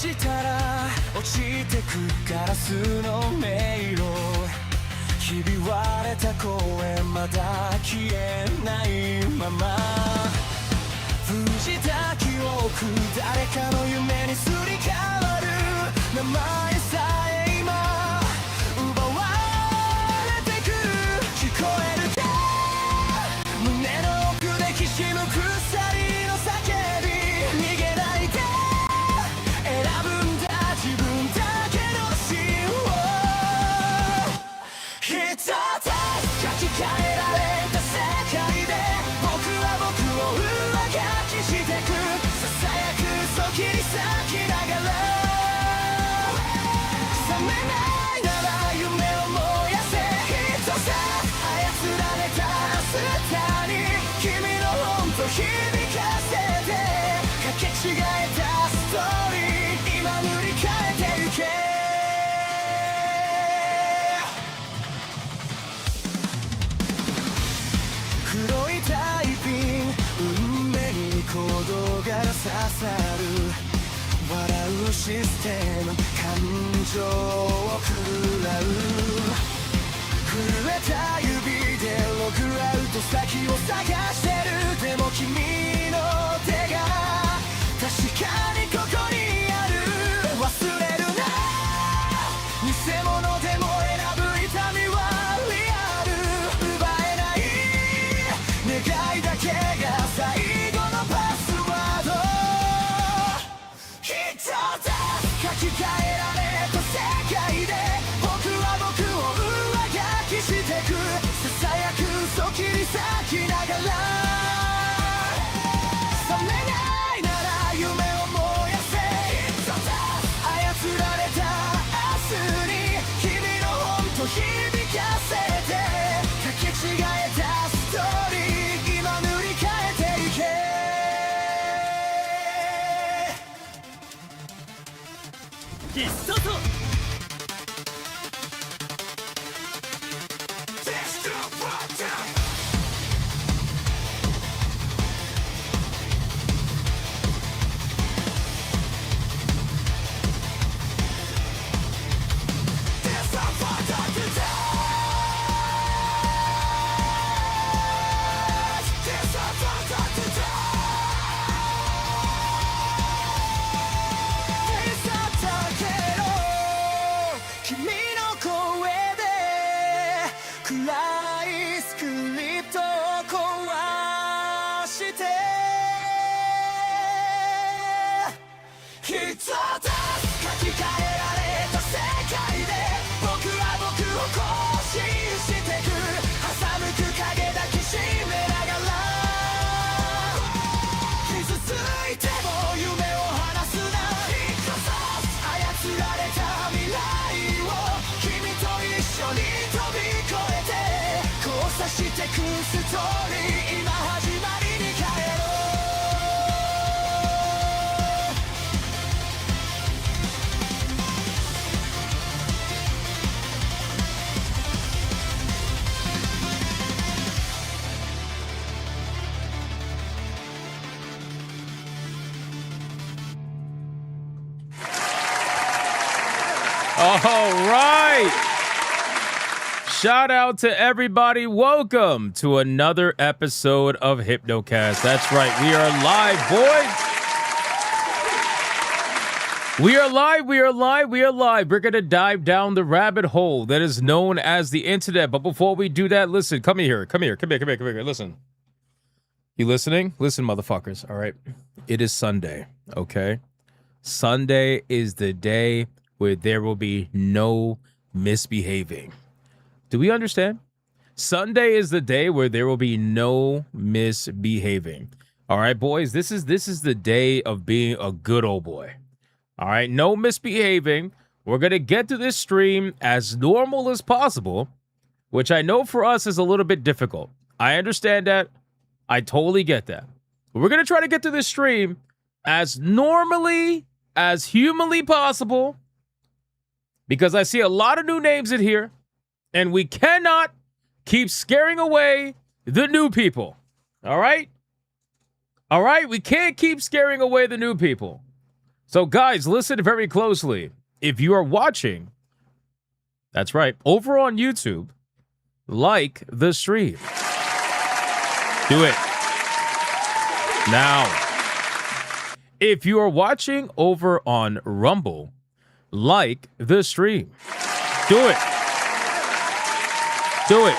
じたら落ちてくガラスの迷路ひび割れた公園まだ消えないまま藤た記憶誰かの夢にすり替わる名前さえ今奪われてく聞こえるか胸の奥できしむ鎖の叫び逃げないで選ぶんだ自分だけの芯を一つ書き換えられた世界で僕は僕を上書きしてくささやくそ切り裂きながら覚めないなら夢を燃やせ一つ操られた明日に君の本と響かせてかけ違えたストーリー今塗り替えてゆけ黒いタイピン運命にコードが刺さる笑うシステム感情を食らう震えた指でログアウト先を探してるでも君の手が確かにここにある忘れるな偽物でも選ぶ痛みはリアル奪えない願いだけが最後のパスワード一つ書き換えられた世界で僕は僕を上書きしてくささやく嘘切り裂きながら覚めないなら夢を燃やせ一つ操られた明日に君の本と響かせてかけ違えたストーリー今塗り替えていけ必殺君の声で暗いスクリプトを壊して一つ書き換えられた世界で僕は僕を更新してく挟むく影抱きしめながら傷ついても夢を離すな一つ操られた未来君と一緒に飛び越えて交差してくストーリー今始まりに帰ろうAll right. Shout out to everybody. Welcome to another episode of Hypnocast. That's right. We are live, boys. We are live. We are live. We are live. We're going to dive down the rabbit hole that is known as the internet. But before we do that, listen, come here. Listen. You listening? Listen, motherfuckers. All right. It is Sunday. Okay. Sunday is the day where there will be no misbehaving. Do we understand? Sunday is the day where there will be no misbehaving. All right, boys, this is the day of being a good old boy. All right, no misbehaving. We're going to get to this stream as normal as possible, which I know for us is a little bit difficult. I understand that. I totally get that. But we're going to try to get to this stream as normally, as humanly possible, because I see a lot of new names in here, and we cannot keep scaring away the new people. All right? All right? We can't keep scaring away the new people. So, guys, listen very closely. If you are watching, that's right, over on YouTube, like the stream. Do it. Now, if you are watching over on Rumble, like the stream. Do it. Do it.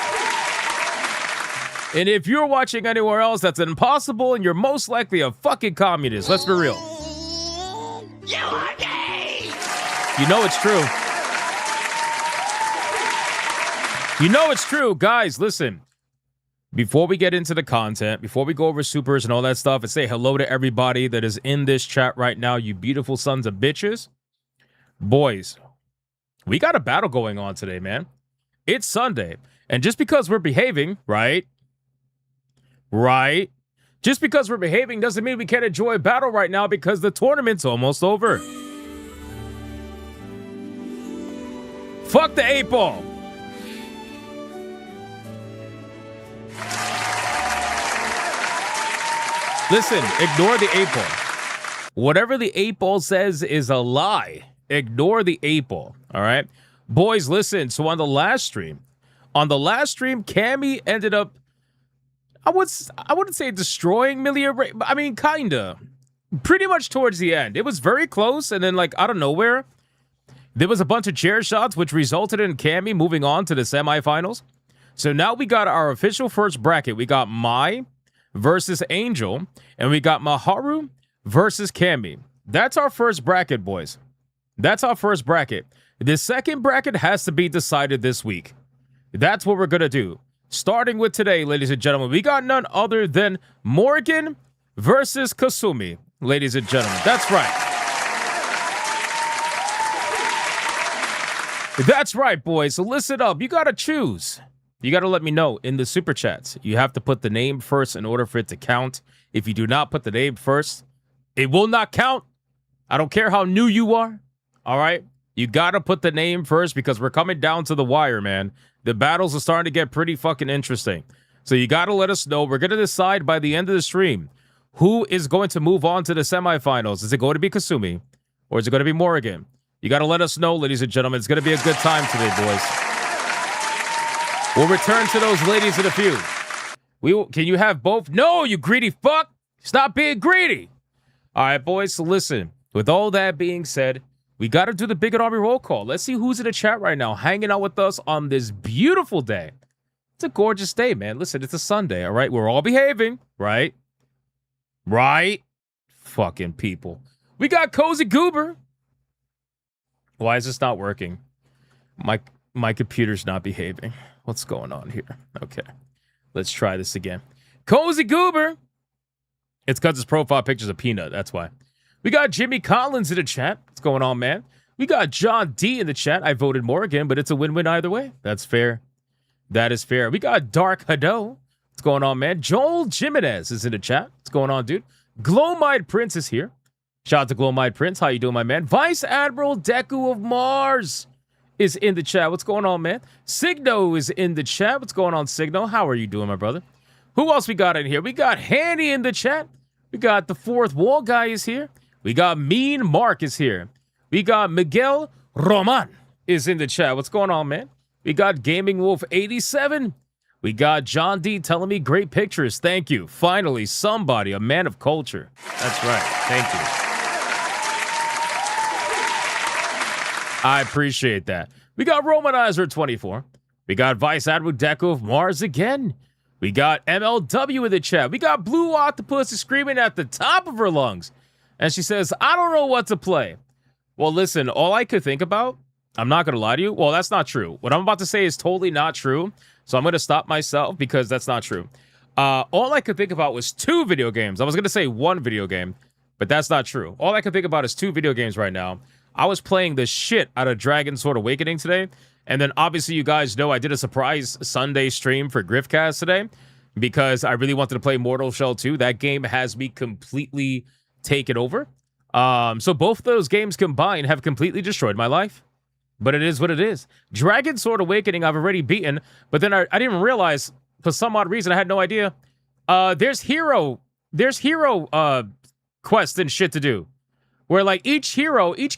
And if you're watching anywhere else, that's impossible, and you're most likely a fucking communist. Let's be real. You are gay! You know it's true. You know it's true. Guys, listen. Before we get into the content, before we go over supers and all that stuff, and say hello to everybody that is in this chat right now, you beautiful sons of bitches. Boys, we got a battle going on today, man. It's Sunday. And just because we're behaving, right? Right? Just because we're behaving doesn't mean we can't enjoy a battle right now because the tournament's almost over. Fuck the 8-ball. Listen, ignore the 8-ball. Whatever the 8-ball says is a lie. Ignore the 8-ball, all right? Boys, listen, so on the last stream, Cammy ended up, I wouldn't say destroying Milia, I mean, kinda. Pretty much towards the end. It was very close, and then, like, out of nowhere, there was a bunch of chair shots, which resulted in Cammy moving on to the semifinals. So now we got our official first bracket. We got Mai versus Angel, and we got Maharu versus Cammy. That's our first bracket, boys. That's our first bracket. The second bracket has to be decided this week. That's what we're going to do. Starting with today, ladies and gentlemen, we got none other than Morgan versus Kasumi, ladies and gentlemen. That's right. That's right, boys. So listen up. You got to choose. You got to let me know in the super chats. You have to put the name first in order for it to count. If you do not put the name first, it will not count. I don't care how new you are. All right? You got to put the name first because we're coming down to the wire, man. The battles are starting to get pretty fucking interesting. So you got to let us know. We're going to decide by the end of the stream who is going to move on to the semifinals. Is it going to be Kasumi or is it going to be Morgan? You got to let us know, ladies and gentlemen. It's going to be a good time today, boys. We'll return to those ladies in a few. Can you have both? No, you greedy fuck. Stop being greedy. All right, boys. So listen, with all that being said, we got to do the Big and Army roll call. Let's see who's in the chat right now, hanging out with us on this beautiful day. It's a gorgeous day, man. Listen, it's a Sunday, all right? We're all behaving, right? Right? Fucking people. We got Cozy Goober. Why is this not working? My computer's not behaving. What's going on here? Okay. Let's try this again. Cozy Goober. It's because his profile picture's a peanut. That's why. We got Jimmy Collins in the chat. What's going on, man? We got John D in the chat. I voted Morgan, but it's a win-win either way. That's fair. That is fair. We got Dark Hado. What's going on, man? Joel Jimenez is in the chat. What's going on, dude? Glowmide Prince is here. Shout out to Glowmide Prince. How you doing, my man? Vice Admiral Deku of Mars is in the chat. What's going on, man? Signo is in the chat. What's going on, Signo? How are you doing, my brother? Who else we got in here? We got Hanny in the chat. We got the Fourth Wall guy is here. We got Mean Mark is here. We got Miguel Roman is in the chat. What's going on, man? We got Gaming Wolf 87. We got John D telling me great pictures. Thank you. Finally, somebody, a man of culture. That's right. Thank you. I appreciate that. We got Romanizer 24. We got Vice Admiral Deco of Mars again. We got MLW in the chat. We got Blue Octopus screaming at the top of her lungs. And she says, I don't know what to play. Well, listen, all I could think about, I'm not going to lie to you. Well, that's not true. What I'm about to say is totally not true. So I'm going to stop myself because that's not true. All I could think about was 2 video games. I was going to say 1 video game, but that's not true. All I could think about is 2 video games right now. I was playing the shit out of Dragon Sword Awakening today. And then obviously you guys know I did a surprise Sunday stream for Griffcast today because I really wanted to play Mortal Shell 2. That game has me completely taken over. So both of those games combined have completely destroyed my life. But it is what it is. Dragon Sword Awakening I've already beaten, but then I didn't realize, for some odd reason, I had no idea. There's hero quest and shit to do. where like each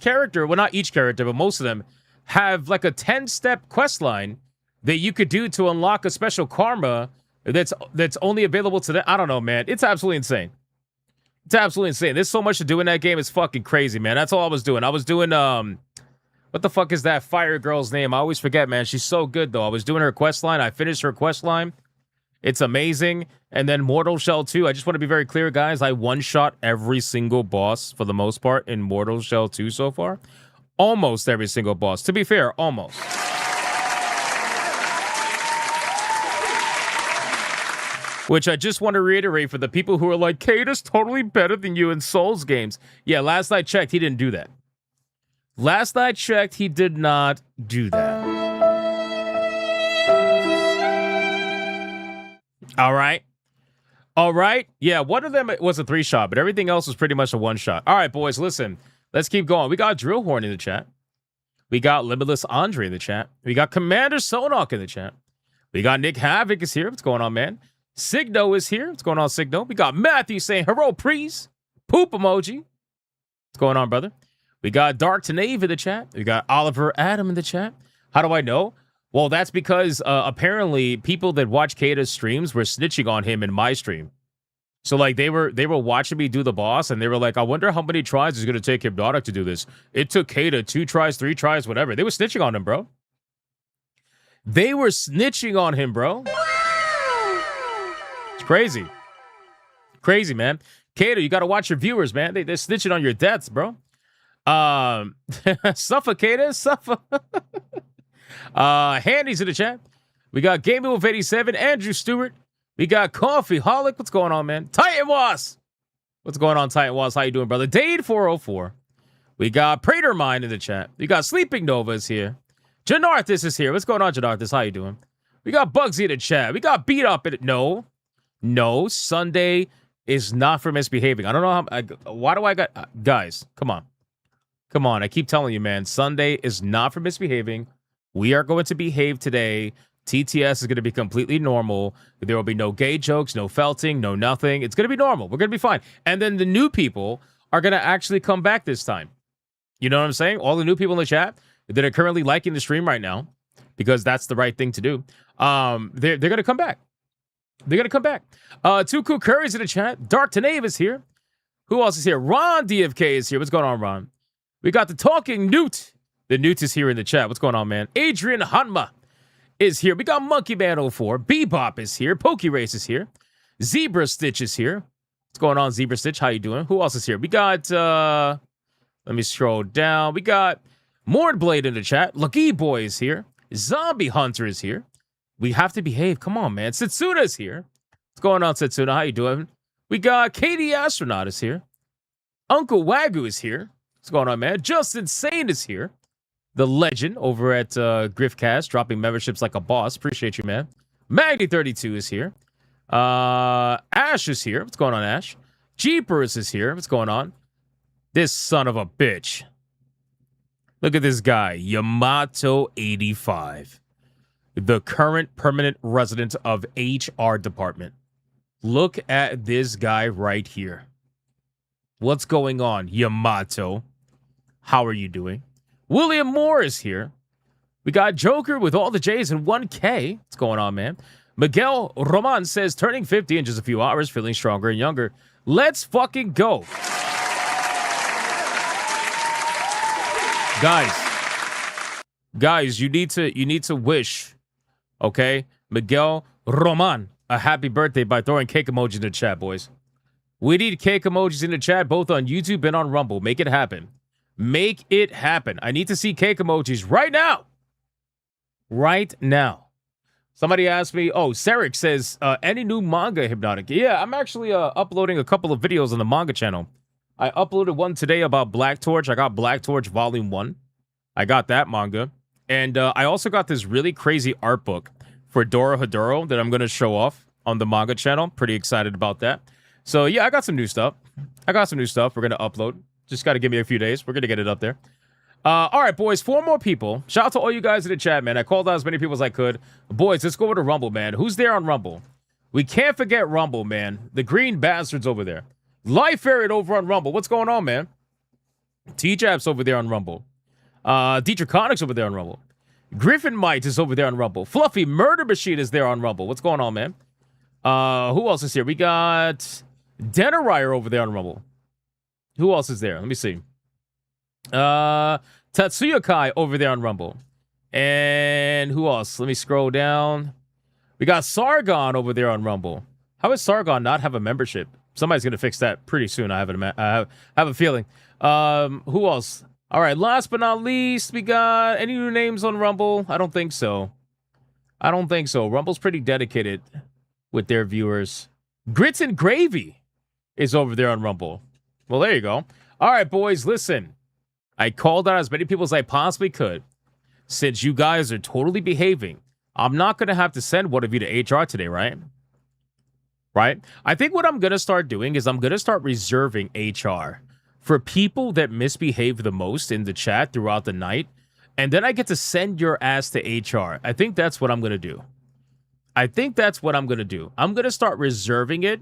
character, well, not each character, but most of them have like a 10-step quest line that you could do to unlock a special karma that's only available to them. I don't know, man. It's absolutely insane. It's absolutely insane. There's so much to do in that game. It's fucking crazy, man. That's all I was doing. I was doing, what the fuck is that fire girl's name? I always forget, man. She's so good, though. I was doing her quest line. I finished her quest line. It's amazing. And then Mortal Shell 2. I just want to be very clear, guys. I one-shot every single boss, for the most part, in Mortal Shell 2 so far. Almost every single boss. To be fair, almost. Which I just want to reiterate for the people who are like, Kate is totally better than you in Souls games. Yeah, last I checked, he didn't do that. Last I checked, he did not do that. All right. All right. Yeah, one of them was a 3-shot, but everything else was pretty much a 1-shot. All right, boys, listen. Let's keep going. We got Drillhorn in the chat. We got Limitless Andre in the chat. We got Commander Sonok in the chat. We got Nick Havoc is here. What's going on, man? Signo is here. What's going on, Signo? We got Matthew saying, hello, please. Poop emoji. What's going on, brother? We got Dark Tenave in the chat. We got Oliver Adam in the chat. How do I know? Well, that's because apparently people that watch Kata's streams were snitching on him in my stream. So, like, they were watching me do the boss, and they were like, I wonder how many tries it's going to take Hypnotic to do this. It took Kata 2 tries, 3 tries, whatever. They were snitching on him, bro. They were snitching on him, bro. It's crazy. Crazy, man. Kata, you got to watch your viewers, man. They're snitching on your deaths, bro. Suffocator, suffer. Handy's in the chat. We got Gaming with 87, Andrew Stewart. We got Coffee Holic. What's going on, man? Titan Was. What's going on, Titan Was? How you doing, brother? Dade 404. We got Prater Mind in the chat. We got Sleeping Nova is here. Janarthis is here. What's going on, Janarthis? How you doing? We got Bugsy in the chat. We got Beat Up in it. No, Sunday is not for misbehaving. I don't know how. Why do I got guys? Come on. I keep telling you, man. Sunday is not for misbehaving. We are going to behave today. TTS is going to be completely normal. There will be no gay jokes, no felting, no nothing. It's going to be normal. We're going to be fine. And then the new people are going to actually come back this time. You know what I'm saying? All the new people in the chat that are currently liking the stream right now, because that's the right thing to do. They're going to come back. They're going to come back. Two Cool Curries in the chat. Dark Tenave is here. Who else is here? Ron DFK is here. What's going on, Ron? We got the Talking Newt. The Newt is here in the chat. What's going on, man? Adrian Hanma is here. We got Monkey Man 04. Bebop is here. Pokey Race is here. Zebra Stitch is here. What's going on, Zebra Stitch? How you doing? Who else is here? We got, let me scroll down. We got Mordblade in the chat. Lucky Boy is here. Zombie Hunter is here. We have to behave. Come on, man. Setsuna is here. What's going on, Setsuna? How you doing? We got Katie Astronaut is here. Uncle Wagyu is here. What's going on, man? Just Insane is here. The legend over at Griffcast, dropping memberships like a boss. Appreciate you, man. Magni32 is here. Ash is here. What's going on, Ash? Jeepers is here. What's going on? This son of a bitch. Look at this guy. Yamato85. The current permanent resident of HR department. Look at this guy right here. What's going on, Yamato? How are you doing? William Moore is here. We got Joker with all the J's and 1K. What's going on, man? Miguel Roman says, turning 50 in just a few hours, feeling stronger and younger. Let's fucking go. Guys, you need to wish, okay, Miguel Roman a happy birthday by throwing cake emojis in the chat, boys. We need cake emojis in the chat, both on YouTube and on Rumble. Make it happen. Make it happen. I need to see cake emojis right now. Right now. Somebody asked me, Sarek says, any new manga, Hypnotic? Yeah, I'm actually uploading a couple of videos on the manga channel. I uploaded one today about Black Torch. I got Black Torch Volume 1. I got that manga. And I also got this really crazy art book for Dora Hedoro that I'm going to show off on the manga channel. Pretty excited about that. So, yeah, I got some new stuff. We're going to upload. Just got to give me a few days. We're going to get it up there. All right, boys. 4 more people. Shout out to all you guys in the chat, man. I called out as many people as I could. Boys, let's go over to Rumble, man. Who's there on Rumble? We can't forget Rumble, man. The green bastards over there. Life Ferret over on Rumble. What's going on, man? T-Jap's over there on Rumble. Dietrich Connick's over there on Rumble. Griffin Might is over there on Rumble. Fluffy Murder Machine is there on Rumble. What's going on, man? Who else is here? We got Denarier over there on Rumble. Who else is there? Let me see. Tatsuya Kai over there on Rumble. And who else? Let me scroll down. We got Sargon over there on Rumble. How does Sargon not have a membership? Somebody's going to fix that pretty soon. I have a feeling. Who else? All right, last but not least, we got any new names on Rumble? I don't think so. Rumble's pretty dedicated with their viewers. Grits and Gravy is over there on Rumble. Well, there you go. All right, boys, listen. I called out as many people as I possibly could. Since you guys are totally behaving, I'm not going to have to send one of you to HR today, right? Right? I think what I'm going to start doing is I'm going to start reserving HR for people that misbehave the most in the chat throughout the night. And then I get to send your ass to HR. I think that's what I'm going to do. I'm going to start reserving it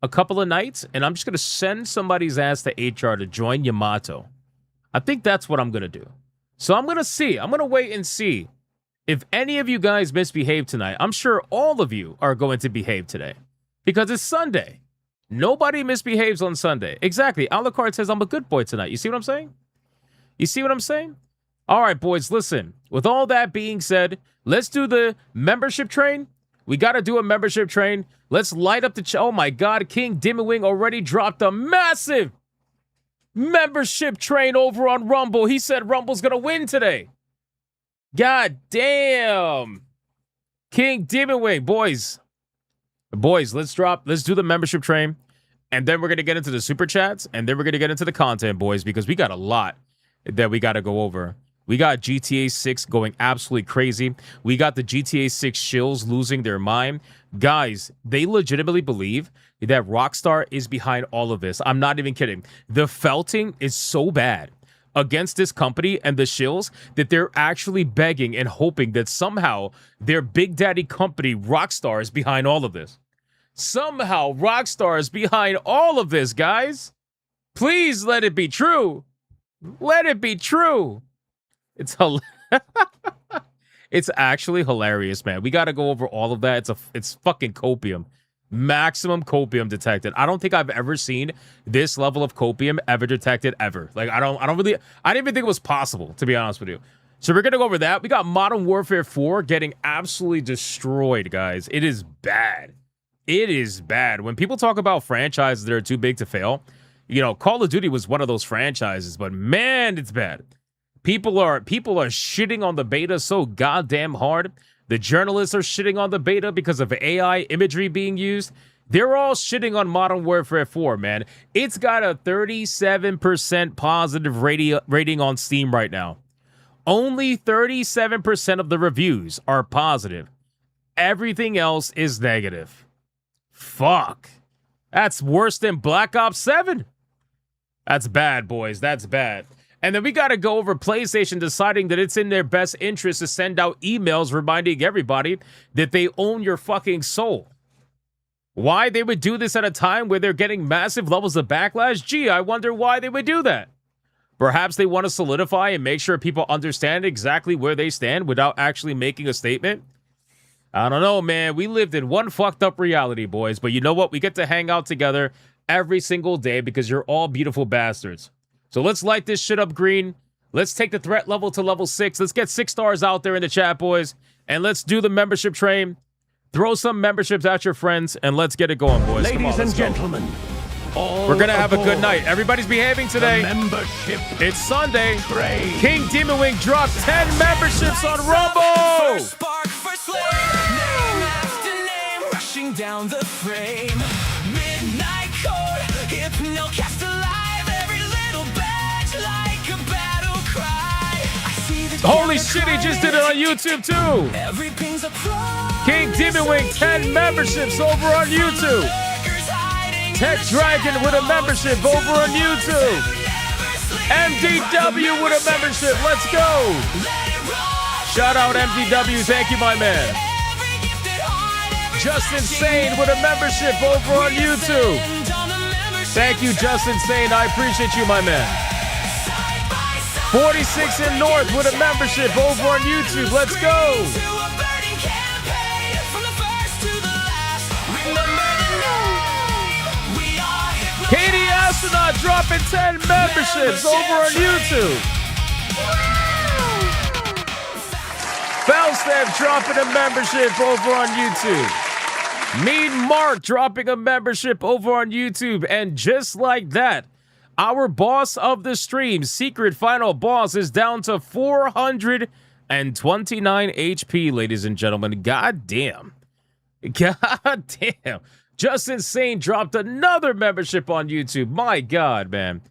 a couple of nights, and I'm just going to send somebody's ass to HR to join Yamato. I think that's what I'm going to do. So I'm going to see. I'm going to wait and see if any of you guys misbehave tonight. I'm sure all of you are going to behave today because it's Sunday. Nobody misbehaves on Sunday. Exactly. Alucard says I'm a good boy tonight. You see what I'm saying? All right, boys, listen. With all that being said, let's do the membership train. We got to do a membership train. Let's light up the... oh, my God. King Dimwing already dropped a massive membership train over on Rumble. He said Rumble's going to win today. God damn. King Dimwing, boys. Boys, let's do the membership train. And then we're going to get into the super chats. And then we're going to get into the content, boys, because we got a lot that we got to go over. We got GTA 6 going absolutely crazy. We got the GTA 6 shills losing their mind. Guys, they legitimately believe that Rockstar is behind all of this. I'm not even kidding. The felting is so bad against this company and the shills that they're actually begging and hoping that somehow their big daddy company, Rockstar, is behind all of this. Somehow Rockstar is behind all of this, guys. Please let it be true. Let it be true. It's actually hilarious, man. We got to go over all of that. It's fucking copium. Maximum copium detected. I don't think I've ever seen this level of copium ever detected ever. Like I didn't even think it was possible, to be honest with you. So we're going to go over that. We got Modern Warfare 4 getting absolutely destroyed, guys. It is bad. It is bad. When people talk about franchises that are too big to fail, you know, Call of Duty was one of those franchises, but man, it's bad. People are shitting on the beta so goddamn hard. The journalists are shitting on the beta because of AI imagery being used. They're all shitting on Modern Warfare 4, man. It's got a 37% positive rating on Steam right now. Only 37% of the reviews are positive. Everything else is negative. Fuck. That's worse than Black Ops 7. That's bad, boys. That's bad. And then we got to go over PlayStation deciding that it's in their best interest to send out emails reminding everybody that they own your fucking soul. Why they would do this at a time where they're getting massive levels of backlash? Gee, I wonder why they would do that. Perhaps they want to solidify and make sure people understand exactly where they stand without actually making a statement. I don't know, man. We lived in one fucked up reality, boys. But you know what? We get to hang out together every single day because you're all beautiful bastards. So let's light this shit up green. Let's take the threat level to level 6. Let's get 6 stars out there in the chat, boys. And let's do the membership train. Throw some memberships at your friends, and let's get it going, boys. Ladies and gentlemen, we're going to have a good night. Everybody's behaving today. Membership It's Sunday. train. King Demon dropped 10 memberships on Rumble. First spark, first flame. Name after name, rushing down the frame. Midnight code, Hypnocast alive. Every little badge like a battle cry. I see the Holy shit, he just did it on YouTube, too. Every ping's a pro. King Demon 10 memberships over on YouTube. Tech Dragon with a membership over on YouTube. MDW with a membership. Let's go. Shout out MDW. Thank you, my man. Justin Sane with a membership over on YouTube. Thank you, Justin Sane. I appreciate you, my man. 46 in North with a membership over on YouTube. Let's go. Katie Astronaut dropping 10 memberships over on YouTube. Falstaff dropping a membership over on YouTube. Mean Mark dropping a membership over on YouTube. And just like that, our boss of the stream, Secret Final Boss, is down to 429 HP, ladies and gentlemen. God damn. God damn. Just Insane dropped another membership on YouTube. My God, man.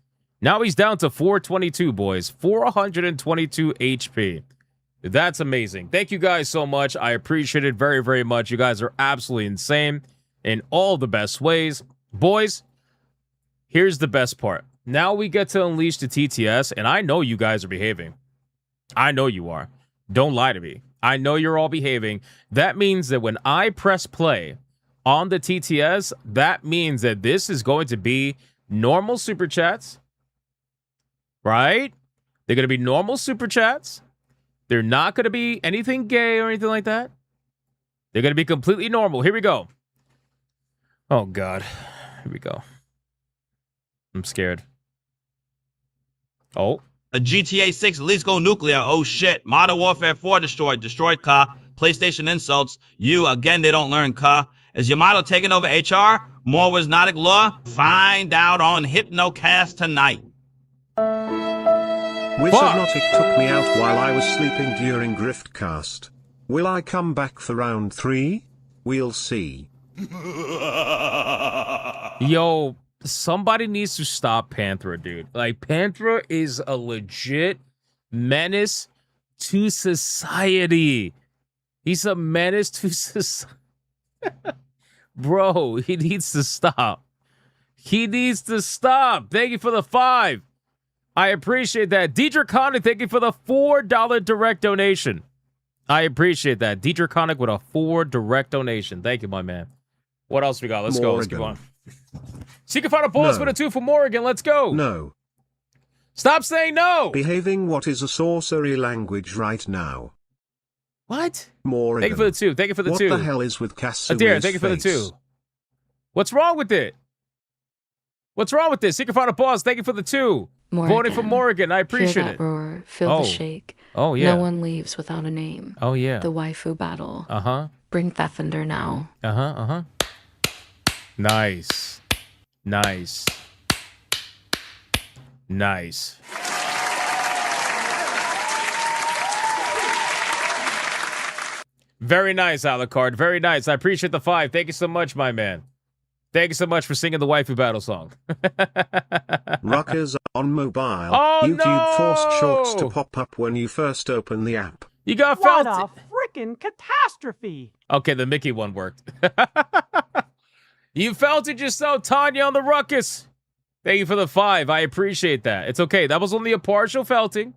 Now he's down to 422, boys. 422 HP. That's amazing. Thank you guys so much. I appreciate it very, very much. You guys are absolutely insane in all the best ways. Boys, here's the best part. Now we get to unleash the TTS, and I know you guys are behaving. I know you are. Don't lie to me. I know you're all behaving. That means that when I press play on the TTS, that means that this is going to be normal Super Chats, right? They're going to be normal Super Chats. They're not going to be anything gay or anything like that. They're going to be completely normal. Here we go. Oh, God. Here we go. I'm scared. Oh. A GTA 6 at least go nuclear. Oh, shit. Modern Warfare 4 destroyed. Destroyed car. PlayStation insults. You, again, they don't learn car. Is your model taking over HR? More Wisnotic law? Find out on Hypnocast tonight. Wisnotic took me out while I was sleeping during Griftcast. Will I come back for round 3? We'll see. Yo, somebody needs to stop Panthera, dude. Like, Panthera is a legit menace to society. He's a menace to society. Bro, he needs to stop. He needs to stop. Thank you for the 5. I appreciate that. Deidre Connick, thank you for the $4 direct donation. I appreciate that. Deidre Connick with a 4 direct donation. Thank you, my man. What else we got? Let's go. Let's keep on. Secret Final Balls with a 2 for Morrigan. Let's go. No. Stop saying no. Behaving what is a sorcery language right now. What? Morrigan. Thank you for the 2. Thank you for the 2. What the hell is with Casui's Adair, thank you for the 2. What's wrong with it? What's wrong with this? Secret Final Boss, thank you for the 2. Morrigan. Voting for Morrigan, I appreciate Hear that it. Roar, feel the shake. Oh, yeah. No one leaves without a name. Oh, yeah. The waifu battle. Uh-huh. Bring Theffender now. Uh-huh, uh-huh. Nice. Nice. Nice. Very nice, Alucard. Very nice. I appreciate the 5. Thank you so much, my man. Thank you so much for singing the waifu battle song. Ruckers on mobile. Oh, YouTube no! forced shorts to pop up when you first open the app. You got What felt. a freaking catastrophe! Okay, the Mickey one worked. You felt it yourself, Tanya, on the ruckus. Thank you for the 5. I appreciate that. It's okay. That was only a partial felting.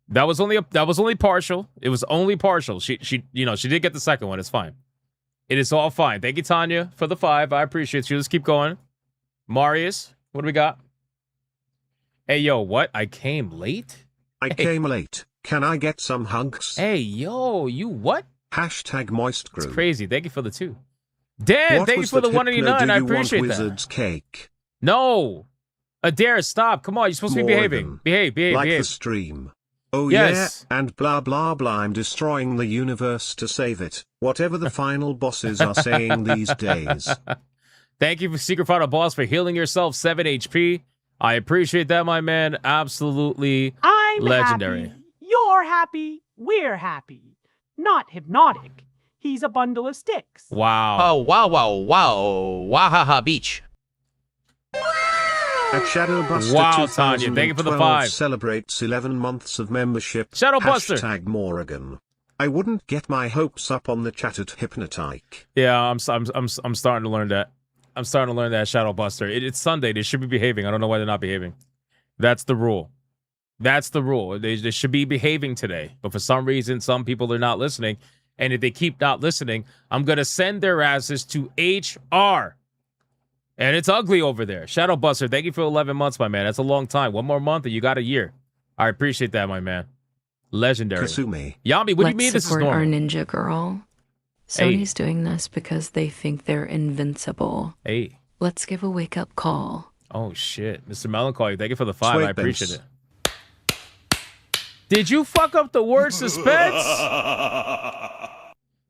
That was only partial. It was only partial. She did get the second one. It's fine. It is all fine. Thank you, Tanya, for the 5. I appreciate you. Let's keep going. Marius, what do we got? Hey, yo, what? I came late? I came late. Can I get some hugs? Hey, yo, you what? Hashtag moist It's group. crazy. Thank you for the 2. Dan, What thank you was for the that 189. Hypno? I Do you want appreciate that. Wizard's cake? No. Adair, stop. Come on. You're supposed to be behaving. Morrigan. Behave. Like the stream. Oh Yes. yeah, and blah blah blah. I'm destroying the universe to save it. Whatever the final bosses are saying these days. Thank you for Secret Final Boss for healing yourself 7 HP. I appreciate that, my man. Absolutely I'm legendary. happy. You're happy. We're happy. Not Hypnotic. He's a bundle of sticks. Wow. Oh, wow. Wahaha Beach. At Shadowbuster Wow, Tanya, thank you for the 5. Celebrates 11 months of membership. Shadowbuster. Hashtag Morrigan. I wouldn't get my hopes up on the chat at Hypnotike. Yeah, I'm starting to learn that. I'm starting to learn that, Shadowbuster. It's Sunday. They should be behaving. I don't know why they're not behaving. That's the rule. That's the rule. They should be behaving today. But for some reason, some people are not listening. And if they keep not listening, I'm going to send their asses to HR. And it's ugly over there. Shadowbuster, thank you for 11 months, my man. That's a long time. One more month and you got a year. I appreciate that, my man. Legendary. Kasumi. Yami, what do you mean this is Support our normal? ninja girl. Hey. Sony's doing this because they think they're invincible. Hey. Let's give a wake-up call. Oh, shit. Mr. Melancholy, thank you for the 5. Sweet I appreciate it. Did you fuck up the word suspense?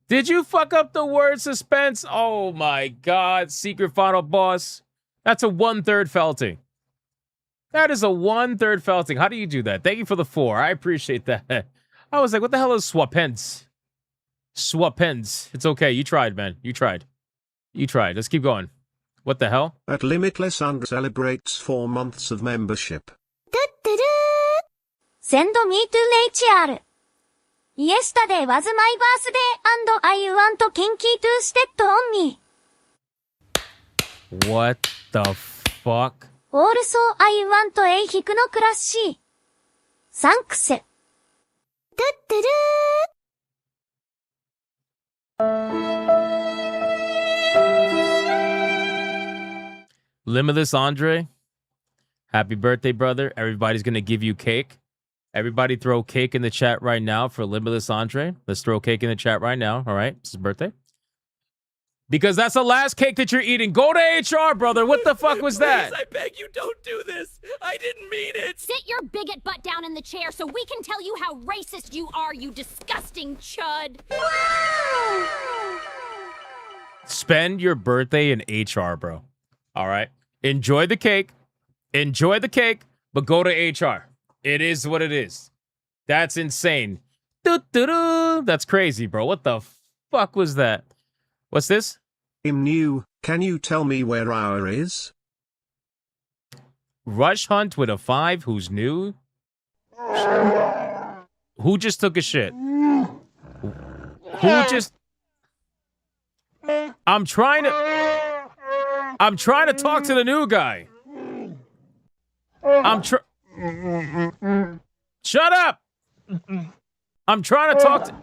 Did you fuck up the word suspense? Oh, my God. Secret final boss. That's a 1/3 felting. That is a 1/3 felting. How do you do that? Thank you for the 4. I appreciate that. I was like, what the hell is swapens? Swapens. It's okay. You tried, man. You tried. You tried. Let's keep going. What the hell? At Limitless Under celebrates 4 months of membership. Send me to HR. Yesterday was my birthday and I want Kinky to step on me. What the fuck? Also I want a Hypno Class C. Thanks. Limitless Andre. Happy birthday, brother. Everybody's going to give you cake. Everybody throw cake in the chat right now for Limitless Andre. Let's throw cake in the chat right now. All right. It's his birthday. Because that's the last cake that you're eating. Go to HR, brother. What the fuck was that? Please, I beg you, don't do this. I didn't mean it. Sit your bigot butt down in the chair so we can tell you how racist you are, you disgusting chud. Spend your birthday in HR, bro. All right. Enjoy the cake. Enjoy the cake, but go to HR. It is what it is. That's insane. Doo-doo-doo. That's crazy, bro. What the fuck was that? What's this? I'm new. Can you tell me where our is? Rush Hunt with a 5 who's new? Who just took a shit? Who just... I'm trying to talk to the new guy. Shut up! I'm trying to talk to...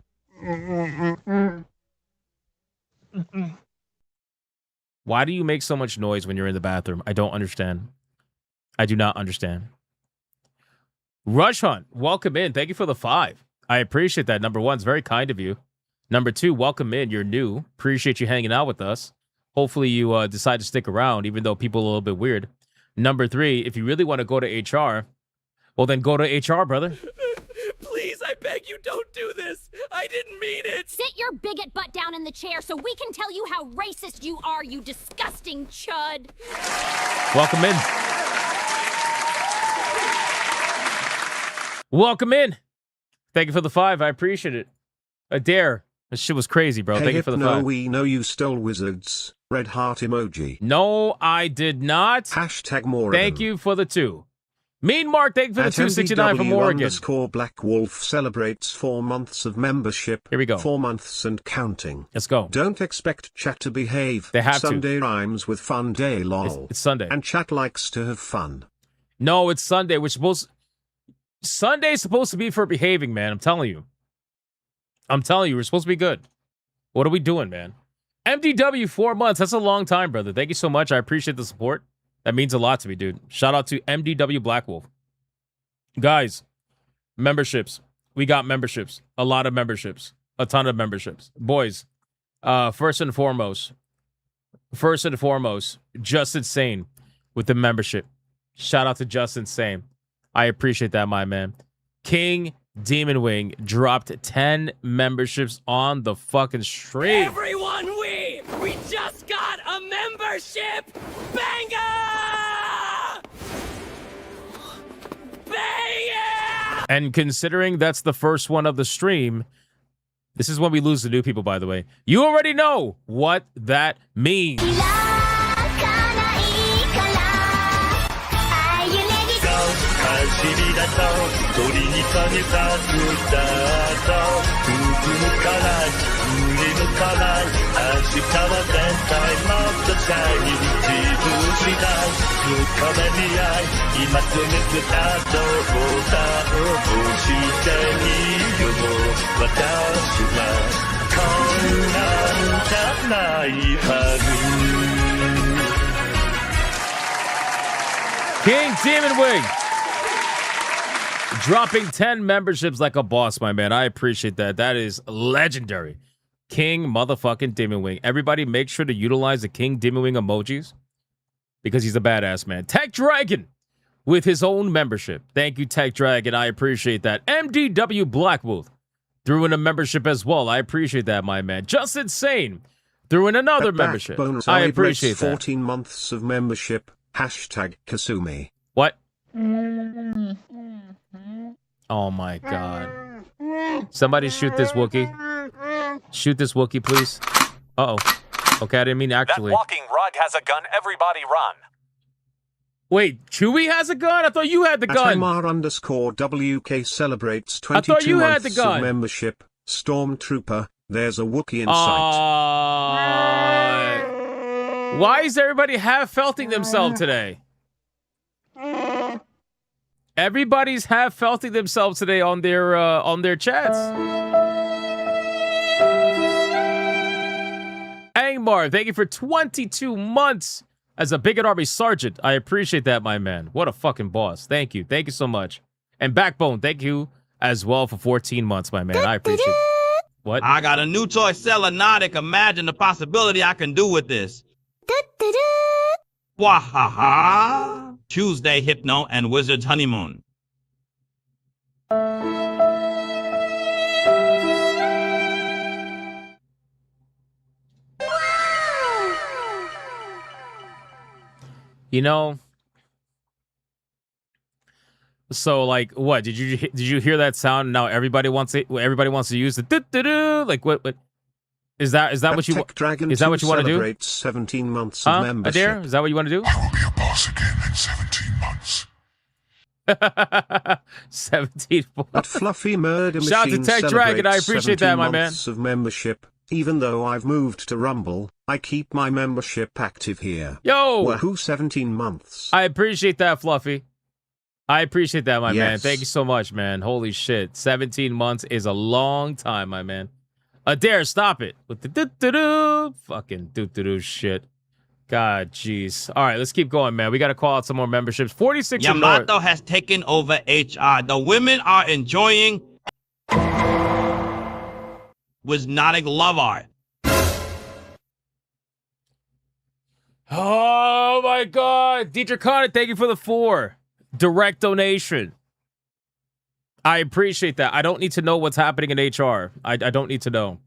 Why do you make so much noise when you're in the bathroom? I don't understand. I do not understand. Rush Hunt, welcome in. Thank you for the 5. I appreciate that. Number 1, it's very kind of you. Number 2, welcome in. You're new. Appreciate you hanging out with us. Hopefully you decide to stick around, even though people are a little bit weird. Number 3, if you really want to go to HR, well, then go to HR, brother. Please, I beg you, don't do this. I didn't mean it. Sit your bigot butt down in the chair so we can tell you how racist you are, you disgusting chud. Welcome in. Welcome in. Thank you for the 5. I appreciate it. Adair. This shit was crazy, bro. Hey, Thank you for the 5. We know you stole wizards. Red heart emoji. No, I did not. Hashtag more. Thank you for the 2. Mean Mark, thank you for the 269 from Oregon. __ Black Wolf celebrates 4 months of membership. Here we go. 4 months and counting. Let's go. Don't expect chat to behave. They have Sunday rhymes with fun day, lol. It's Sunday. And chat likes to have fun. No, it's Sunday. Sunday's supposed to be for behaving, man. I'm telling you. We're supposed to be good. What are we doing, man? MDW 4 months. That's a long time, brother. Thank you so much. I appreciate the support. That means a lot to me, dude. Shout out to MDW Black Wolf. Guys, memberships. We got memberships. A lot of memberships. A ton of memberships. Boys, first and foremost, Just Insane with the membership. Shout out to Just Insane. I appreciate that, my man. King Demon Wing dropped 10 memberships on the fucking stream. Everyone, we just got a membership. Banger! Banger! And considering that's the first one of the stream, this is when we lose the new people, by the way. You already know what that means. King Demon Wing dropping 10 memberships like a boss, my man. I appreciate that. That is legendary. King motherfucking Demon Wing. Everybody make sure to utilize the King Demon Wing emojis because he's a badass, man. Tech Dragon with his own membership. Thank you, Tech Dragon. I appreciate that. MDW Blackwolf threw in a membership as well. I appreciate that, my man. Just Insane threw in another membership. I appreciate that. 14 months of membership. Hashtag Kasumi. What? Oh my god. Somebody shoot this Wookiee. Shoot this Wookiee, please. Uh-oh. Okay, I didn't mean actually. That walking rug has a gun. Everybody run. Wait, Chewie has a gun? I thought you had the gun. @MR_WK celebrates 22 months of membership. Stormtrooper, there's a Wookiee in sight. Why is everybody half-felting themselves today? Everybody's half-felting themselves today on their chats. Angmar, thank you for 22 months as a Bigot Army Sergeant. I appreciate that, my man. What a fucking boss. Thank you. Thank you so much. And Backbone, thank you as well for 14 months, my man. I appreciate it. What? I got a new toy, Selenotic. Imagine the possibility I can do with this. Wahaha. Tuesday, Hypno, and Wizard's Honeymoon. You know, so like, what did you hear that sound? Now everybody wants it. Everybody wants to use the doo-doo-doo. Like what is that? Is that what you? Is that what you want to do? 17 months of membership. Adair, is that what you want to do? I will be a boss again in 17 months. 17 months. That fluffy murder machine. Shout out to Tech Dragon. I appreciate that, my man. Of membership. Even though I've moved to Rumble, I keep my membership active here. Yo! Wahoo, 17 months. I appreciate that, Fluffy. I appreciate that, my man. Thank you so much, man. Holy shit. 17 months is a long time, my man. Adair, stop it. With the doo-doo-doo. Fucking doo-doo-doo shit. God, jeez. All right, let's keep going, man. We got to call out some more memberships. 46 Yamato has taken over HR. The women are enjoying Wisnotic love art. Oh my god. Dietrich Conant, thank you for the 4. Direct donation. I appreciate that. I don't need to know what's happening in HR. I don't need to know.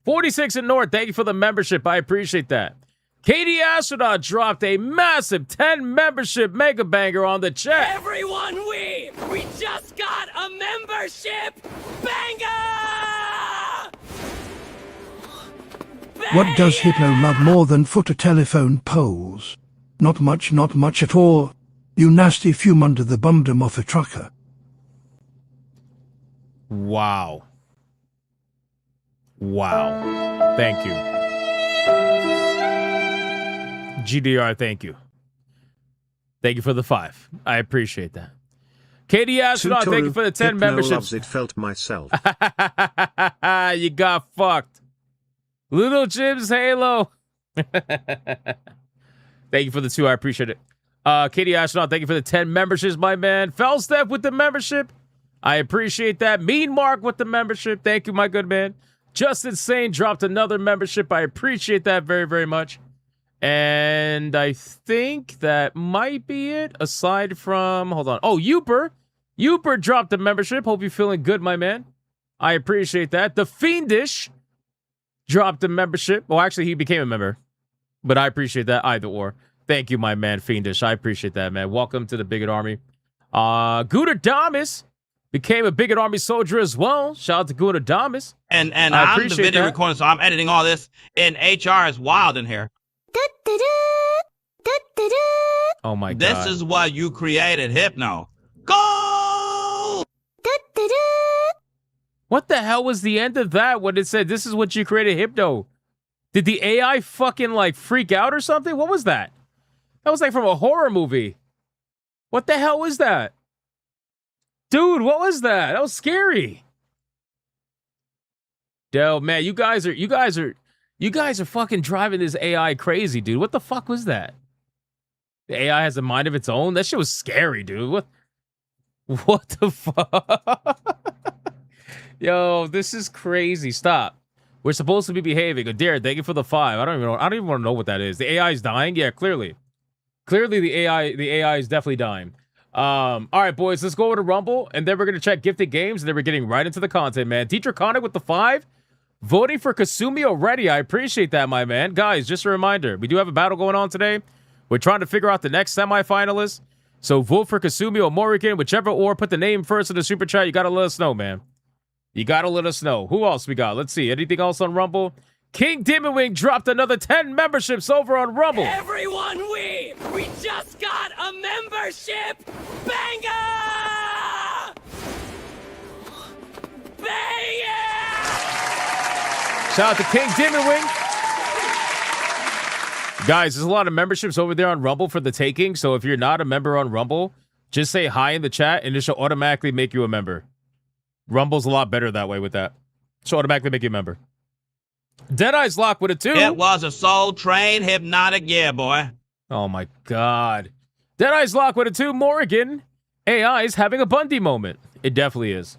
46 in North, thank you for the membership. I appreciate that. Katie Astronaut dropped a massive 10 membership mega banger on the chat. Everyone, we just got a membership banger! What does Hypno love more than footer telephone poles? Not much at all. You nasty fume under the bum-dum of a trucker. Wow. Wow. Thank you. GDR, thank you. Thank you for the 5. I appreciate that. Katie Astronaut, thank you for the 10 memberships. Loves it felt myself. You got fucked. Little Jim's Halo. Thank you for the 2. I appreciate it. Katie Astronaut, thank you for the 10 memberships, my man. Felstep with the membership. I appreciate that. Mean Mark with the membership. Thank you, my good man. Just Insane dropped another membership. I appreciate that very, very much. And I think that might be it, aside from... Hold on. Oh, Youper. Youper dropped a membership. Hope you're feeling good, my man. I appreciate that. The Fiendish dropped a membership. Well, actually, he became a member. But I appreciate that either or. Thank you, my man, Fiendish. I appreciate that, man. Welcome to the Bigot Army. Gooter Damas became a Bigot Army soldier as well. Shout out to Gooter Damas. And I'm the video recording, so I'm editing all this. And HR is wild in here. Oh, my God. This is what you created, Hypno. Go! What the hell was the end of that when it said, this is what you created, Hypno? Did the AI fucking, like, freak out or something? What was that? That was, like, from a horror movie. What the hell was that? Dude, what was that? That was scary. Yo, man, you guys are fucking driving this AI crazy, dude. What the fuck was that? The AI has a mind of its own? That shit was scary, dude. What the fuck? Yo, this is crazy. Stop. We're supposed to be behaving. Adair, thank you for the 5. I don't even want to know what that is. The AI is dying? Yeah, clearly. Clearly the AI is definitely dying. All right, boys, let's go over to Rumble, and then we're gonna check gifted games, and then we're getting right into the content, man. Teacher Conic with the 5. Voting for Kasumi already. I appreciate that, my man. Guys, just a reminder, we do have a battle going on today. We're trying to figure out the next semifinalist. So vote for Kasumi or Morrigan, whichever, or put the name first in the super chat. You gotta let us know, man. You gotta let us know. Who else we got? Let's see. Anything else on Rumble? King Demon Wing dropped another 10 memberships over on Rumble. Everyone, we just got a membership banger! Banger! Shout out to King Demon Wing. Guys, there's a lot of memberships over there on Rumble for the taking. So if you're not a member on Rumble, just say hi in the chat and it should automatically make you a member. Rumble's a lot better that way with that. Should automatically make you a member. Deadeye's Lock with a 2. It was a Soul Train hypnotic year, boy. Oh my God. Deadeye's Lock with a 2. Morrigan, AI is having a Bundy moment. It definitely is.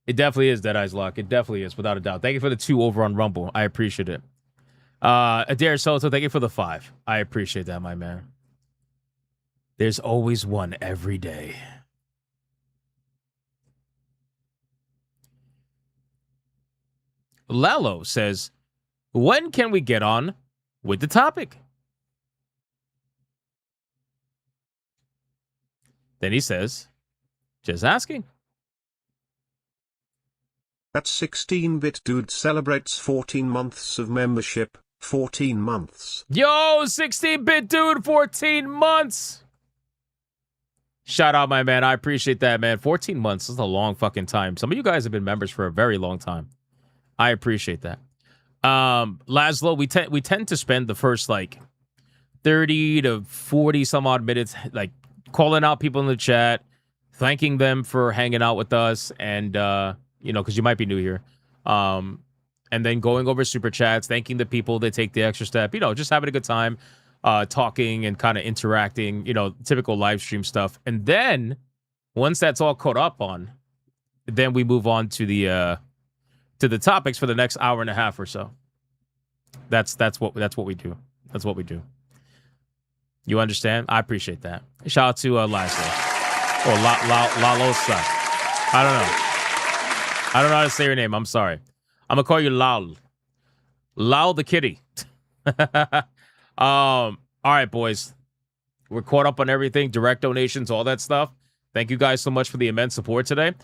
It definitely is, Deadeye's Lock. It definitely is, without a doubt. Thank you for the 2 over on Rumble. I appreciate it. Adair Soto, thank you for the 5. I appreciate that, my man. There's always one every day. Lalo says, when can we get on with the topic? Then he says, just asking. That 16-bit dude celebrates 14 months of membership. 14 months. Yo, 16-bit dude, 14 months. Shout out, my man. I appreciate that, man. 14 months is a long fucking time. Some of you guys have been members for a very long time. I appreciate that. Laszlo, we tend to spend the first like 30 to 40 some odd minutes like calling out people in the chat, thanking them for hanging out with us, and you know, because you might be new here. And then going over super chats, thanking the people that take the extra step, you know, just having a good time, talking and kind of interacting, you know, typical live stream stuff. And then once that's all caught up on, then we move on to the topics for the next hour and a half or so. That's what we do. That's what we do. You understand? I appreciate that. Shout out to Laszlo. Or Lalosa. I don't know. I don't know how to say your name. I'm sorry. I'm gonna call you Lal. Lal the kitty. All right, boys. We're caught up on everything, direct donations, all that stuff. Thank you guys so much for the immense support today.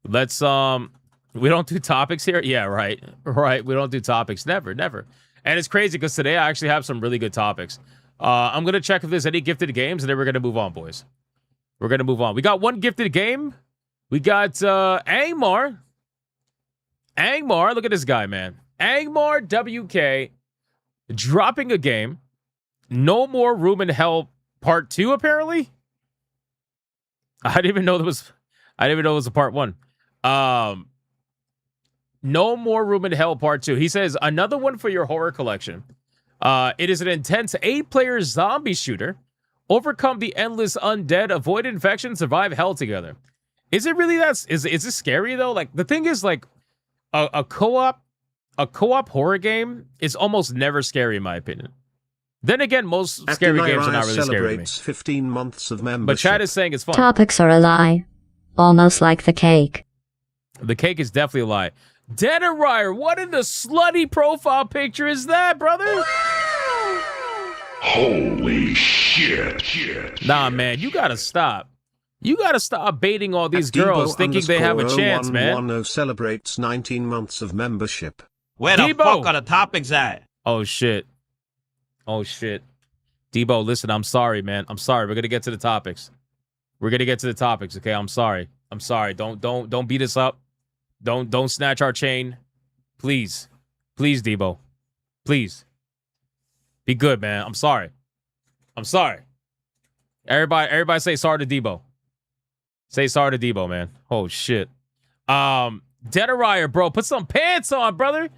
Let's we don't do topics here. Yeah, right. Right. We don't do topics. Never. And it's crazy because today I actually have some really good topics. I'm gonna check if there's any gifted games, and then we're gonna move on, boys. We're gonna move on. We got one gifted game. We got Angmar. Angmar, look at this guy, man. Angmar WK dropping a game. No More Room in Hell Part 2, apparently. I didn't even know it was a Part 1. No More Room in Hell Part 2. He says, another one for your horror collection. It is an intense 8-player zombie shooter. Overcome the endless undead, avoid infection, survive hell together. Is it really that? Is it scary though? Like the thing is, like a co-op horror game is almost never scary in my opinion. Then again, most scary games are not really scary to me. 15 months of membership. But Chad is saying it's fun. Topics are a lie. Almost like the cake. The cake is definitely a lie. Denarier, what in the slutty profile picture is that, brother? Holy shit. Nah, man, you gotta stop. You gotta stop baiting all these girls thinking they have a chance, man. 01110 celebrates 19 months of membership. Where the fuck are the topics at? Oh, shit. Debo, listen, I'm sorry, man. I'm sorry. We're gonna get to the topics. Okay? I'm sorry. Don't beat us up. Don't snatch our chain. Please, Debo. Please. Be good, man. I'm sorry. Everybody say sorry to Debo. Say sorry to Debo, man. Oh, shit. Denarier, bro. Put some pants on, brother.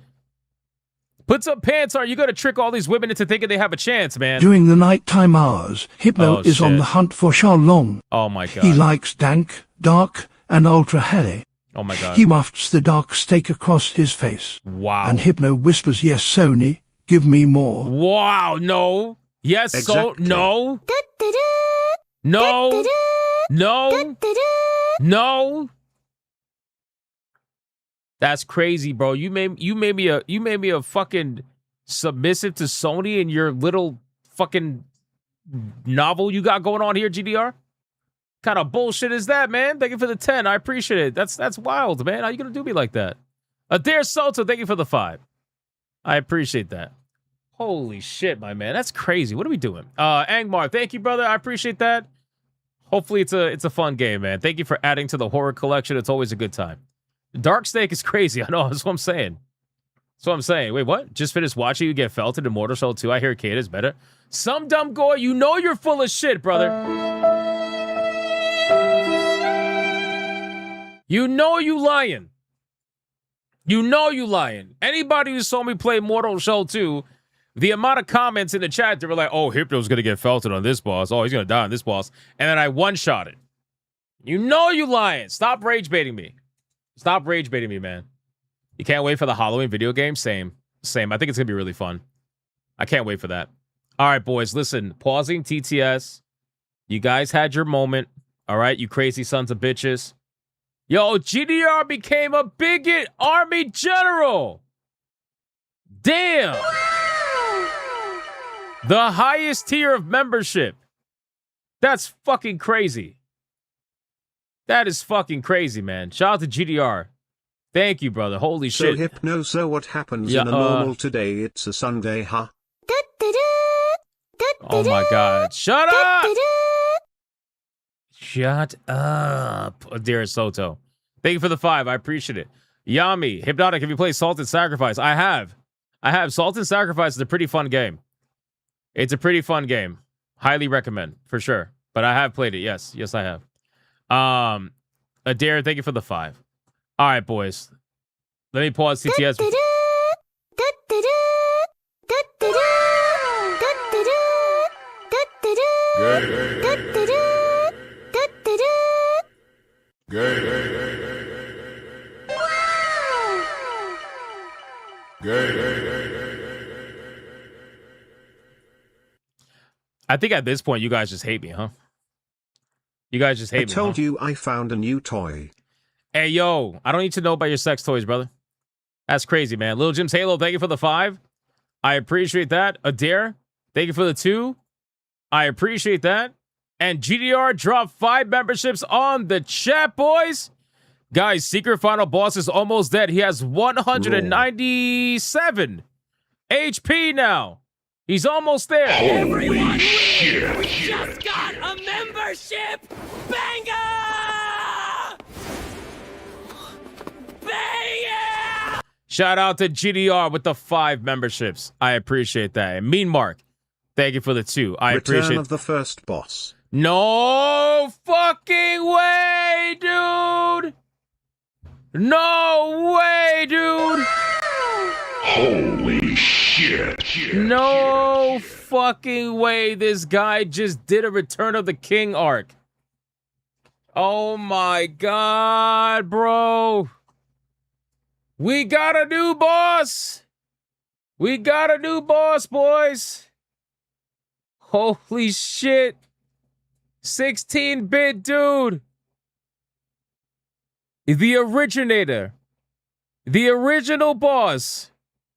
Put some pants on. You got to trick all these women into thinking they have a chance, man. During the nighttime hours, Hypno is on the hunt for Xiaolong. Oh my god. He likes dank, dark, and ultra hairy. Oh my god. He wafts the dark steak across his face. Wow. And Hypno whispers, "Yes, Sony, give me more." Wow, no. Yes, Exactly. so no. No. No. No. That's crazy, bro. You made me a fucking submissive to Sony in your little fucking novel you got going on here, GDR. Kind of bullshit is that, man? Thank you for the 10. I appreciate it. That's wild, man. How you gonna do me like that? Adair Soto, thank you for the 5. I appreciate that. Holy shit, my man. That's crazy. What are we doing? Angmar, thank you, brother. I appreciate that. Hopefully it's a fun game, man. Thank you for adding to the horror collection. It's always a good time. Dark Snake is crazy. I know. That's what I'm saying. That's what I'm saying. Wait, what? Just finished watching you get felted in Mortal Shell 2. I hear Kate is better. Some dumb goy. You know you're full of shit, brother. You know you lying. You know you lying. Anybody who saw me play Mortal Shell 2, the amount of comments in the chat, they were like, oh, Hypno's going to get felted on this boss. Oh, he's going to die on this boss. And then I one-shot it. You know you lying. Stop rage baiting me. Stop rage baiting me, man. You can't wait for the Halloween video game? Same. I think it's going to be really fun. I can't wait for that. All right, boys, listen. Pausing TTS. You guys had your moment. All right, you crazy sons of bitches. Yo, GDR became a bigot army general. Damn. The highest tier of membership. That's fucking crazy. That is fucking crazy, man. Shout out to GDR. Thank you, brother. Holy shit. So Hypno, so what happens in a normal today? It's a Sunday, huh? Oh my god. Shut up! Shut up, Adira Soto. Thank you for the 5. I appreciate it. Yami, Hypnotic, have you played Salt and Sacrifice? I have. Salt and Sacrifice is a pretty fun game. It's a pretty fun game. Highly recommend, for sure. But I have played it. Yes, I have. Adair, thank you for the 5. All right, boys. Let me pause CTS. I think at this point, you guys just hate me, huh? You guys just hate me. I told you I found a new toy. Hey, yo, I don't need to know about your sex toys, brother. That's crazy, man. Little Jim's Halo, thank you for the 5. I appreciate that. Adair, thank you for the 2. I appreciate that. And GDR dropped 5 memberships on the chat, boys. Guys, Secret Final Boss is almost dead. He has 197 HP now. He's almost there. Everyone, we just got a membership banger! Banger! Shout out to GDR with the 5 memberships. I appreciate that. And Mean Mark, thank you for the 2. I appreciate Return of the first boss. No fucking way, dude! No way, dude! Holy shit. No fucking way this guy just did a Return of the King arc. Oh my god, bro. We got a new boss. We got a new boss, boys. Holy shit. 16-bit dude. The originator. The original boss.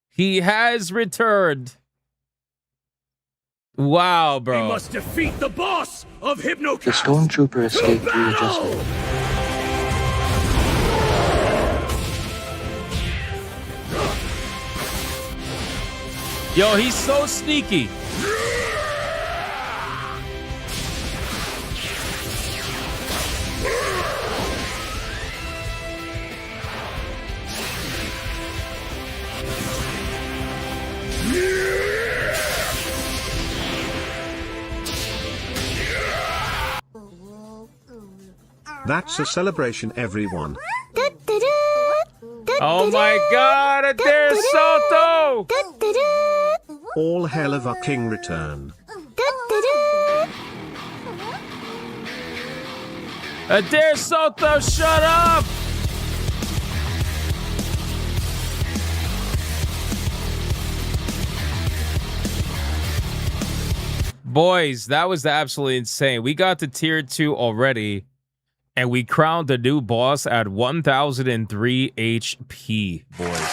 He has returned. Wow, bro. We must defeat the boss of Hypnocast. The stormtrooper escaped through the adjustment. Yo, he's so sneaky. That's a celebration, everyone. Oh my god, Adair Soto! All hell of a king return. Adair Soto, shut up! Boys, that was absolutely insane. We got to tier 2 already, and we crowned a new boss at 1003 HP, boys.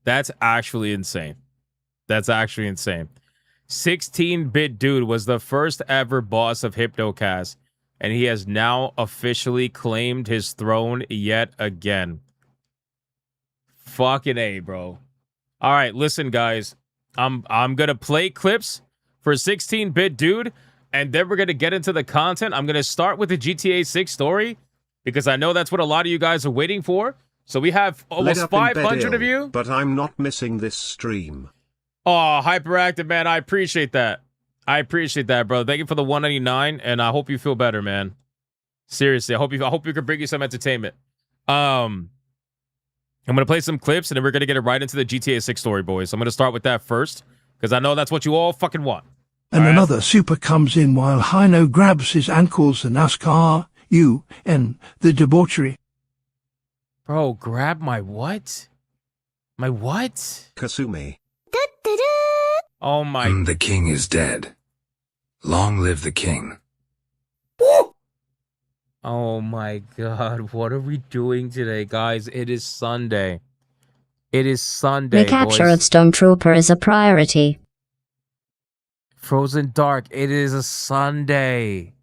That's actually insane. That's actually insane. 16-bit dude was the first ever boss of Hypnocast, and he has now officially claimed his throne yet again. Fucking A, bro. All right, listen, guys. I'm gonna play clips for 16-bit dude, and then we're gonna get into the content. I'm gonna start with the GTA 6 story because I know that's what a lot of you guys are waiting for. So we have almost 500 of you. But I'm not missing this stream. Oh, hyperactive, man. I appreciate that. I appreciate that, bro. Thank you for the 199, and I hope you feel better, man. Seriously, I hope you can bring you some entertainment. I'm going to play some clips, and then we're going to get it right into the GTA 6 story, boys. I'm going to start with that first, because I know that's what you all fucking want. And another super comes in while Hino grabs his ankles and asks the debauchery. Bro, grab my what? My what? Kasumi. Oh my... The king is dead. Long live the king. Oh my god, what are we doing today, guys? It is Sunday. It is Sunday, Recapture boys. of Stormtrooper is a priority. Frozen Dark, it is a Sunday.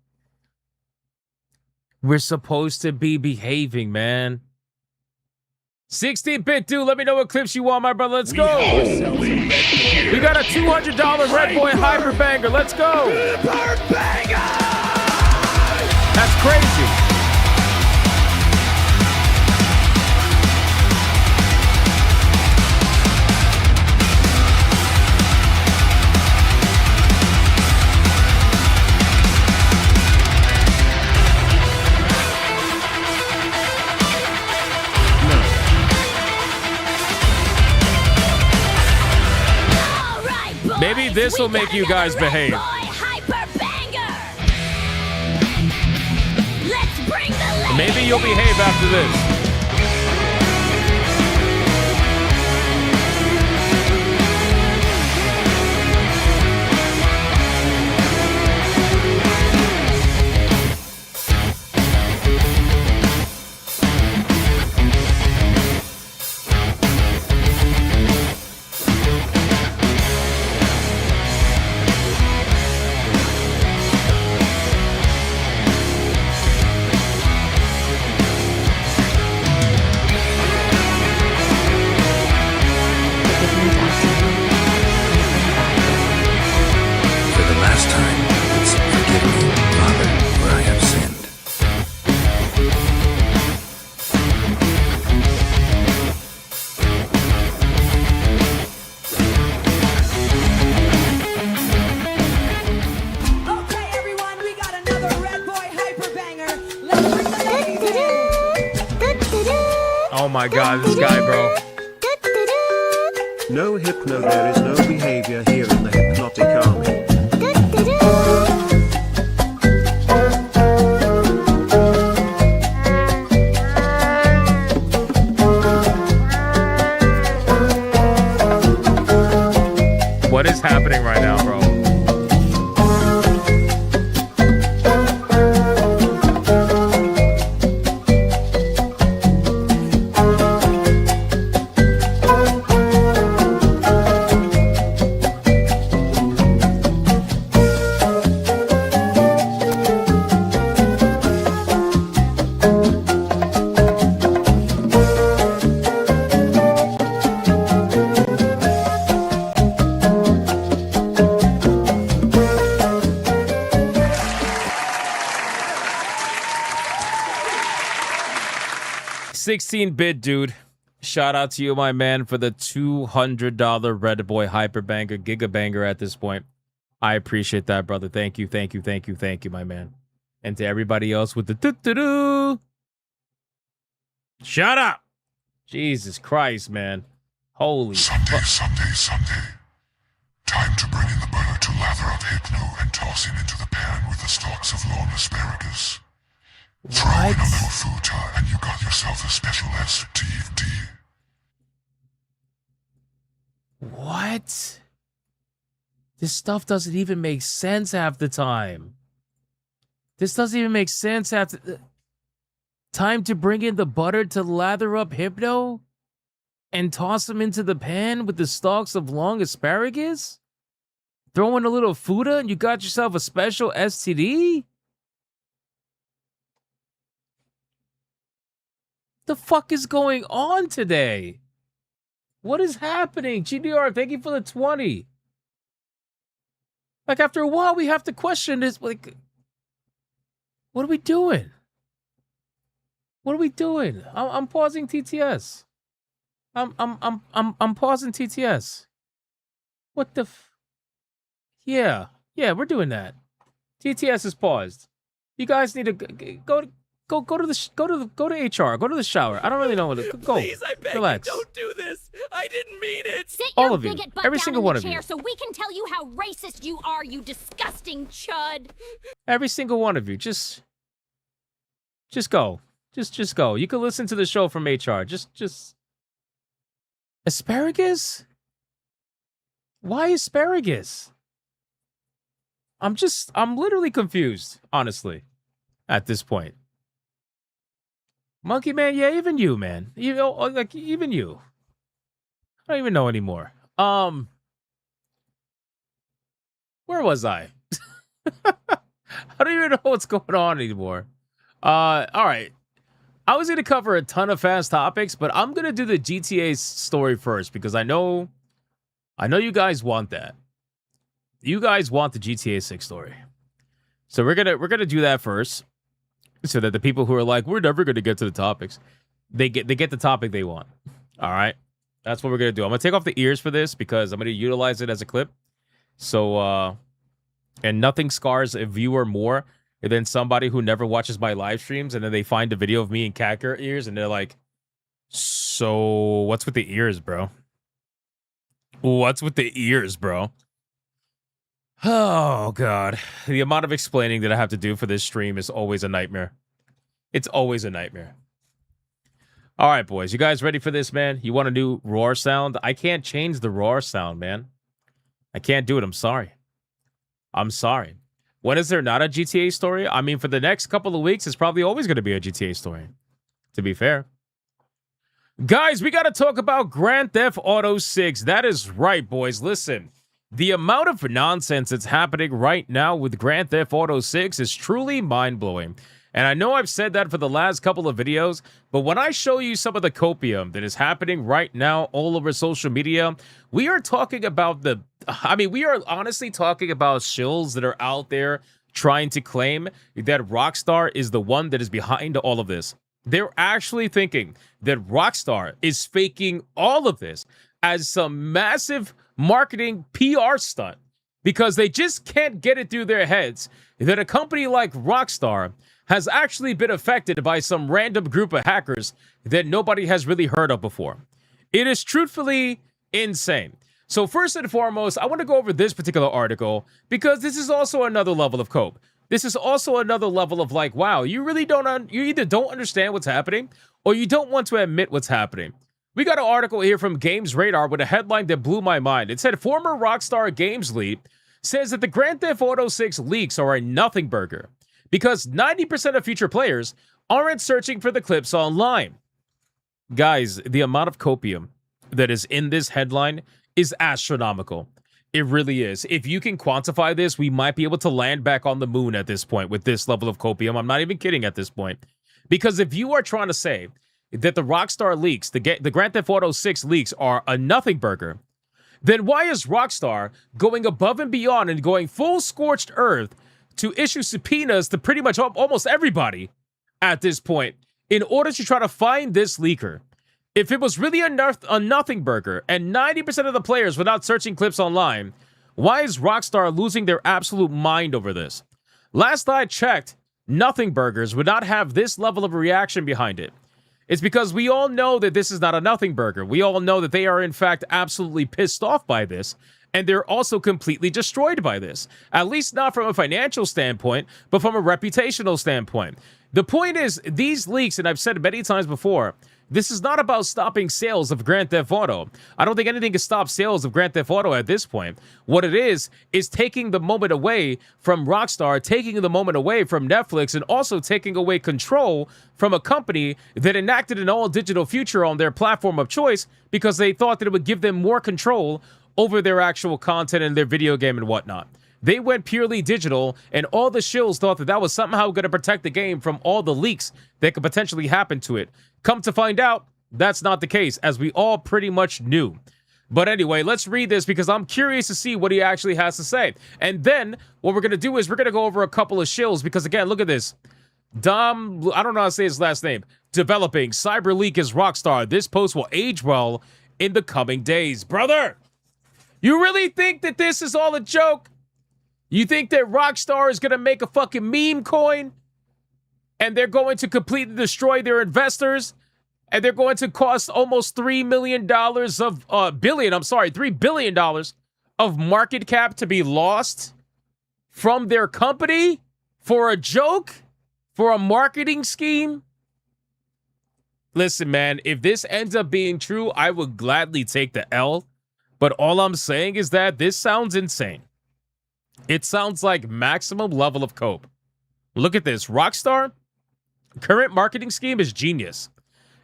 We're supposed to be behaving, man. 16-bit dude, let me know what clips you want, my brother. Let's go. We got a $200 Red Boy Hyper Banger. Let's go. That's crazy. Maybe this will make you guys behave. Maybe you'll behave after this. Oh my god, this guy, bro. No hypno, there is no behavior here in the hypnotic army. What is happening right now, bro? $16-bit dude, shout out to you, my man, for the $200 Red Boy Hyper Banger, Giga Banger at this point. I appreciate that, brother. Thank you, thank you, thank you, thank you, my man. And to everybody else with the doo-doo-doo, shut up. Jesus Christ, man. Holy Someday. Time to bring in the butter to lather up Hypno and toss him into the pan with the stalks of long asparagus. Throw in a little futa and you got yourself a special STD. What? This stuff doesn't even make sense half the time. This doesn't even make sense half the time to bring in the butter to lather up Hypno and toss him into the pan with the stalks of long asparagus? Throw in a little futa and you got yourself a special STD? The fuck is going on today? What is happening? GDR, thank you for the 20. Like, after a while, we have to question this. Like, what are we doing? What are we doing? I'm pausing TTS. I'm pausing TTS. What the? Yeah, we're doing that. TTS is paused. You guys need to go to HR. Go to the shower. I don't really know what to go. Please, I beg Relax. you, don't do this. I didn't mean it. Sit All your of you. bigot butt Every down single in one the of you. chair so we can tell you how racist you are, you disgusting chud. Every single one of you. Just go. Just go. You can listen to the show from HR. Just asparagus? Why asparagus? I'm literally confused, honestly, at this point. Monkey Man, yeah, even you, man. You know, like, even you. I don't even know anymore. Where was I? I don't even know what's going on anymore. All right. I was going to cover a ton of fast topics, but I'm going to do the GTA story first because I know you guys want that. You guys want the GTA 6 story. So we're going to do that first so that the people who are like, we're never going to get to the topics, they get the topic they want. All right? That's what we're going to do. I'm going to take off the ears for this because I'm going to utilize it as a clip. So and nothing scars a viewer more than somebody who never watches my live streams and then they find a video of me in cat ears and they're like, so what's with the ears, bro? What's with the ears, bro? Oh, God. The amount of explaining that I have to do for this stream is always a nightmare. It's always a nightmare. All right, boys. You guys ready for this, man? You want a new roar sound? I can't change the roar sound, man. I can't do it. I'm sorry. I'm sorry. When is there not a GTA story? I mean, for the next couple of weeks, it's probably always going to be a GTA story, to be fair. Guys, we got to talk about Grand Theft Auto 6. That is right, boys. Listen, the amount of nonsense that's happening right now with Grand Theft Auto 6 is truly mind-blowing. And I know I've said that for the last couple of videos, but when I show you some of the copium that is happening right now all over social media, we are talking about we are honestly talking about shills that are out there trying to claim that Rockstar is the one that is behind all of this. They're actually thinking that Rockstar is faking all of this as some massive marketing PR stunt because they just can't get it through their heads that a company like Rockstar has actually been affected by some random group of hackers that nobody has really heard of before. It is truthfully insane. So first and foremost, I want to go over this particular article because this is also another level of cope. This is also another level of like, wow, you really you either don't understand what's happening or you don't want to admit what's happening. We got an article here from Games Radar with a headline that blew my mind. It said former Rockstar Games lead says that the Grand Theft Auto 6 leaks are a nothing burger because 90% of future players aren't searching for the clips online. Guys, the amount of copium that is in this headline is astronomical. It really is. If you can quantify this, we might be able to land back on the moon at this point with this level of copium. I'm not even kidding at this point. Because if you are trying to say that the Rockstar leaks, the Grand Theft Auto 6 leaks are a nothing burger, then why is Rockstar going above and beyond and going full scorched earth to issue subpoenas to pretty much almost everybody at this point in order to try to find this leaker? If it was really a nothing burger and 90% of the players were not searching clips online, why is Rockstar losing their absolute mind over this? Last I checked, nothing burgers would not have this level of reaction behind it. It's because we all know that this is not a nothing burger. We all know that they are, in fact, absolutely pissed off by this. And they're also completely destroyed by this. At least not from a financial standpoint, but from a reputational standpoint. The point is, these leaks, and I've said it many times before, this is not about stopping sales of Grand Theft Auto. I don't think anything can stop sales of Grand Theft Auto at this point. What it is taking the moment away from Rockstar, taking the moment away from Netflix, and also taking away control from a company that enacted an all-digital future on their platform of choice because they thought that it would give them more control over their actual content and their video game and whatnot. They went purely digital, and all the shills thought that that was somehow going to protect the game from all the leaks that could potentially happen to it. Come to find out, that's not the case, as we all pretty much knew. But anyway, let's read this because I'm curious to see what he actually has to say. And then what we're going to do is we're going to go over a couple of shills because, again, look at this. Dom, I don't know how to say his last name. Developing CyberLeak is Rockstar. This post will age well in the coming days. Brother, you really think that this is all a joke? You think that Rockstar is going to make a fucking meme coin? And they're going to completely destroy their investors? And they're going to cost almost $3 billion of market cap to be lost from their company for a joke? For a marketing scheme? Listen, man, if this ends up being true, I would gladly take the L. But all I'm saying is that this sounds insane. It sounds like maximum level of cope. Look at this. Rockstar, current marketing scheme is genius.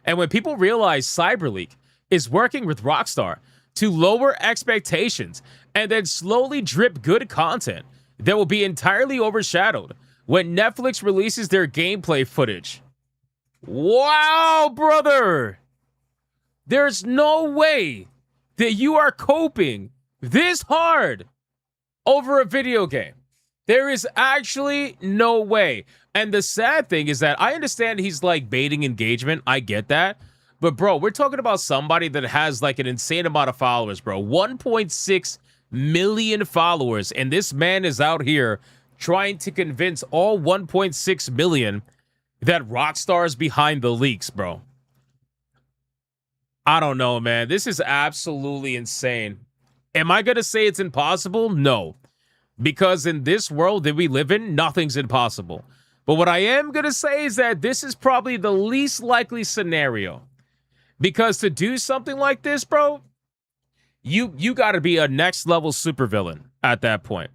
And when people realize CyberLeak is working with Rockstar to lower expectations and then slowly drip good content that will be entirely overshadowed when Netflix releases their gameplay footage. Wow, brother! There's no way that you are coping this hard over a video game. There is actually no way. And the sad thing is that I understand he's like baiting engagement. I get that. But bro, we're talking about somebody that has like an insane amount of followers, bro. 1.6 million followers. And this man is out here trying to convince all 1.6 million that Rockstar is behind the leaks, bro. I don't know, man. This is absolutely insane. Am I going to say it's impossible? No. Because in this world that we live in, nothing's impossible. But what I am going to say is that this is probably the least likely scenario. Because to do something like this, bro, you got to be a next level supervillain at that point.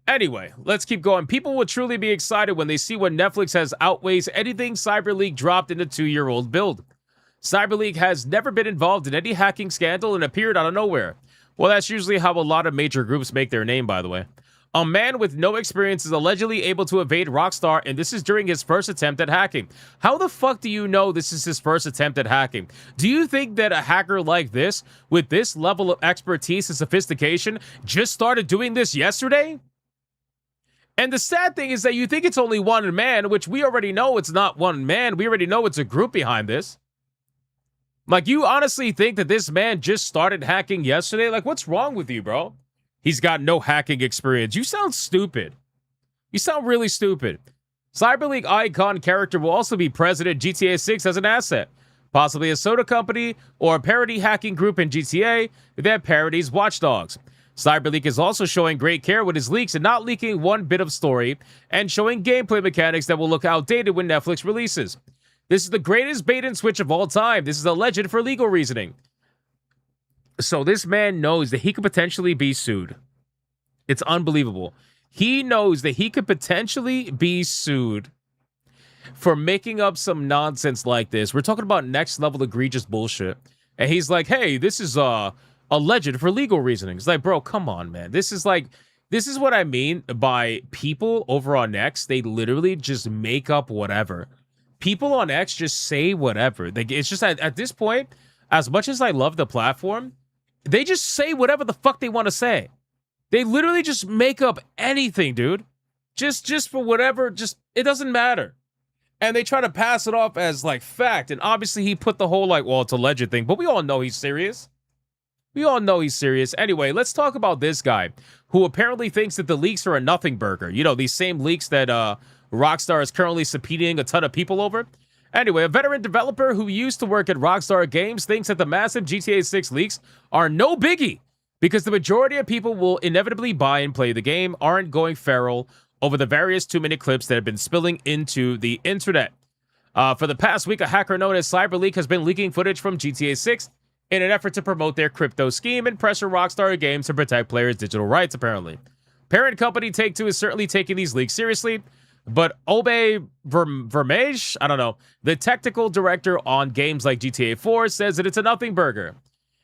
Anyway, let's keep going. People will truly be excited when they see what Netflix has outweighs anything CyberLeak dropped in a 2-year-old build. CyberLeak has never been involved in any hacking scandal and appeared out of nowhere. Well, that's usually how a lot of major groups make their name, by the way. A man with no experience is allegedly able to evade Rockstar, and this is during his first attempt at hacking. How the fuck do you know this is his first attempt at hacking? Do you think that a hacker like this, with this level of expertise and sophistication, just started doing this yesterday? And the sad thing is that you think it's only one man, which we already know it's not one man. We already know it's a group behind this. Like, you honestly think that this man just started hacking yesterday? Like, what's wrong with you, bro? He's got no hacking experience. You sound stupid. You sound really stupid. CyberLeak icon character will also be present in GTA 6 as an asset. Possibly a soda company or a parody hacking group in GTA that parodies Watch Dogs. CyberLeak is also showing great care with his leaks and not leaking one bit of story and showing gameplay mechanics that will look outdated when Netflix releases. This is the greatest bait and switch of all time. This is alleged for legal reasoning. So this man knows that he could potentially be sued. It's unbelievable. He knows that he could potentially be sued for making some like this. We're talking about next level egregious bullshit. And he's like, hey, this is alleged for legal reasoning. It's like, bro, come on, man. This is what I mean by people over on X. They literally just make up whatever. People on X just say whatever. It's just at this point, as much as I love the platform, they just say whatever the fuck they want to say. They literally just make up anything, dude. Just for whatever, it doesn't matter. And they try to pass it off as like fact. And obviously he put the whole like, well, it's alleged thing, but we all know he's serious. We all know he's serious. Anyway, let's talk about this guy who apparently thinks that the leaks are a nothing burger. You know, these same leaks that Rockstar is currently subpoenaing a ton of people over. Anyway, a veteran developer who used to work at Rockstar Games thinks that the massive GTA 6 leaks are no biggie because the majority of people will inevitably buy and play the game aren't going feral over the various 2-minute clips that have been spilling into the internet. For the past week, a hacker known as CyberLeak has been leaking footage from GTA 6 in an effort to promote their crypto scheme and pressure Rockstar Games to protect players' digital rights, apparently. Parent company Take-Two is certainly taking these leaks seriously, but Obe Vermege, I don't know, the technical director on games like GTA 4, says that it's a nothing burger.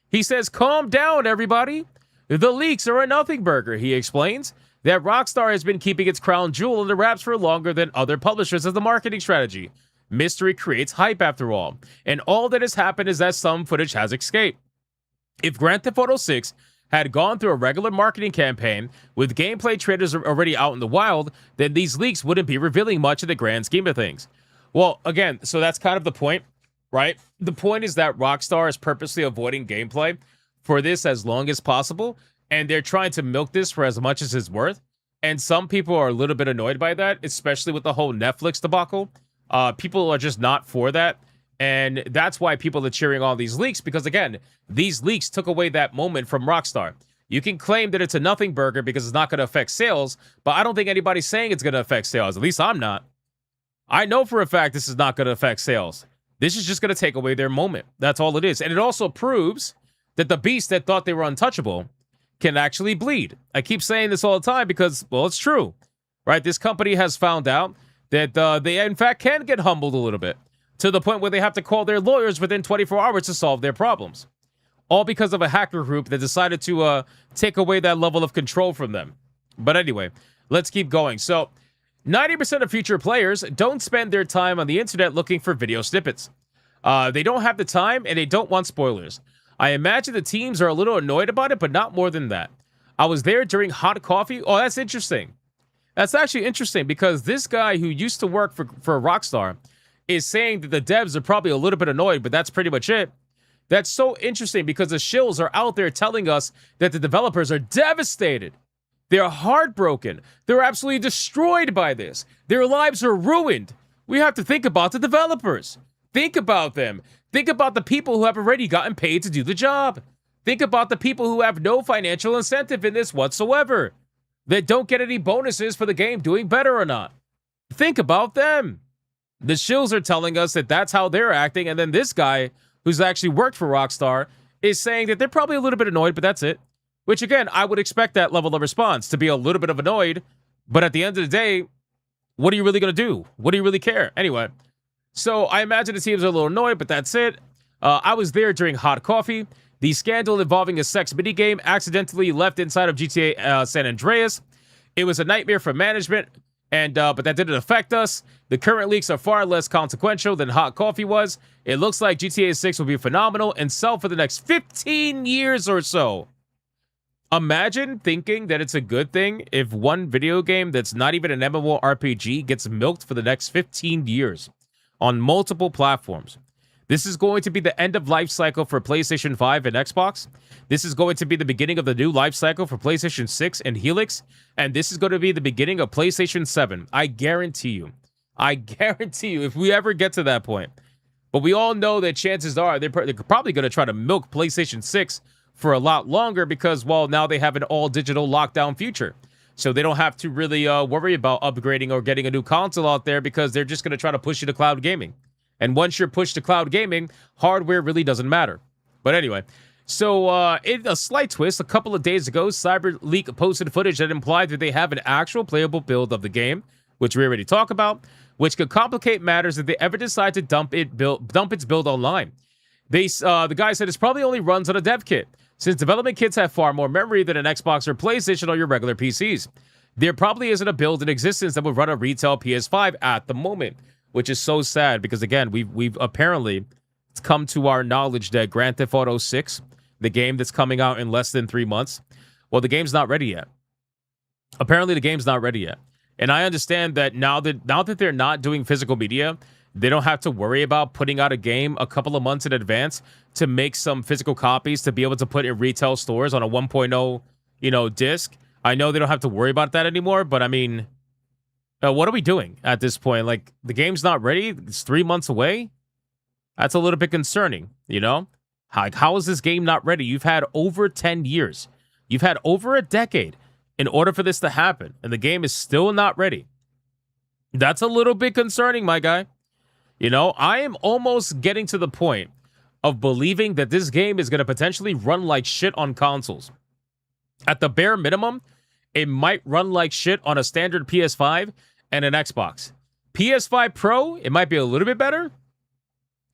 He says, calm down, everybody. The leaks are a nothing burger, he explains. That Rockstar has been keeping its crown jewel in the wraps for longer than other publishers as the marketing strategy. Mystery creates hype, after all. And all that has happened is that some footage has escaped. If Grand Theft Auto 6 had gone through a regular marketing campaign with gameplay trailers already out in the wild, then these leaks wouldn't be revealing much in the grand scheme of things. Well, again, so that's kind of the point, right? The point is that Rockstar is purposely avoiding gameplay for this as long as possible, and they're trying to milk this for as much as it's worth. And some people are a little bit annoyed by that, especially with the whole Netflix debacle. People are just not for that. And that's why people are cheering on these leaks, because again, these leaks took away that moment from Rockstar. You can claim that it's a nothing burger because it's not going to affect sales, but I don't think anybody's saying it's going to affect sales. At least I'm not. I know for a fact this is not going to affect sales. This is just going to take away their moment. That's all it is. And it also proves that the beast that thought they were untouchable can actually bleed. I keep saying this all the time because, well, it's true, right? This company has found out that they, in fact, can get humbled a little bit, to the point where they have to call their lawyers within 24 hours to solve their problems. All because of a hacker group that decided to take away that level of control from them. But anyway, let's keep going. So, 90% of future players don't spend their time on the internet looking for video snippets. They don't have the time, and they don't want spoilers. I imagine the teams are a little annoyed about it, but not more than that. I was there during Hot Coffee. Oh, that's interesting. That's actually interesting, because this guy who used to work for Rockstar is saying that the devs are probably a little bit annoyed, but that's pretty much it. That's so interesting because the shills are out there telling us that the developers are devastated. They're heartbroken. They're absolutely destroyed by this. Their lives are ruined. We have to think about the developers. Think about them. Think about the people who have already gotten paid to do the job. Think about the people who have no financial incentive in this whatsoever, that don't get any bonuses for the game doing better or not. Think about them. The shills are telling us that that's how they're acting, and then this guy, who's actually worked for Rockstar, is saying that they're probably a little bit annoyed, but that's it. Which, again, I would expect that level of response, to be a little bit of annoyed, but at the end of the day, what are you really going to do? What do you really care? Anyway, so I imagine the teams are a little annoyed, but that's it. I was there during Hot Coffee. The scandal involving a sex minigame accidentally left inside of GTA San Andreas. It was a nightmare for management, and but that didn't affect us. The current leaks are far less consequential than Hot Coffee was. It looks like GTA 6 will be phenomenal and sell for the next 15 years or so. Imagine thinking that it's a good thing if one video game that's not even an MMORPG gets milked for the next 15 years on multiple platforms. This is going to be the end of life cycle for PlayStation 5 and Xbox. This is going to be the beginning of the new life cycle for PlayStation 6 and Helix. And this is going to be the beginning of PlayStation 7. I guarantee you. I guarantee you, if we ever get to that point. But we all know that chances are they're probably going to try to milk PlayStation 6 for a lot longer because, well, now they have an all-digital lockdown future. So they don't have to really worry about upgrading or getting a new console out there because they're just going to try to push you to cloud gaming. And once you're pushed to cloud gaming, hardware really doesn't matter. But anyway, so in a slight twist, a couple of days ago, CyberLeak posted footage that implied that they have an actual playable build of the game, which we already talked about, which could complicate matters if they ever decide to dump its build online. The guy said it's probably only runs on a dev kit, since development kits have far more memory than an Xbox or PlayStation or your regular PCs. There probably isn't a build in existence that would run a retail PS5 at the moment, which is so sad because, again, we've apparently come to our knowledge that Grand Theft Auto 6, the game that's coming out in less than 3 months, well, the game's not ready yet. Apparently, the game's not ready yet. And I understand that now that they're not doing physical media, they don't have to worry about putting out a game a couple of months in advance to make some physical copies to be able to put in retail stores on a 1.0, disc. I know they don't have to worry about that anymore, but I mean, What are we doing at this point? Like, the game's not ready. It's 3 months away. That's a little bit concerning, you know? How is this game not ready? You've had over 10 years. You've had over a decade in order for this to happen, and the game is still not ready. That's a little bit concerning, my guy. You know, I am almost getting to the point of believing that this game is going to potentially run like shit on consoles. At the bare minimum, it might run like shit on a standard PS5 and an Xbox. PS5 Pro, it might be a little bit better,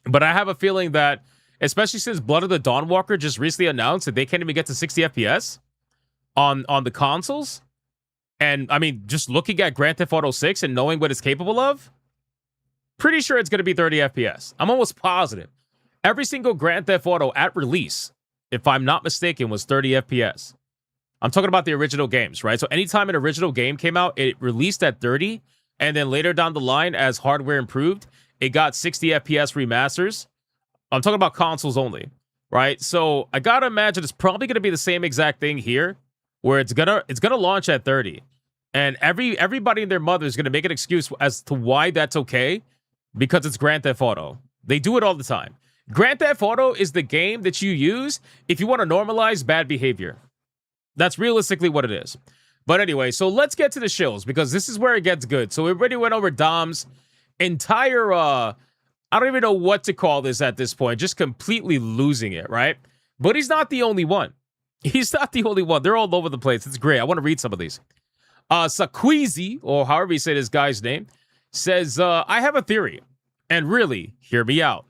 but I have a feeling that, especially since Blood of the Dawnwalker just recently announced that they can't even get to 60 FPS on the consoles, and I mean, just looking at Grand Theft Auto 6 and knowing what it's capable of, pretty sure it's going to be 30 FPS. I'm almost positive. Every single Grand Theft Auto at release, if I'm not mistaken, was 30 FPS. I'm talking about the original games, right? So anytime an original game came out, it released at 30, and then later down the line, as hardware improved, it got 60 FPS remasters. I'm talking about consoles only, right? So I gotta imagine it's probably gonna be the same exact thing here, where it's gonna launch at 30, and everybody and their mother is gonna make an excuse as to why that's okay, because it's Grand Theft Auto. They do it all the time. Grand Theft Auto is the game that you use if you want to normalize bad behavior. That's realistically what it is. But anyway, so let's get to the shills, because this is where it gets good. So we already went over Dom's entire, I don't even know what to call this at this point, just completely losing it, right? But he's not the only one. He's not the only one. They're all over the place. It's great. I want to read some of these. Sakwizi, or however you say this guy's name, says, I have a theory. And really, hear me out.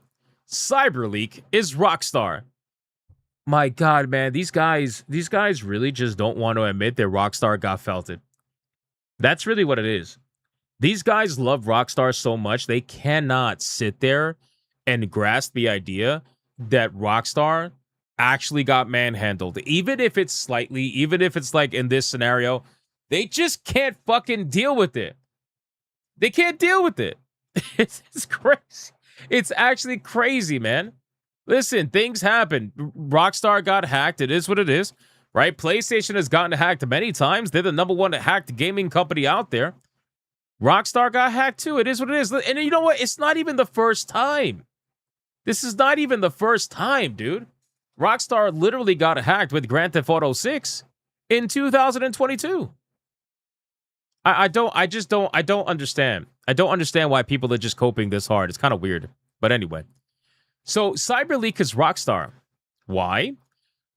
CyberLeak is Rockstar. My God, man, these guys really just don't want to admit that Rockstar got felted. That's really what it is. These guys love Rockstar so much, they cannot sit there and grasp the idea that Rockstar actually got manhandled. Even if it's slightly, even if it's like in this scenario, they just can't fucking deal with it. They can't deal with it. It's crazy. It's actually crazy, man. Listen, things happen. Rockstar got hacked. It is what it is, right? PlayStation has gotten hacked many times. They're the #1 hacked gaming company out there. Rockstar got hacked too. It is what it is. And you know what? It's not even the first time. This is not even the first time, dude. Rockstar literally got hacked with Grand Theft Auto 6 in 2022. I don't understand. I don't understand why people are just coping this hard. It's kind of weird. But anyway. So CyberLeak is Rockstar. Why?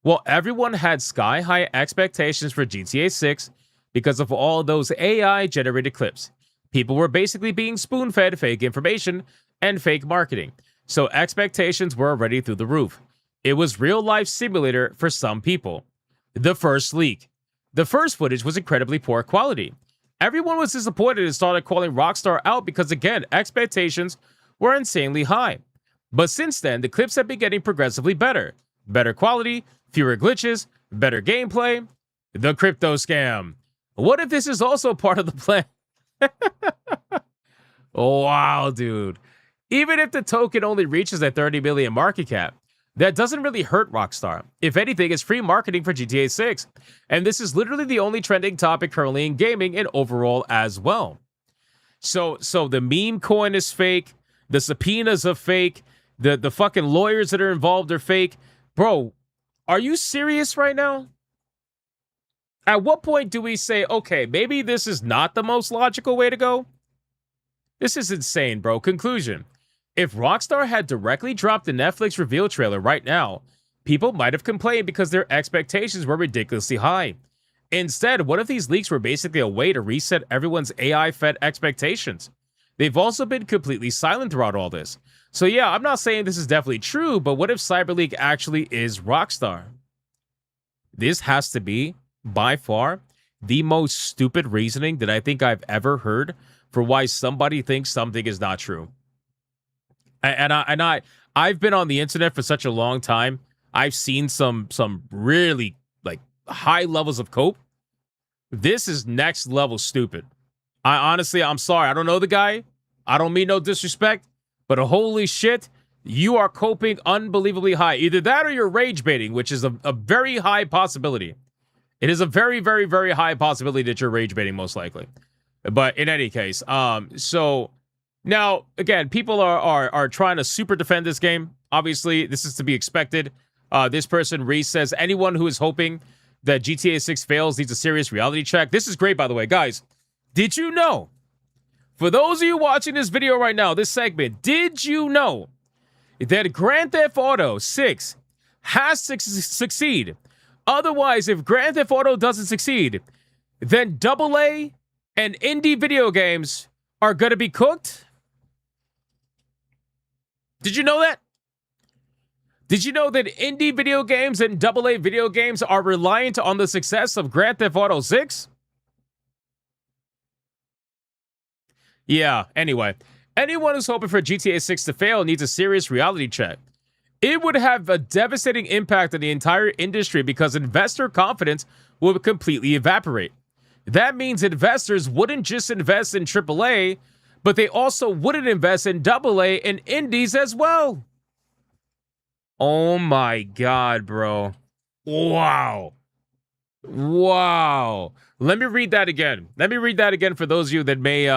Well, everyone had sky-high expectations for GTA 6 because of all those AI-generated clips. People were basically being spoon-fed fake information and fake marketing. So expectations were already through the roof. It was real-life simulator for some people. The first leak. The first footage was incredibly poor quality. Everyone was disappointed and started calling Rockstar out because, again, expectations were insanely high. But since then, the clips have been getting progressively better. Better quality, fewer glitches, better gameplay. The crypto scam. What if this is also part of the plan? Wow, dude. Even if the token only reaches a 30 million market cap, that doesn't really hurt Rockstar. If anything, it's free marketing for GTA 6. And this is literally the only trending topic currently in gaming and overall as well. So the meme coin is fake. The subpoenas are fake. The fucking lawyers that are involved are fake. Bro, are you serious right now? At what point do we say, okay, maybe this is not the most logical way to go? This is insane, bro. Conclusion. If Rockstar had directly dropped the Netflix reveal trailer right now, people might have complained because their expectations were ridiculously high. Instead, what if these leaks were basically a way to reset everyone's AI-fed expectations? They've also been completely silent throughout all this. So yeah, I'm not saying this is definitely true, but what if CyberLeak actually is Rockstar? This has to be, by far, the most stupid reasoning that I think I've ever heard for why somebody thinks something is not true. I've been on the internet for such a long time. I've seen some really like high levels of cope. This is next level stupid. I'm sorry. I don't know the guy. I don't mean no disrespect, but holy shit, you are coping unbelievably high. Either that or you're rage baiting, which is a very high possibility. It is a very, very, very high possibility that you're rage baiting, most likely. But in any case, so now again, people are trying to super defend this game. Obviously, this is to be expected. This person, Reese, says anyone who is hoping that GTA 6 fails needs a serious reality check. This is great, by the way. Guys, did you know, for those of you watching this video right now, this segment, did you know that Grand Theft Auto 6 has to succeed? Otherwise, if Grand Theft Auto doesn't succeed, then AA and indie video games are going to be cooked? Did you know that? Did you know that indie video games and AA video games are reliant on the success of Grand Theft Auto 6? Yeah, anyway. Anyone who's hoping for GTA 6 to fail needs a serious reality check. It would have a devastating impact on the entire industry because investor confidence would completely evaporate. That means investors wouldn't just invest in AAA, but they also wouldn't invest in AA and indies as well. Oh my God, bro. Wow. Wow. Let me read that again. Let me read that again for those of you that may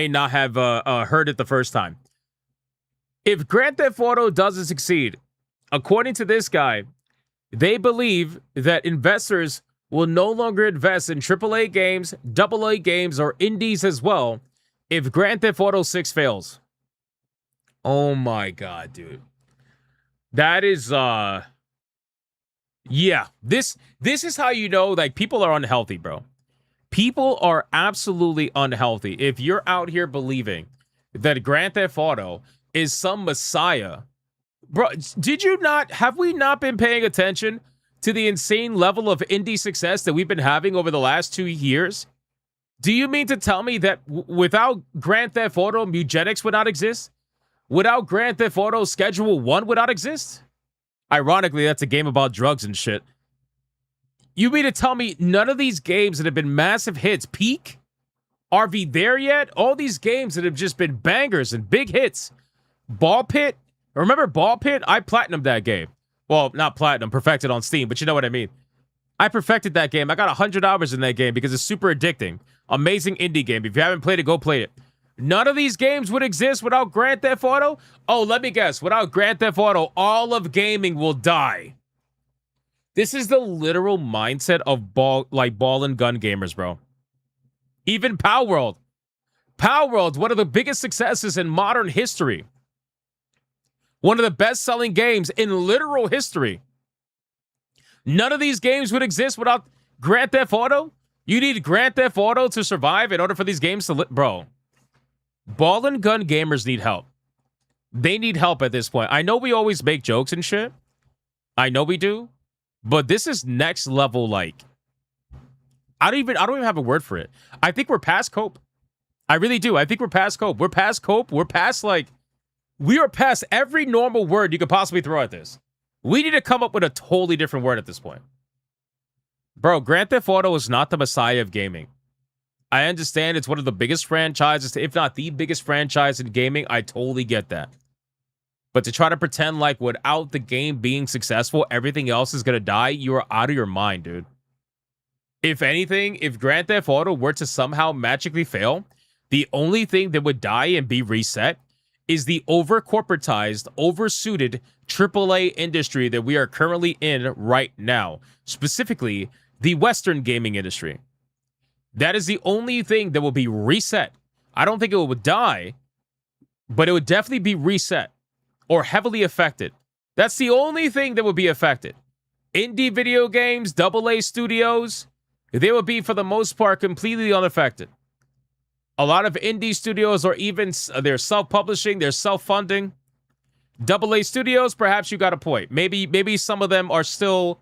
not have heard it the first time. If Grand Theft Auto doesn't succeed, according to this guy, they believe that investors will no longer invest in AAA games, AA games, or indies as well if Grand Theft Auto 6 fails. Oh my God, dude. That is, yeah, this is how you know, like, people are unhealthy, bro. People are absolutely unhealthy. If you're out here believing that Grand Theft Auto is some messiah, bro, have we not been paying attention to the insane level of indie success that we've been having over the last 2 years? Do you mean to tell me that without Grand Theft Auto, Mugenics would not exist? Without Grand Theft Auto, Schedule 1 would not exist? Ironically, that's a game about drugs and shit. You mean to tell me none of these games that have been massive hits peak? Are we there yet? All these games that have just been bangers and big hits. Ball Pit? Remember Ball Pit? I platinumed that game. Well, not platinum, perfected on Steam, but you know what I mean. I perfected that game. I got 100 hours in that game because it's super addicting. Amazing indie game. If you haven't played it, go play it. None of these games would exist without Grand Theft Auto? Oh, let me guess. Without Grand Theft Auto, all of gaming will die. This is the literal mindset of ball and gun gamers, bro. Even Power World. Power World's one of the biggest successes in modern history. One of the best-selling games in literal history. None of these games would exist without Grand Theft Auto? You need Grand Theft Auto to survive in order for these games to bro. Ball and gun gamers need help. They need help at this point. I know we always make jokes and shit. I know we do. But this is next level, like, I don't even have a word for it. I think we're past cope. I really do. I think we're past cope. We're past cope. We're past, like, we are past every normal word you could possibly throw at this. We need to come up with a totally different word at this point. Bro, Grand Theft Auto is not the messiah of gaming. I understand it's one of the biggest franchises, if not the biggest franchise in gaming. I totally get that. But to try to pretend like without the game being successful, everything else is going to die, you are out of your mind, dude. If anything, if Grand Theft Auto were to somehow magically fail, the only thing that would die and be reset is the over-corporatized, over-suited AAA industry that we are currently in right now. Specifically, the Western gaming industry. That is the only thing that will be reset. I don't think it would die, but it would definitely be reset. Or heavily affected. That's the only thing that would be affected. Indie video games, AA studios, they would be, for the most part, completely unaffected. A lot of indie studios are even, they're self-publishing, they're self-funding. AA studios, perhaps you got a point. Maybe some of them are still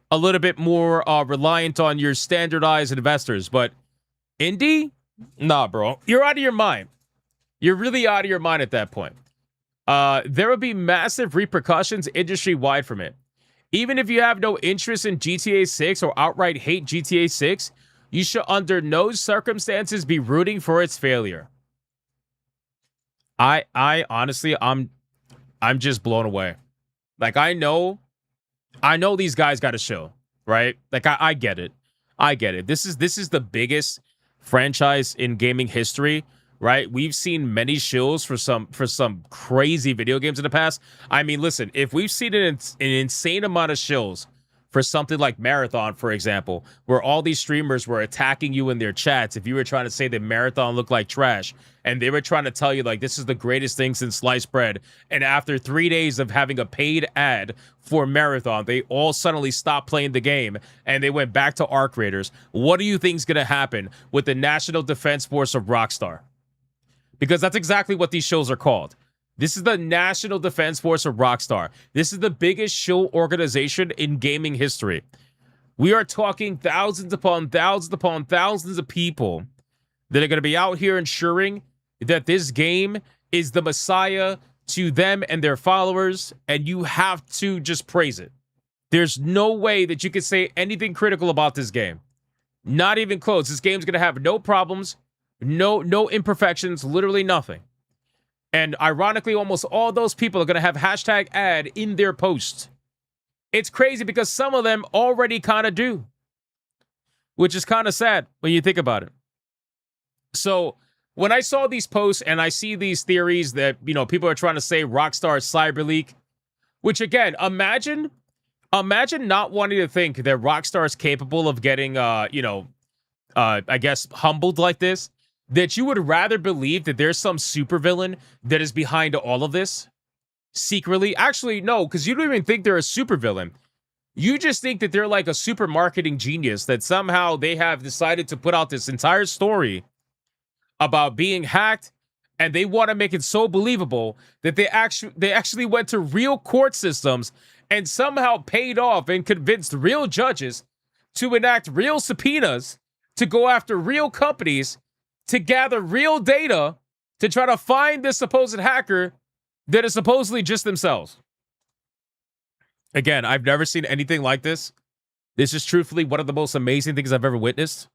a little bit more reliant on your standardized investors. But indie? Nah, bro. You're out of your mind. You're really out of your mind at that point. There would be massive repercussions industry-wide from it. Even if you have no interest in GTA 6 or outright hate GTA 6, you should under no circumstances be rooting for its failure. I honestly, I'm just blown away. Like, I know these guys got a show, right? Like, I get it. I get it. This is the biggest franchise in gaming history, right? We've seen many shills for some crazy video games in the past. I mean, listen, if we've seen an insane amount of shills for something like Marathon, for example, where all these streamers were attacking you in their chats if you were trying to say that Marathon looked like trash, and they were trying to tell you, like, this is the greatest thing since sliced bread, and after 3 days of having a paid ad for Marathon, they all suddenly stopped playing the game, and they went back to Arc Raiders. What do you think is going to happen with the National Defense Force of Rockstar? Because that's exactly what these shows are called. This is the National Defense Force of Rockstar. This is the biggest show organization in gaming history. We are talking thousands upon thousands upon thousands of people that are going to be out here ensuring that this game is the messiah to them and their followers, and you have to just praise it. There's no way that you can say anything critical about this game. Not even close. This game's going to have no problems, no imperfections, literally nothing. And ironically, almost all those people are going to have hashtag ad in their posts. It's crazy because some of them already kind of do, which is kind of sad when you think about it. So when I saw these posts and I see these theories that, you know, people are trying to say Rockstar Cyber Leak, which again, imagine not wanting to think that Rockstar is capable of getting, I guess, humbled like this. That you would rather believe that there's some supervillain that is behind all of this secretly. Actually, no, because you don't even think they're a supervillain. You just think that they're like a super marketing genius, that somehow they have decided to put out this entire story about being hacked, and they want to make it so believable that they actually went to real court systems and somehow paid off and convinced real judges to enact real subpoenas to go after real companies to gather real data to try to find this supposed hacker that is supposedly just themselves. Again, I've never seen anything like this. This is truthfully one of the most amazing things I've ever witnessed.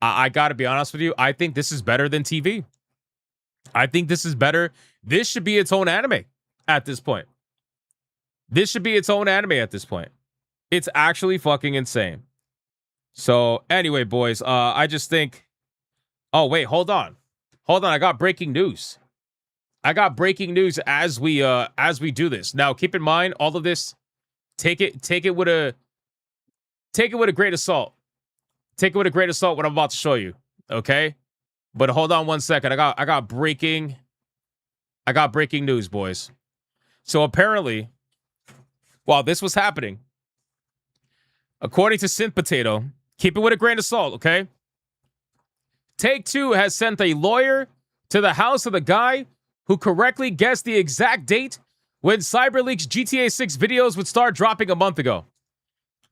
I got to be honest with you. I think this is better than TV. I think this is better. This should be its own anime at this point. This should be its own anime at this point. It's actually fucking insane. So anyway, boys, I just think... Oh, wait, hold on. I got breaking news. As we do this. Now, keep in mind, all of this, take it with a grain of salt. Take it with a grain of salt what I'm about to show you. Okay? But hold on one second. I got breaking news, boys. So apparently, while this was happening, according to Synth Potato, keep it with a grain of salt, okay? Take-Two has sent a lawyer to the house of the guy who correctly guessed the exact date when CyberLeak's GTA 6 videos would start dropping a month ago.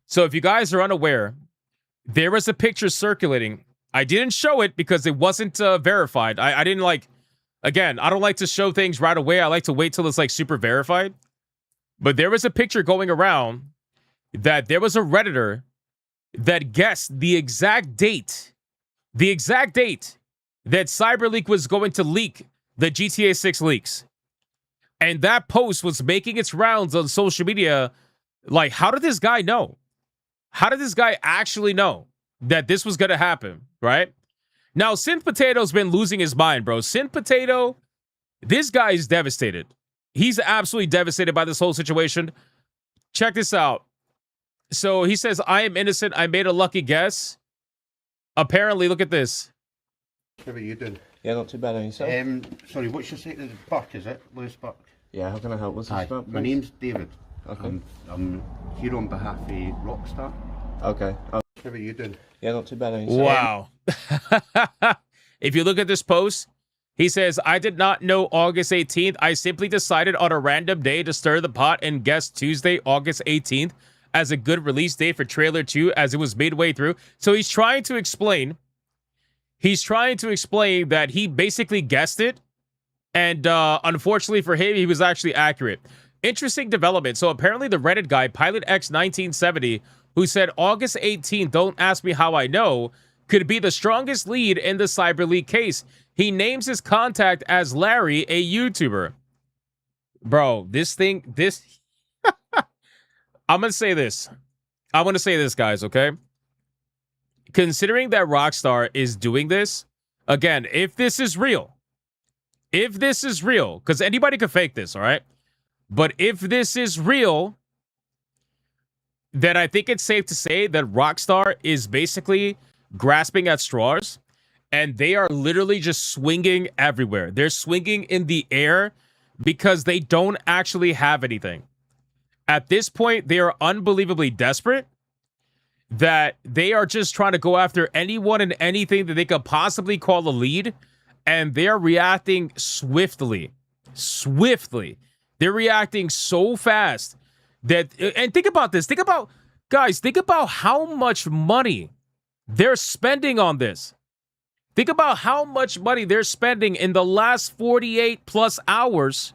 So if you guys are unaware, there was a picture circulating. I didn't show it because it wasn't verified. I didn't like... Again, I don't like to show things right away. I like to wait till it's like super verified. But there was a picture going around that there was a Redditor that guessed the exact date that CyberLeak was going to leak the GTA 6 leaks. And that post was making its rounds on social media. Like, how did this guy know? How did this guy actually know that this was going to happen, right? Now, Synth Potato's been losing his mind, bro. Synth Potato, this guy is devastated. He's absolutely devastated by this whole situation. Check this out. So he says, I am innocent. I made a lucky guess. Apparently, look at this. How are you doing? Yeah, not too bad on yourself. Sorry, what's your name? Buck, is it? Lewis Buck? Yeah, how can I help? What's Hi, this about, my please? name's David. Okay. I'm here on behalf of Rockstar. Okay. How are you doing? Yeah, not too bad on yourself. Wow. If you look at this post, he says, I did not know August 18th. I simply decided on a random day to stir the pot and guessed Tuesday, August 18th as a good release date for trailer 2 as it was midway through. So he's trying to explain that he basically guessed it. And unfortunately for him, he was actually accurate. Interesting development. So apparently the Reddit guy, Pilot X 1970, who said August 18th, don't ask me how I know, could be the strongest lead in the CyberLeak case. He names his contact as Larry, a YouTuber. Bro, I'm going to say this. I want to say this, guys, okay? considering that Rockstar is doing this, again, if this is real, because anybody could fake this, all right? But if this is real, then I think it's safe to say that Rockstar is basically grasping at straws, and they are literally just swinging everywhere. They're swinging in the air because they don't actually have anything. At this point, they are unbelievably desperate that they are just trying to go after anyone and anything that they could possibly call a lead, and they're reacting swiftly. They're reacting so fast that, and think about this. Think about how much money they're spending on this. Think about how much money they're spending in the last 48 plus hours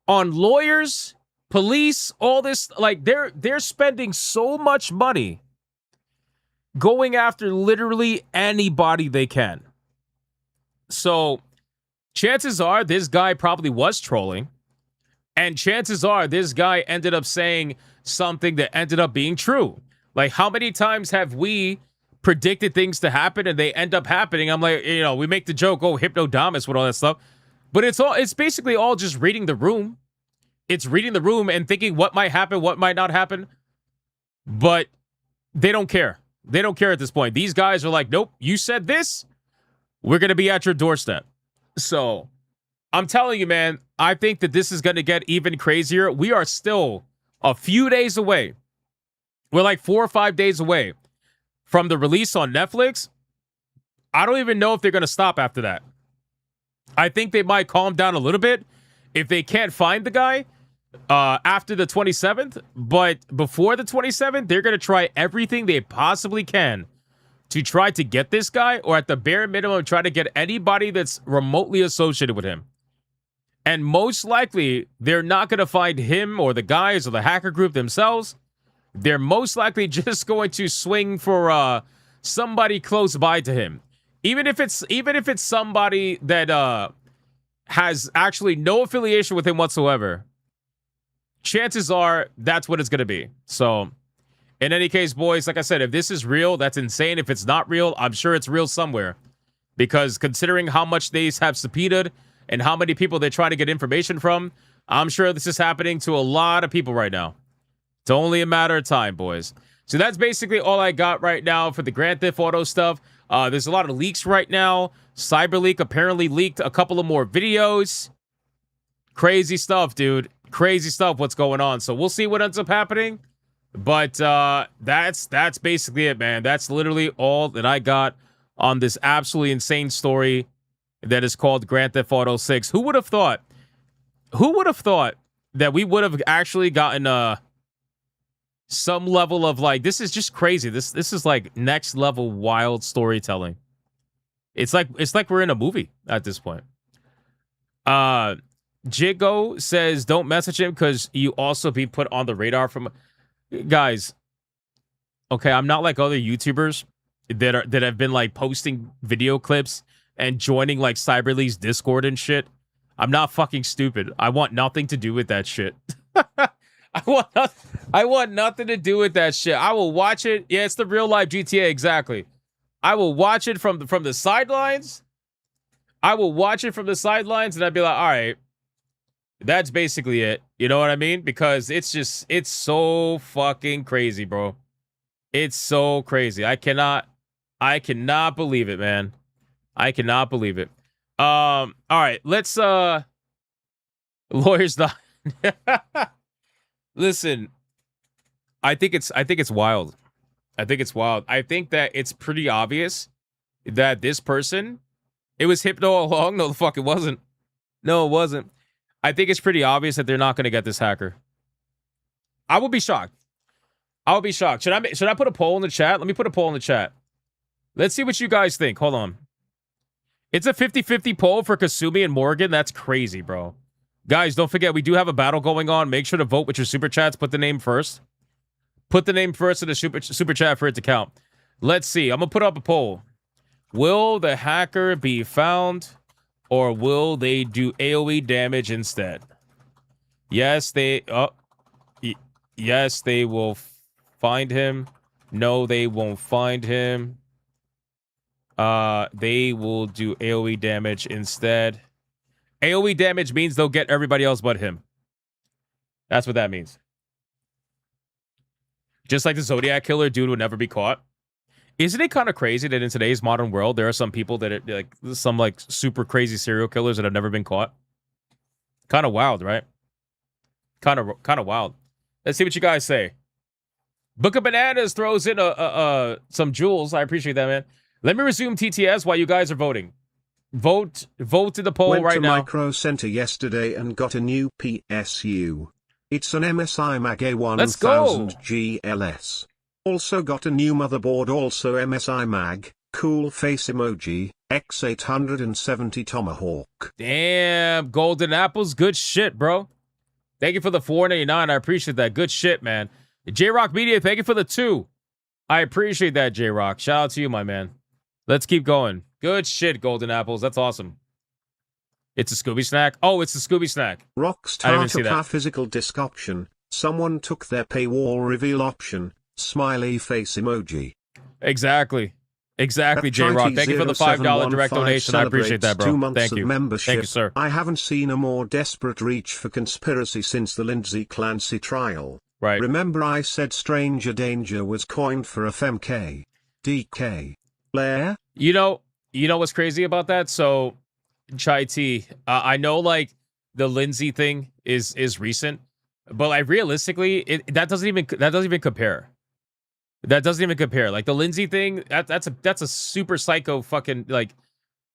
on lawyers, police, all this. Like, they're spending so much money going after literally anybody they can. So chances are this guy probably was trolling, and chances are this guy ended up saying something that ended up being true. Like, how many times have we predicted things to happen and they end up happening? I'm like, we make the joke, oh, Hypnodamus with all that stuff, but it's basically all just reading the room. It's reading the room and thinking what might happen, what might not happen, but they don't care. They don't care at this point. These guys are like, nope, you said this, we're going to be at your doorstep. So I'm telling you, man, I think that this is going to get even crazier. We are still a few days away. We're like 4 or 5 days away from the release on Netflix. I don't even know if they're going to stop after that. I think they might calm down a little bit if they can't find the guy after the 27th. But before the 27th, they're going to try everything they possibly can to try to get this guy, or at the bare minimum, try to get anybody that's remotely associated with him. And most likely, they're not going to find him or the guys or the hacker group themselves. They're most likely just going to swing for somebody close by to him. Even if it's somebody that has actually no affiliation with him whatsoever, chances are that's what it's going to be. So, in any case, boys, like I said, if this is real, that's insane. If it's not real, I'm sure it's real somewhere. Because considering how much they have subpoenaed and how many people they're trying to get information from, I'm sure this is happening to a lot of people right now. It's only a matter of time, boys. So that's basically all I got right now for the Grand Theft Auto stuff. There's a lot of leaks right now. CyberLeak apparently leaked a couple of more videos. Crazy stuff, dude. Crazy stuff what's going on. So we'll see what ends up happening. But that's basically it, man. That's literally all that I got on this absolutely insane story that is called Grand Theft Auto 6. Who would have thought? Who would have thought that we would have actually gotten some level of, like, this is just crazy. This is like next level wild storytelling. It's like we're in a movie at this point. Jigo says don't message him because you also be put on the radar from guys. Okay, I'm not like other YouTubers that have been like posting video clips and joining like CyberLeak's Discord and shit. I'm not fucking stupid. I want nothing to do with that shit. I want nothing to do with that shit. I will watch it. Yeah, it's the real life GTA, exactly. I will watch it from the sidelines. I will watch it from the sidelines, and I'd be like, all right, that's basically it. You know what I mean? Because it's so fucking crazy, bro. It's so crazy. I cannot believe it, man. I cannot believe it. All right, let's lawyers not. Listen, I think it's wild. I think it's wild. I think that it's pretty obvious that this person, it was Hypno all along. No, the fuck it wasn't. No, it wasn't. I think it's pretty obvious that they're not going to get this hacker. I will be shocked. I'll be shocked. Should I put a poll in the chat? Let me put a poll in the chat. Let's see what you guys think. Hold on. It's a 50-50 poll for Kasumi and Morgan. That's crazy, bro. Guys, don't forget, we do have a battle going on. Make sure to vote with your super chats. Put the name first. Put the name first in the super chat for it to count. Let's see. I'm going to put up a poll. Will the hacker be found, or will they do AoE damage instead? Yes, yes, they will find him. No, they won't find him. They will do AoE damage instead. AoE damage means they'll get everybody else but him. That's what that means. Just like the Zodiac Killer, dude would never be caught. Isn't it kind of crazy that in today's modern world, there are some people that are like some like super crazy serial killers that have never been caught? Kind of wild, right? Kind of wild. Let's see what you guys say. Book of Bananas throws in some jewels. I appreciate that, man. Let me resume TTS while you guys are voting. Vote to the poll right now. Went to Micro Center yesterday and got a new PSU. It's an MSI Mag A1000 Let's go. GLS. Also got a new motherboard, also MSI Mag, cool face emoji, X870 Tomahawk. Damn, Golden Apples, good shit, bro. Thank you for the $4.99. I appreciate that. Good shit, man. J-Rock Media, thank you for the 2. I appreciate that, J-Rock. Shout out to you, my man. Let's keep going. Good shit, Golden Apples. That's awesome. It's a Scooby snack? Oh, it's a Scooby snack. Rockstar took physical disc option. Someone took their paywall reveal option. Smiley face emoji. Exactly. Exactly, J-Rock. Thank you for the $5 direct donation. I appreciate that, bro. 2 months Thank you. Of membership. Thank you, sir. I haven't seen a more desperate reach for conspiracy since the Lindsay Clancy trial. Right. Remember I said stranger danger was coined for FMK. DK. Blair? You know what's crazy about that? So, Chai T, I know like the Lindsay thing is recent, but like realistically, that doesn't even compare. That doesn't even compare. Like the Lindsay thing, that's a super psycho fucking like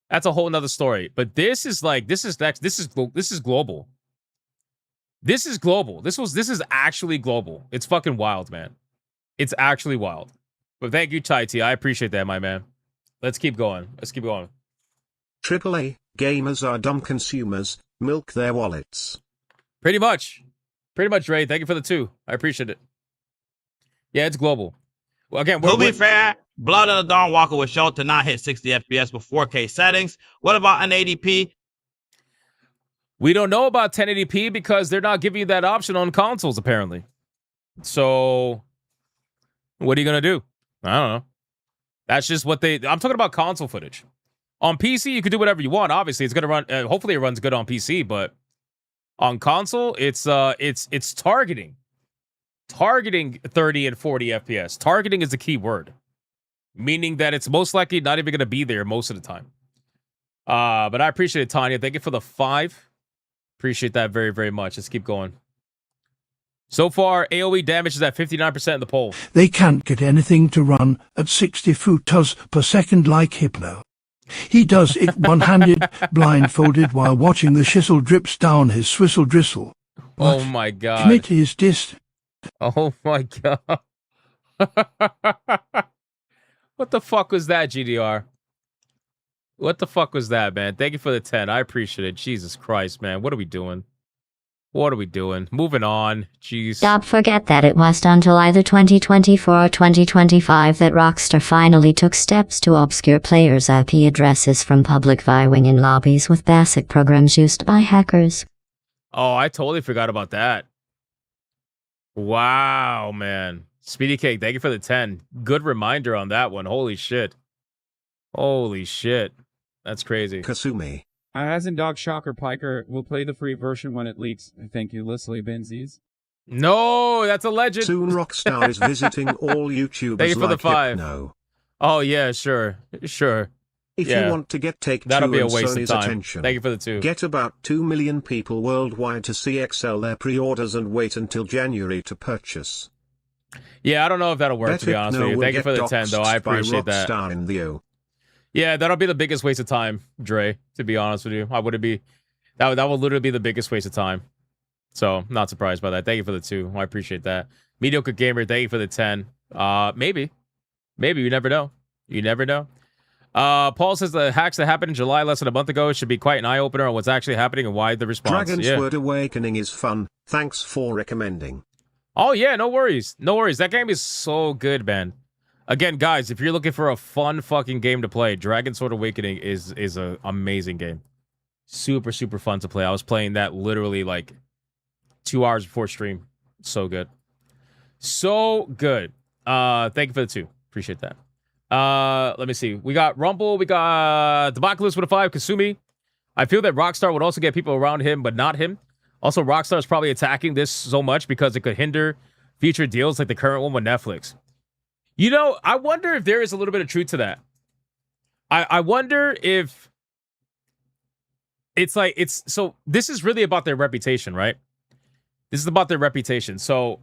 that's a whole nother story. But this is global. This is global. This is actually global. It's fucking wild, man. It's actually wild. But thank you, Chai T. I appreciate that, my man. Let's keep going. AAA, gamers are dumb consumers, milk their wallets. Pretty much, Ray. Thank you for the 2. I appreciate it. Yeah, it's global. Well, again, to be fair, Blood of the Dawn Walker was shown to not hit 60 FPS with 4K settings. What about an 80p? We don't know about 1080p because they're not giving you that option on consoles, apparently. So, what are you going to do? I don't know. That's just what I'm talking about console footage. On PC, you can do whatever you want. Obviously, it's going to run. Hopefully, it runs good on PC, but on console, it's targeting 30 and 40 FPS. Targeting is the key word, meaning that it's most likely not even going to be there most of the time. But I appreciate it, Tanya. Thank you for the 5. Appreciate that very, very much. Let's keep going. So far, AoE damage is at 59% in the poll. They can't get anything to run at 60 futos per second like Hypno. He does it one-handed, blindfolded, while watching the shizzle drips down his swizzle drizzle. Oh my god. Commit his dist. Oh my god. What the fuck was that, GDR? What the fuck was that, man? Thank you for the 10. I appreciate it. Jesus Christ, man. What are we doing? Moving on. Jeez. Don't forget that it was until either 2024 or 2025 that Rockstar finally took steps to obscure players' IP addresses from public viewing in lobbies with basic programs used by hackers. Oh, I totally forgot about that. Wow, man. Speedy Cake, thank you for the 10. Good reminder on that one. Holy shit. That's crazy. Kasumi. As in Dog Shocker Piker will play the free version when it leaks. Thank you, Leslie Benzies. No, that's a legend. Soon Rockstar is visiting all YouTubers. Thank you for the 5. Hypno. Oh yeah, sure. If you want to get Take-Two that'll be a and waste Sony's of time. attention, Thank you for the 2. Get about 2 million people worldwide to CXL their pre-orders and wait until January to purchase. Yeah, I don't know if that'll work, to be honest with you. Thank you for the 10, though. I appreciate that. In the O. Yeah, that'll be the biggest waste of time, Dre, to be honest with you. That would literally be the biggest waste of time. So, not surprised by that. Thank you for the 2. I appreciate that. Mediocre Gamer, thank you for the 10. Maybe. You never know. Paul says the hacks that happened in July less than a month ago should be quite an eye-opener on what's actually happening and why the response. Dragon's Word Awakening is fun. Thanks for recommending. Oh, yeah, no worries. That game is so good, man. Again, guys, if you're looking for a fun fucking game to play, Dragon's Sword Awakening is an amazing game. Super, super fun to play. I was playing that literally like 2 hours before stream. So good. Thank you for the 2. Appreciate that. Let me see. We got Rumble. We got Democulus with a 5. Kasumi. I feel that Rockstar would also get people around him, but not him. Also, Rockstar is probably attacking this so much because it could hinder future deals like the current one with Netflix. You know, I wonder if there is a little bit of truth to that. I wonder if it's like, so this is really about their reputation, right? This is about their reputation. So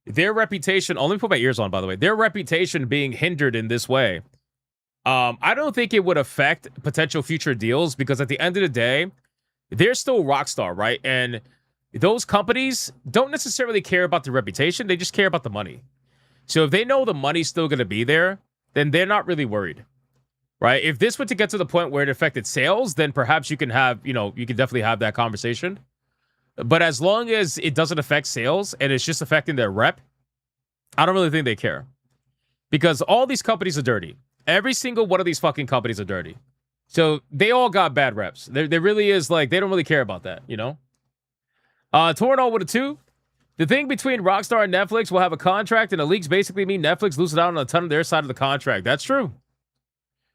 their reputation, let me put my ears on, by the way, their reputation being hindered in this way. I don't think it would affect potential future deals because at the end of the day, they're still Rockstar, right? And those companies don't necessarily care about the reputation. They just care about the money. So if they know the money's still going to be there, then they're not really worried, right? If this were to get to the point where it affected sales, then perhaps you can have, you can definitely have that conversation. But as long as it doesn't affect sales and it's just affecting their rep, I don't really think they care. Because all these companies are dirty. Every single one of these fucking companies are dirty. So they all got bad reps. There really is, like, they don't really care about that, Torno with a 2. The thing between Rockstar and Netflix will have a contract, and the leaks basically mean Netflix loses out on a ton of their side of the contract. That's true.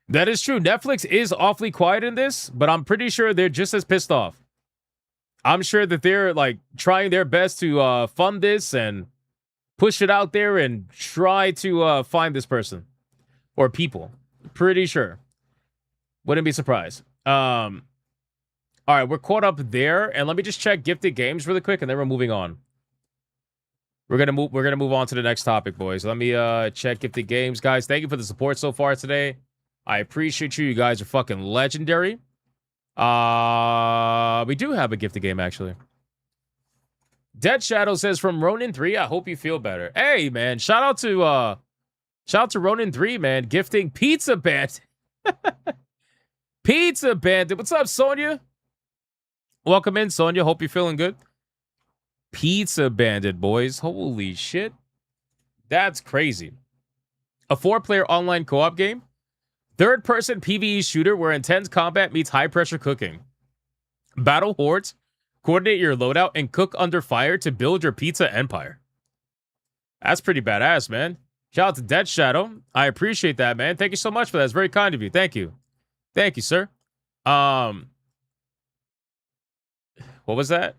That is true. Netflix is awfully quiet in this, but I'm pretty sure they're just as pissed off. I'm sure that they're, like, trying their best to fund this and push it out there and try to find this person or people. Pretty sure. Wouldn't be surprised. All right, we're caught up there, and let me just check gifted games really quick, and then we're moving on. We're gonna move on to the next topic, boys. Let me check gifted games, guys. Thank you for the support so far today. I appreciate you. You guys are fucking legendary. We do have a gifted game actually. Dead Shadow says from Ronin 3. I hope you feel better. Hey man, shout out to Ronin 3, man, gifting Pizza Bandit. Pizza Bandit. What's up, Sonia? Welcome in, Sonia. Hope you're feeling good. Pizza Bandit, boys. Holy shit. That's crazy. A 4-player online co-op game. Third-person PvE shooter where intense combat meets high-pressure cooking. Battle hordes, coordinate your loadout, and cook under fire to build your pizza empire. That's pretty badass, man. Shout out to Dead Shadow. I appreciate that, man. Thank you so much for that. It's very kind of you. Thank you. Thank you, sir. What was that?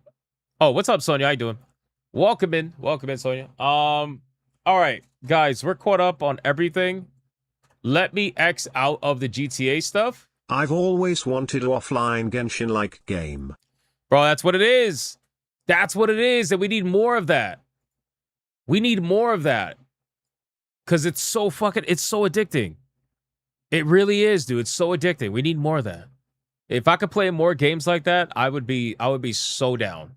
Oh, what's up, Sonia? How you doing? Welcome in. Welcome in, Sonia. All right, guys, we're caught up on everything. Let me X out of the GTA stuff. I've always wanted an offline Genshin-like game. Bro, that's what it is. That's what it is, and we need more of that. We need more of that. Because it's so addicting. It really is, dude. It's so addicting. We need more of that. If I could play more games like that, I would be so down.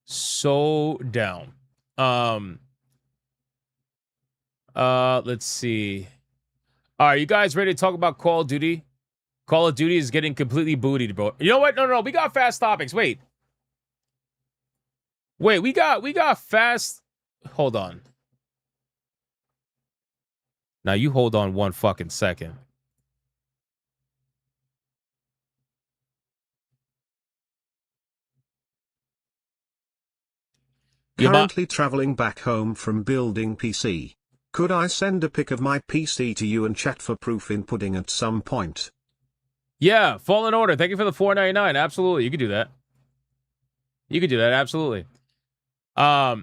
So down. Let's see. All right, you guys ready to talk about Call of Duty? Call of Duty is getting completely bootied, bro. You know what? No. We got fast topics. Wait, we got fast. Hold on. Now you hold on one fucking second. Currently traveling back home from building PC. Could I send a pic of my PC to you and chat for proof inputting at some point? Yeah, Fallen Order. Thank you for the $4.99. Absolutely, you could do that. You could do that. Absolutely. Now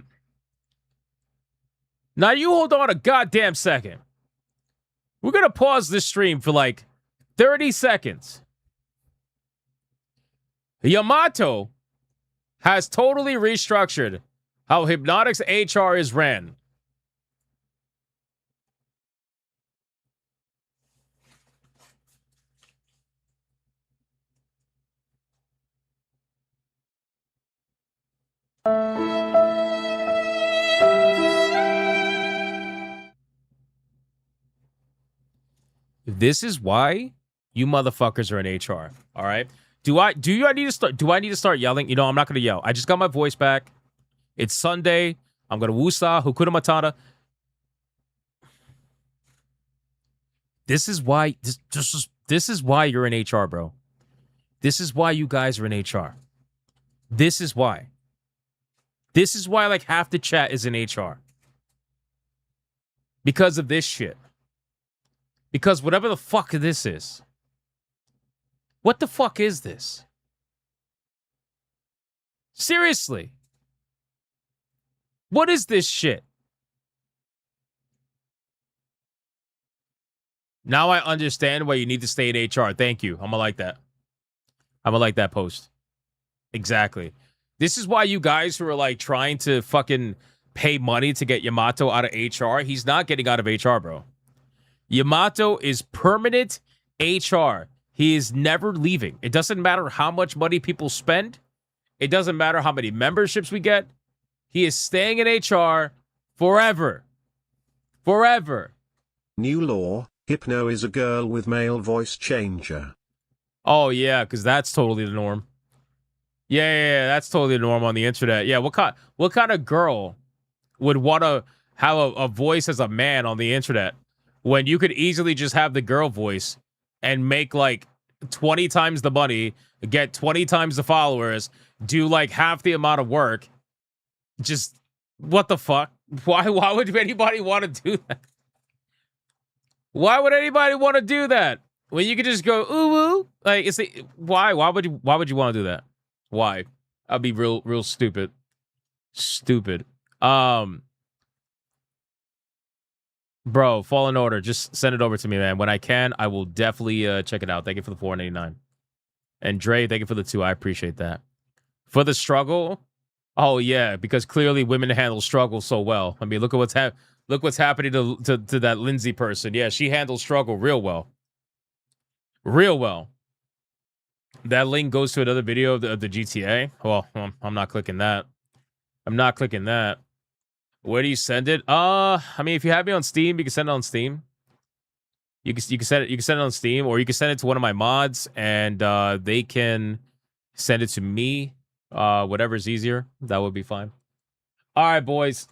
you hold on a goddamn second. We're gonna pause this stream for like 30 seconds. Yamato has totally restructured how Hypnotic's HR is ran. This is why you motherfuckers are in HR. All right. Do I need to start yelling? You know, I'm not gonna yell. I just got my voice back. It's Sunday. I'm gonna woosah, Hakuna Matata. This is why this is why you're in HR, bro. This is why you guys are in HR. This is why. This is why like half the chat is in HR. Because of this shit. Because whatever the fuck this is. What the fuck is this? Seriously. What is this shit? Now I understand why you need to stay in HR. Thank you. I'm gonna like that. I'm gonna like that post. Exactly. This is why you guys who are like trying to fucking pay money to get Yamato out of HR, he's not getting out of HR, bro. Yamato is permanent HR. He is never leaving. It doesn't matter how much money people spend. It doesn't matter how many memberships we get. He is staying in HR forever. Forever. New law, Hypno is a girl with male voice changer. Oh, yeah, because that's totally the norm. Yeah, that's totally the norm on the internet. Yeah, what kind of girl would want to have a voice as a man on the internet when you could easily just have the girl voice and make like 20 times the money, get 20 times the followers, do like half the amount of work? Just, what the fuck? Why would anybody want to do that? Why would anybody want to do that? When you could just go, ooh, like, why would you want to do that? Why? I'd be real stupid. Stupid. Bro, Fallen Order, just send it over to me, man. When I can, I will definitely check it out. Thank you for the $4.89. And Dre, thank you for the 2. I appreciate that. For the struggle, oh yeah, because clearly women handle struggle so well. I mean, look what's happening to that Lindsay person. Yeah, she handles struggle real well. Real well. That link goes to another video of the GTA. Well, I'm not clicking that. I'm not clicking that. Where do you send it? I mean, if you have me on Steam, you can send it on Steam. You can send it on Steam, or you can send it to one of my mods, and they can send it to me. Whatever's easier, that would be fine. All right, boys.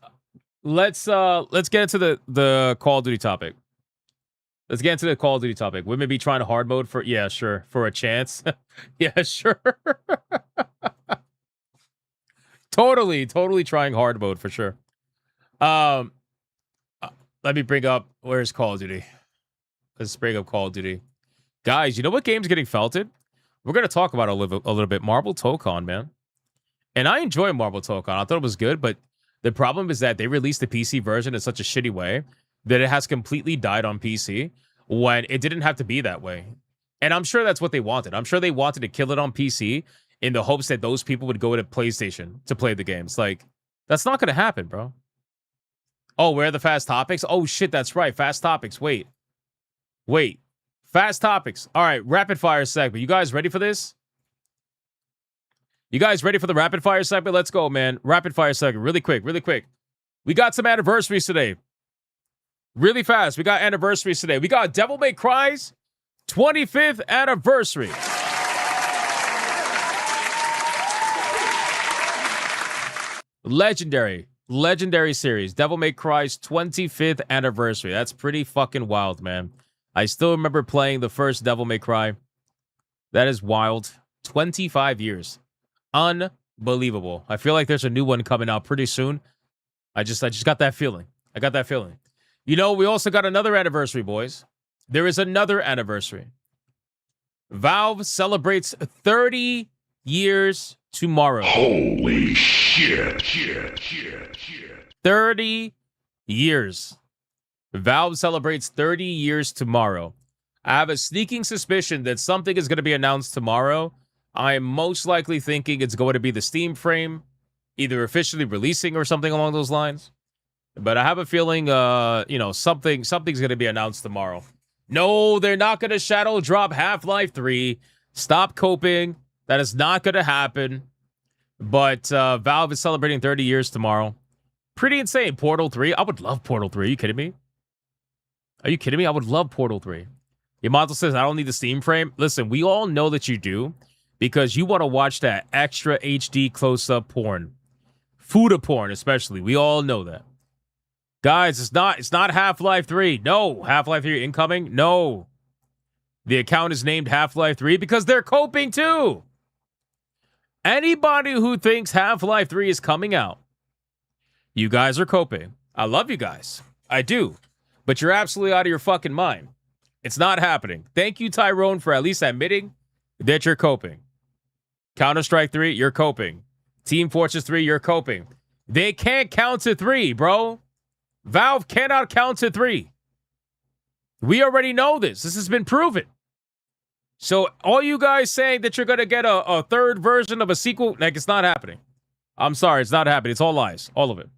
Let's get into the Call of Duty topic. Let's get into the Call of Duty topic. Women be trying to hard mode for, yeah, sure, for a chance. Yeah, sure. Totally trying hard mode for sure. Let me bring up, where's Call of Duty? Let's bring up Call of Duty. Guys, you know what game's getting felted? We're going to talk about it a little bit. Marble Tokon, man. And I enjoy Marble Tokon. I thought it was good, but the problem is that they released the PC version in such a shitty way that it has completely died on PC when it didn't have to be that way. And I'm sure that's what they wanted. I'm sure they wanted to kill it on PC in the hopes that those people would go to PlayStation to play the games. Like, that's not going to happen, bro. Oh, where are the fast topics? Oh, shit, that's right. Fast topics. Wait. Fast topics. All right, rapid fire segment. You guys ready for this? You guys ready for the rapid fire segment? Let's go, man. Rapid fire segment. Really quick. We got some anniversaries today. Really fast. We got anniversaries today. We got Devil May Cry's 25th anniversary. Legendary series. Devil May Cry's 25th anniversary. That's pretty fucking wild, man. I still remember playing the first Devil May Cry. That is wild. 25 years. Unbelievable. I feel like there's a new one coming out pretty soon. I just got that feeling. I got that feeling. You know, we also got another anniversary, boys. There is another anniversary. Valve celebrates 30 years tomorrow. Holy shit. 30 years. Valve celebrates 30 years tomorrow. I have a sneaking suspicion that something is going to be announced tomorrow. I am most likely thinking it's going to be the Steam frame, either officially releasing or something along those lines. But I have a feeling, something's going to be announced tomorrow. No, they're not going to shadow drop Half-Life 3. Stop coping. That is not going to happen. But Valve is celebrating 30 years tomorrow. Pretty insane. Portal 3. I would love Portal 3. Are you kidding me? I would love Portal 3. Yamato says, I don't need the Steam frame. Listen, we all know that you do because you want to watch that extra HD close-up porn. Fuda porn, especially. We all know that. Guys, it's not Half-Life 3. No. Half-Life 3 incoming? No. The account is named Half-Life 3 because they're coping too. Anybody who thinks Half-Life 3 is coming out, you guys are coping. I love you guys. I do. But you're absolutely out of your fucking mind. It's not happening. Thank you, Tyrone, for at least admitting that you're coping. Counter-Strike 3, you're coping. Team Fortress 3, you're coping. They can't count to 3, bro. Valve cannot count to 3. We already know this. This has been proven. So all you guys saying that you're going to get a third version of a sequel, like, it's not happening. I'm sorry, it's not happening. It's all lies. All of it.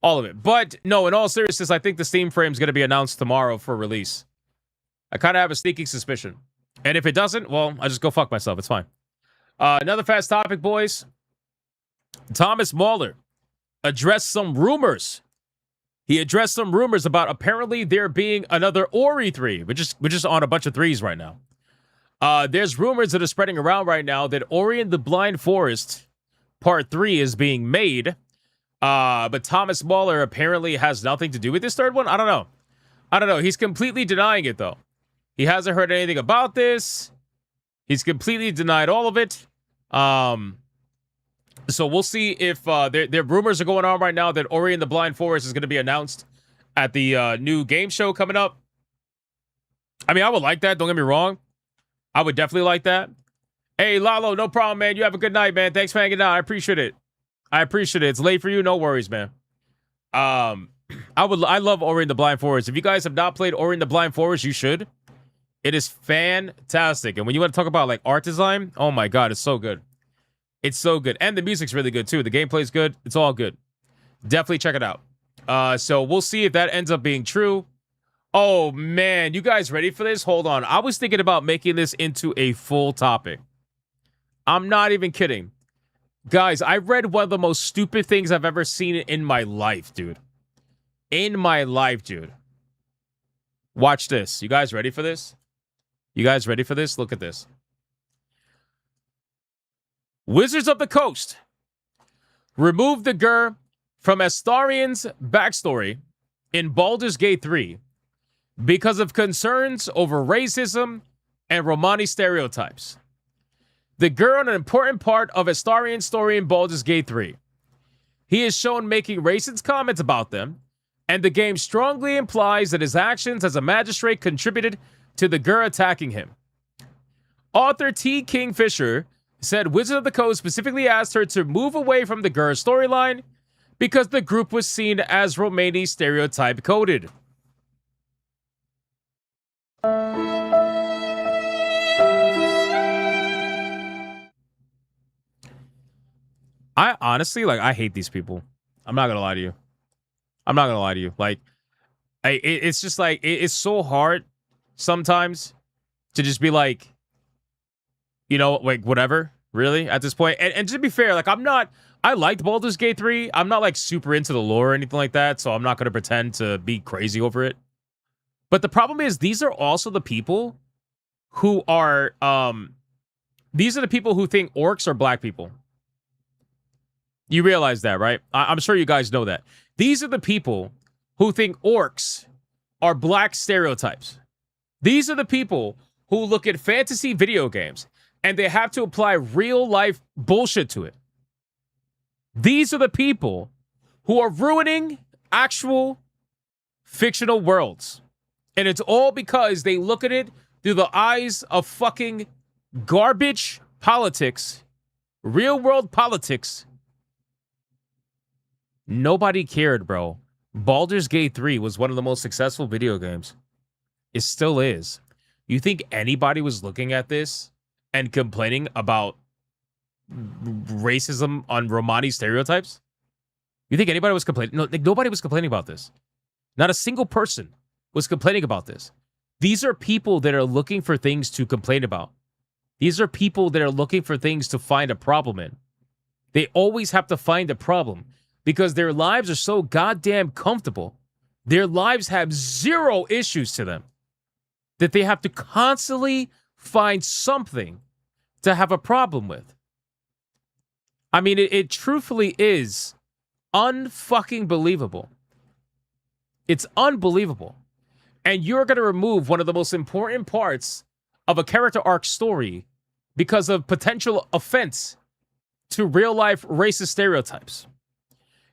All of it. But no, in all seriousness, I think the Steam frame is going to be announced tomorrow for release. I kind of have a sneaking suspicion. And if it doesn't, well, I just go fuck myself. It's fine. Another fast topic, boys. Thomas Mahler addressed some rumors. He addressed some rumors about apparently there being another Ori 3, which is on a bunch of 3s right now. There's rumors that are spreading around right now that Ori and the Blind Forest Part 3 is being made. But Thomas Mahler apparently has nothing to do with this third one. I don't know. He's completely denying it, though. He hasn't heard anything about this. He's completely denied all of it. So we'll see if there rumors are going on right now that Ori and the Blind Forest is going to be announced at the new game show coming up. I mean, I would like that. Don't get me wrong. I would definitely like that. Hey, Lalo, no problem, man. You have a good night, man. Thanks for hanging out. I appreciate it. It's late for you. No worries, man. I love Ori and the Blind Forest. If you guys have not played Ori and the Blind Forest, you should. It is fantastic. And when you want to talk about like art design, oh my God, it's so good. It's so good. And the music's really good too. The gameplay's good. It's all good. Definitely check it out. So we'll see if that ends up being true. Oh man, you guys ready for this? Hold on. I was thinking about making this into a full topic. I'm not even kidding. Guys, I read one of the most stupid things I've ever seen in my life, dude. In my life, dude. Watch this. You guys ready for this? You guys ready for this? Look at this. Wizards of the Coast removed the Gur from Astarion's backstory in Baldur's Gate 3 because of concerns over racism and Romani stereotypes. The Gur are an important part of Astarion's story in Baldur's Gate 3. He is shown making racist comments about them, and the game strongly implies that his actions as a magistrate contributed to the Gur attacking him. Author T. Kingfisher said Wizard of the Coast specifically asked her to move away from the Gur storyline because the group was seen as Romani stereotype coded. I honestly, I hate these people. I'm not gonna lie to you. Like, it's just like, it's so hard sometimes to just be like, you know, like, whatever, really, at this point. And to be fair, like, I liked Baldur's Gate 3. I'm not, like, super into the lore or anything like that, so I'm not gonna pretend to be crazy over it. But the problem is, these are also the people who are, these are the people who think orcs are black people. You realize that, right? I'm sure you guys know that. These are the people who think orcs are black stereotypes. These are the people who look at fantasy video games and they have to apply real life bullshit to it. These are the people who are ruining actual fictional worlds. And it's all because they look at it through the eyes of fucking garbage politics, real world politics. Nobody cared, bro. Baldur's Gate 3 was one of the most successful video games. It still is. You think anybody was looking at this and complaining about racism on Romani stereotypes? You think anybody was complaining? No, like, nobody was complaining about this. Not a single person was complaining about this. These are people that are looking for things to complain about. These are people that are looking for things to find a problem in. They always have to find a problem because their lives are so goddamn comfortable. Their lives have zero issues to them that they have to constantly find something to have a problem with. I mean, it truthfully is unfucking believable. It's unbelievable. And you're going to remove one of the most important parts of a character arc story because of potential offense to real life racist stereotypes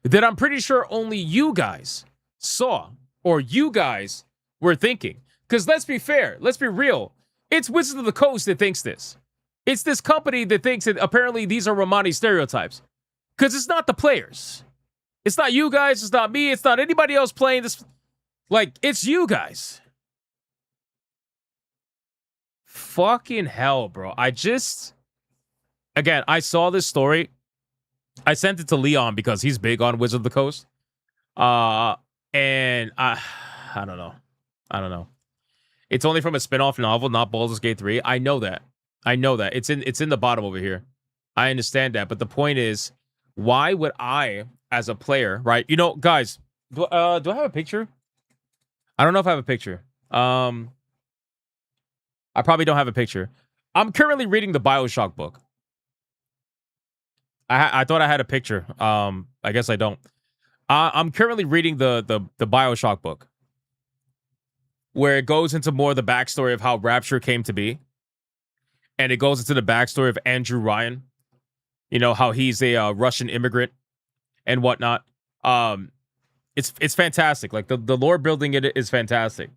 that I'm pretty sure only you guys saw or you guys were thinking. Because let's be fair. Let's be real. It's Wizards of the Coast that thinks this. It's this company that thinks that apparently these are Romani stereotypes. Because it's not the players. It's not you guys. It's not me. It's not anybody else playing this. Like, it's you guys. Fucking hell, bro. Again, I saw this story. I sent it to Leon because he's big on Wizards of the Coast. And I don't know. I don't know. It's only from a spin-off novel, not Baldur's Gate 3. I know that. It's in the bottom over here. I understand that. But the point is, why would I, as a player, right? You know, guys, do I have a picture? I don't know if I have a picture. I probably don't have a picture. I'm currently reading the BioShock book. I thought I had a picture. I guess I don't. I'm currently reading the BioShock book, where it goes into more of the backstory of how Rapture came to be. And it goes into the backstory of Andrew Ryan. You know, how he's a Russian immigrant and whatnot. It's fantastic. Like, the lore building it is fantastic.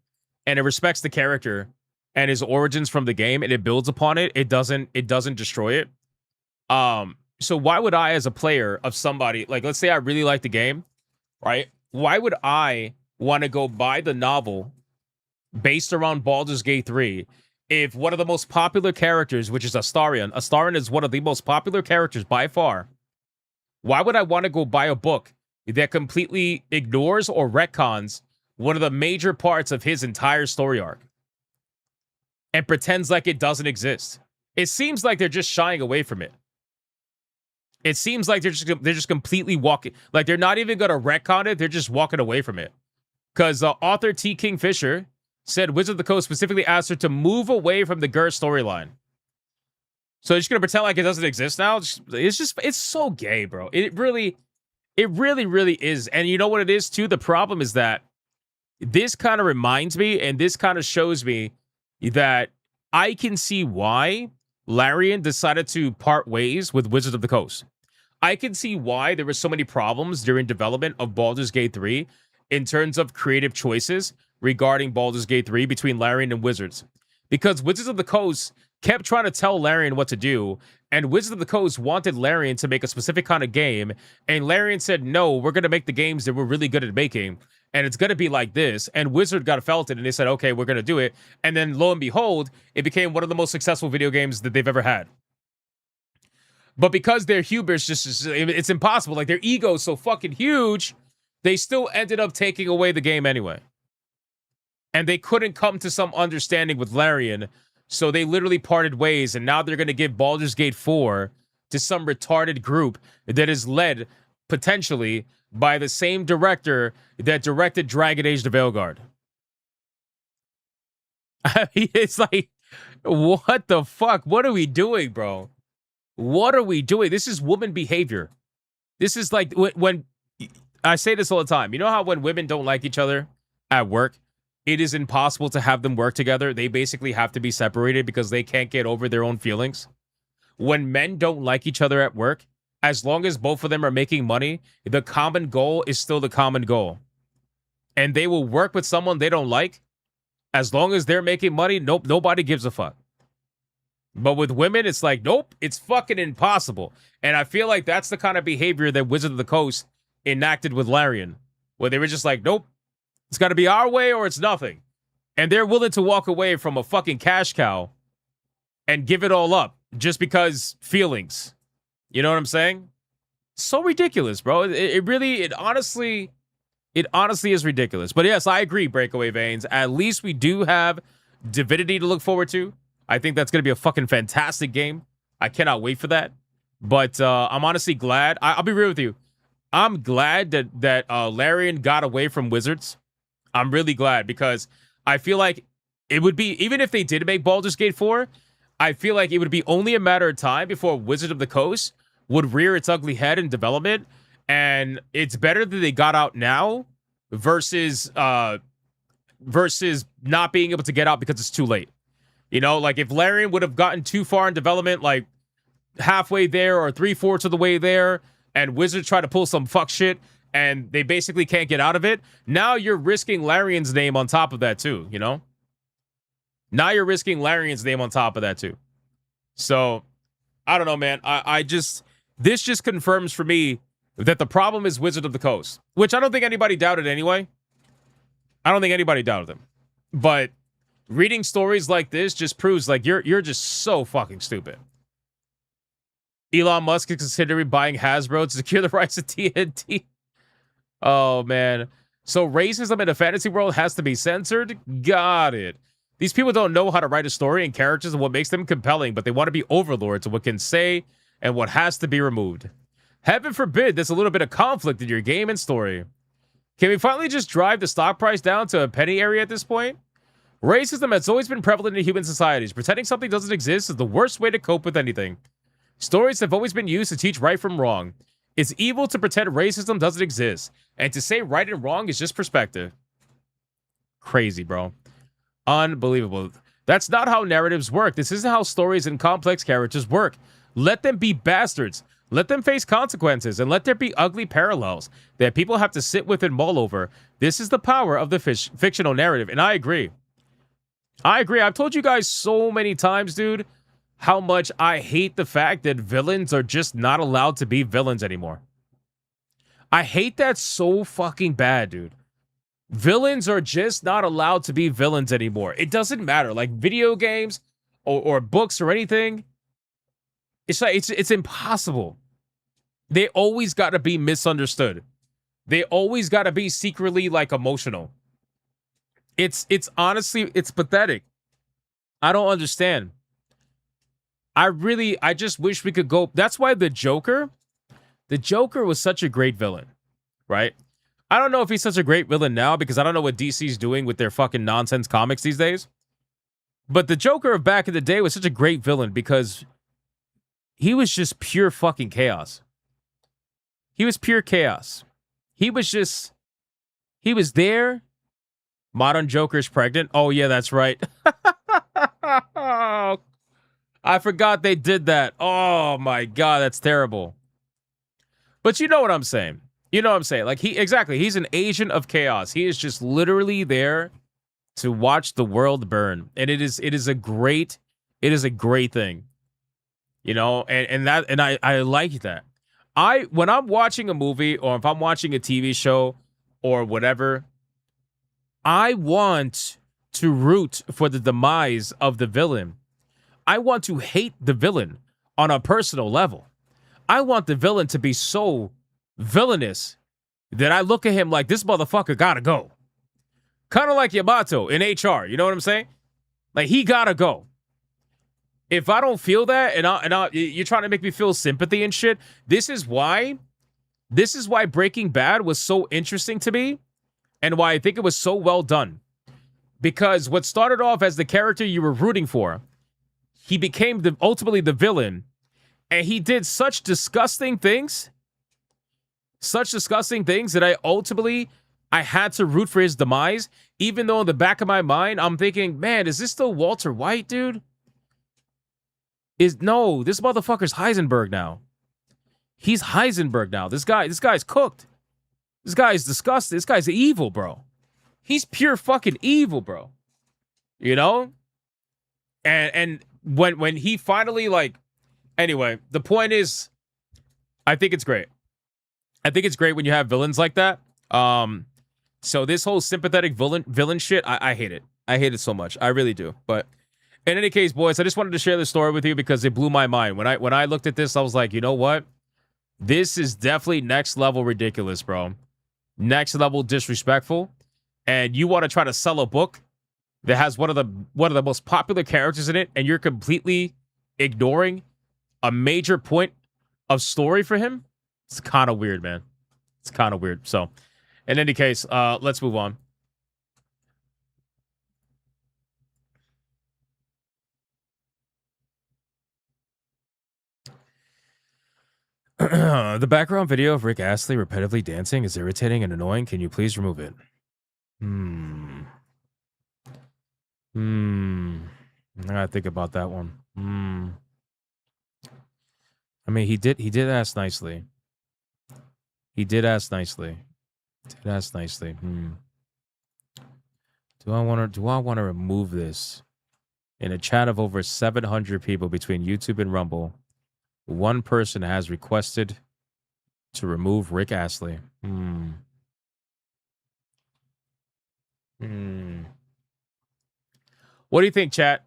And it respects the character and his origins from the game, and it builds upon it. It doesn't destroy it. So why would I, as a player of somebody, like, let's say I really like the game, right? Why would I want to go buy the novel based around Baldur's Gate 3 if one of the most popular characters, which is Astarion is one of the most popular characters by far? Why would I want to go buy a book that completely ignores or retcons one of the major parts of his entire story arc and pretends like it doesn't exist? It seems like they're just shying away from it. It seems like they're just completely walking, like they're not even going to retcon it. They're just walking away from it. Because author T. Kingfisher said Wizard of the Coast specifically asked her to move away from the Gur storyline. So they're just going to pretend like it doesn't exist now? It's so gay, bro. It really is. And you know what it is, too? The problem is that this kind of reminds me, and this kind of shows me that I can see why Larian decided to part ways with Wizards of the Coast. I can see why there were so many problems during development of Baldur's Gate 3 in terms of creative choices regarding Baldur's Gate 3 between Larian and Wizards. Because Wizards of the Coast kept trying to tell Larian what to do, and Wizards of the Coast wanted Larian to make a specific kind of game, and Larian said, no, we're going to make the games that we're really good at making, and it's going to be like this. And Wizard got felt it, and they said, okay, we're going to do it. And then, lo and behold, it became one of the most successful video games that they've ever had. But because their hubris it's impossible. Like, their ego's so fucking huge, they still ended up taking away the game anyway. And they couldn't come to some understanding with Larian, so they literally parted ways, and now they're going to give Baldur's Gate 4 to some retarded group that is led, potentially, by the same director that directed Dragon Age the Veilguard. I mean, it's like, what the fuck? What are we doing, bro? What are we doing? This is woman behavior. This is like when I say this all the time. You know how when women don't like each other at work, it is impossible to have them work together. They basically have to be separated because they can't get over their own feelings. When men don't like each other at work, as long as both of them are making money, the common goal is still the common goal. And they will work with someone they don't like. As long as they're making money, nobody gives a fuck. But with women, it's like, nope, it's fucking impossible. And I feel like that's the kind of behavior that Wizard of the Coast enacted with Larian, where they were just like, nope, it's got to be our way or it's nothing. And they're willing to walk away from a fucking cash cow and give it all up just because feelings. You know what I'm saying? So ridiculous, bro. It honestly is ridiculous. But yes, I agree, Breakaway Veins. At least we do have Divinity to look forward to. I think that's going to be a fucking fantastic game. I cannot wait for that. But I'm honestly glad. I'll be real with you. I'm glad that Larian got away from Wizards. I'm really glad because I feel like it would be, even if they did make Baldur's Gate 4, I feel like it would be only a matter of time before Wizard of the Coast would rear its ugly head in development. And it's better that they got out now versus not being able to get out because it's too late. You know, like if Larian would have gotten too far in development, like halfway there or 3/4 of the way there, and Wizards try to pull some fuck shit and they basically can't get out of it, now you're risking Larian's name on top of that too, you know? Now you're risking Larian's name on top of that too. So I don't know, man. This just confirms for me that the problem is Wizard of the Coast, which I don't think anybody doubted anyway. I don't think anybody doubted them. But reading stories like this just proves like you're just so fucking stupid. Elon Musk is considering buying Hasbro to secure the rights to TNT. Oh, man. So racism in a fantasy world has to be censored? Got it. These people don't know how to write a story and characters and what makes them compelling, but they want to be overlords of what can say and what has to be removed. Heaven forbid there's a little bit of conflict in your game and story. Can we finally just drive the stock price down to a penny area at this point? Racism has always been prevalent in human societies. Pretending something doesn't exist is the worst way to cope with anything. Stories have always been used to teach right from wrong. It's evil to pretend racism doesn't exist, and to say right and wrong is just perspective. Crazy, bro. Unbelievable. That's not how narratives work. This isn't how stories and complex characters work. Let them be bastards. Let them face consequences, and let there be ugly parallels that people have to sit with and mull over. This is the power of the fictional narrative, and I agree. I agree. I've told you guys so many times, dude, how much I hate the fact that villains are just not allowed to be villains anymore. I hate that so fucking bad, dude. Villains are just not allowed to be villains anymore. It doesn't matter. Like video games or books or anything. It's like it's impossible. They always got to be misunderstood. They always got to be secretly like emotional. It's honestly, it's pathetic. I don't understand. I just wish we could go. That's why the Joker was such a great villain, right? I don't know if he's such a great villain now because I don't know what DC's doing with their fucking nonsense comics these days. But the Joker of back in the day was such a great villain because he was just pure fucking chaos. He was pure chaos. He was there. Modern Joker's pregnant. Oh, yeah, that's right. I forgot they did that. Oh, my God, that's terrible. But you know what I'm saying. You know what I'm saying. Like, he's an agent of chaos. He is just literally there to watch the world burn. And it is a great thing. You know, and I like that. When I'm watching a movie or if I'm watching a TV show or whatever, I want to root for the demise of the villain. I want to hate the villain on a personal level. I want the villain to be so villainous that I look at him like this motherfucker gotta go. Kind of like Yamato in HR. You know what I'm saying? Like he gotta go. If I don't feel that, and you're trying to make me feel sympathy and shit. This is why Breaking Bad was so interesting to me, and why I think it was so well done. Because what started off as the character you were rooting for, he became ultimately the villain, and he did such disgusting things that I had to root for his demise, even though in the back of my mind I'm thinking, man, is this still Walter White, dude? No, this motherfucker's Heisenberg now. He's Heisenberg now. This guy's cooked. This guy's disgusting. This guy's evil, bro. He's pure fucking evil, bro. You know? And when he finally anyway, the point is, I think it's great. I think it's great when you have villains like that. So this whole sympathetic villain shit, I hate it. I hate it so much. I really do. But in any case, boys, I just wanted to share this story with you because it blew my mind. When I looked at this, I was like, you know what? This is definitely next level ridiculous, bro. Next level disrespectful. And you want to try to sell a book that has one of the most popular characters in it, and you're completely ignoring a major point of story for him? It's kind of weird, man. It's kind of weird. So, in any case, let's move on. The background video of Rick Astley repetitively dancing is irritating and annoying. Can you please remove it? I gotta think about that one. I mean, he did ask nicely. Did ask nicely. Do I want to remove this? In a chat of over 700 people between YouTube and Rumble, one person has requested to remove Rick Astley. What do you think, chat?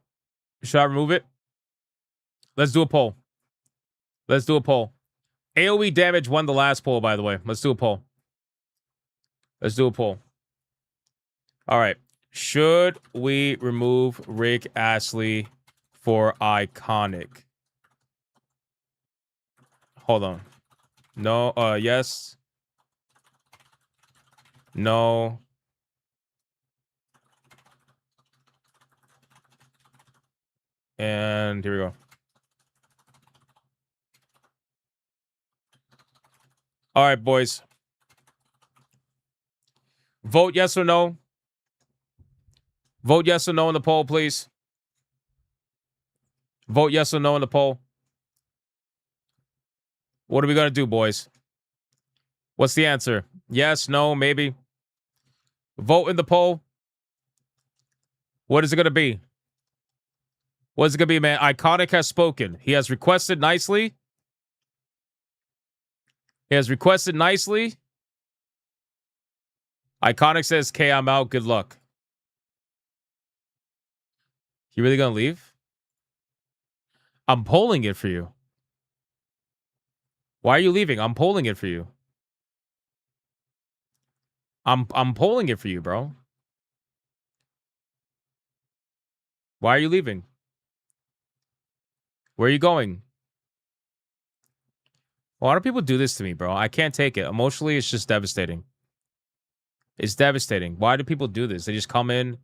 Should I remove it? Let's do a poll. Let's do a poll. AoE damage won the last poll, by the way. Let's do a poll. Let's do a poll. All right. Should we remove Rick Astley for iconic? Hold on. No, yes. No. And here we go. All right, boys. Vote yes or no. Vote yes or no in the poll, please. Vote yes or no in the poll. What are we going to do, boys? What's the answer? Yes, no, maybe. Vote in the poll. What is it going to be? What is it going to be, man? Iconic has spoken. He has requested nicely. He has requested nicely. Iconic says, "K, I'm out. Good luck." You really going to leave? I'm polling it for you. Why are you leaving? I'm polling it for you. I'm polling it for you, bro. Why are you leaving? Where are you going? Why do people do this to me, bro? I can't take it. Emotionally, it's just devastating. It's devastating. Why do people do this? They just come in,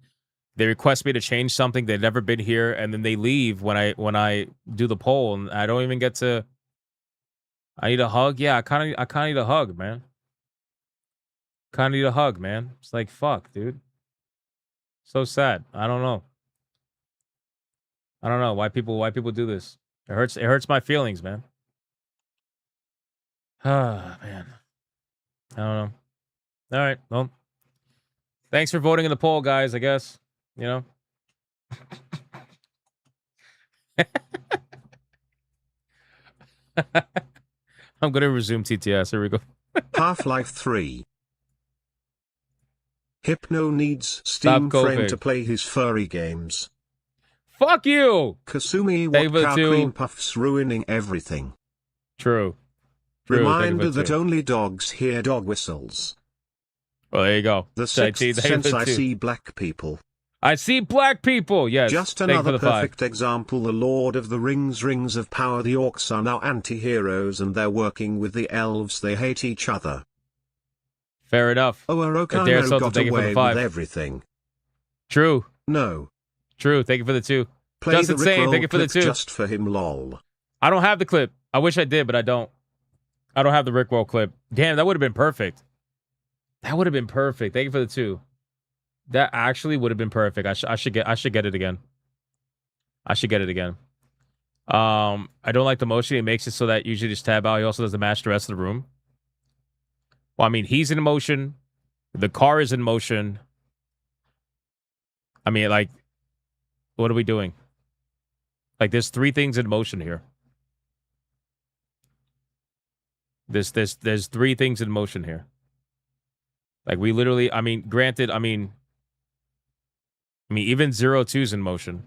they request me to change something. They've never been here, and then they leave when I do the poll, and I don't even get to. I need a hug. Yeah, I kind of need a hug, man. Kind of need a hug, man. It's like, fuck, dude. So sad. I don't know. I don't know why people do this. It hurts my feelings, man. Ah, man. I don't know. All right. Well, thanks for voting in the poll, guys, I guess. You know. I'm going to resume TTS. Here we go. Half-Life 3. Hypno needs Steam Frame to play his furry games. Fuck you! Kasumi, what cow cream puffs ruining everything. True. Reminder that only dogs hear dog whistles. Well, there you go. The sixth sense, I see black people. I see black people, yes. Just another perfect example. The Lord of the Rings, Rings of Power. The orcs are now anti-heroes and they're working with the elves. They hate each other. Fair enough. Oh, Arokano got away with everything. True. No. True. Thank you for the 2. Play Justin the saying, thank you for the 2. Just for him, lol. I don't have the clip. I wish I did, but I don't. I don't have the Rickroll clip. Damn, that would have been perfect. That would have been perfect. Thank you for the 2. That actually would have been perfect. I should get it again. I should get it again. I don't like the motion. He makes it so that usually just tab out. He also doesn't match the rest of the room. Well, I mean, he's in motion. The car is in motion. I mean, like, what are we doing? Like, there's 3 things in motion here. There's 3 things in motion here. Like, we literally, I mean, granted, I mean, even 02's in motion.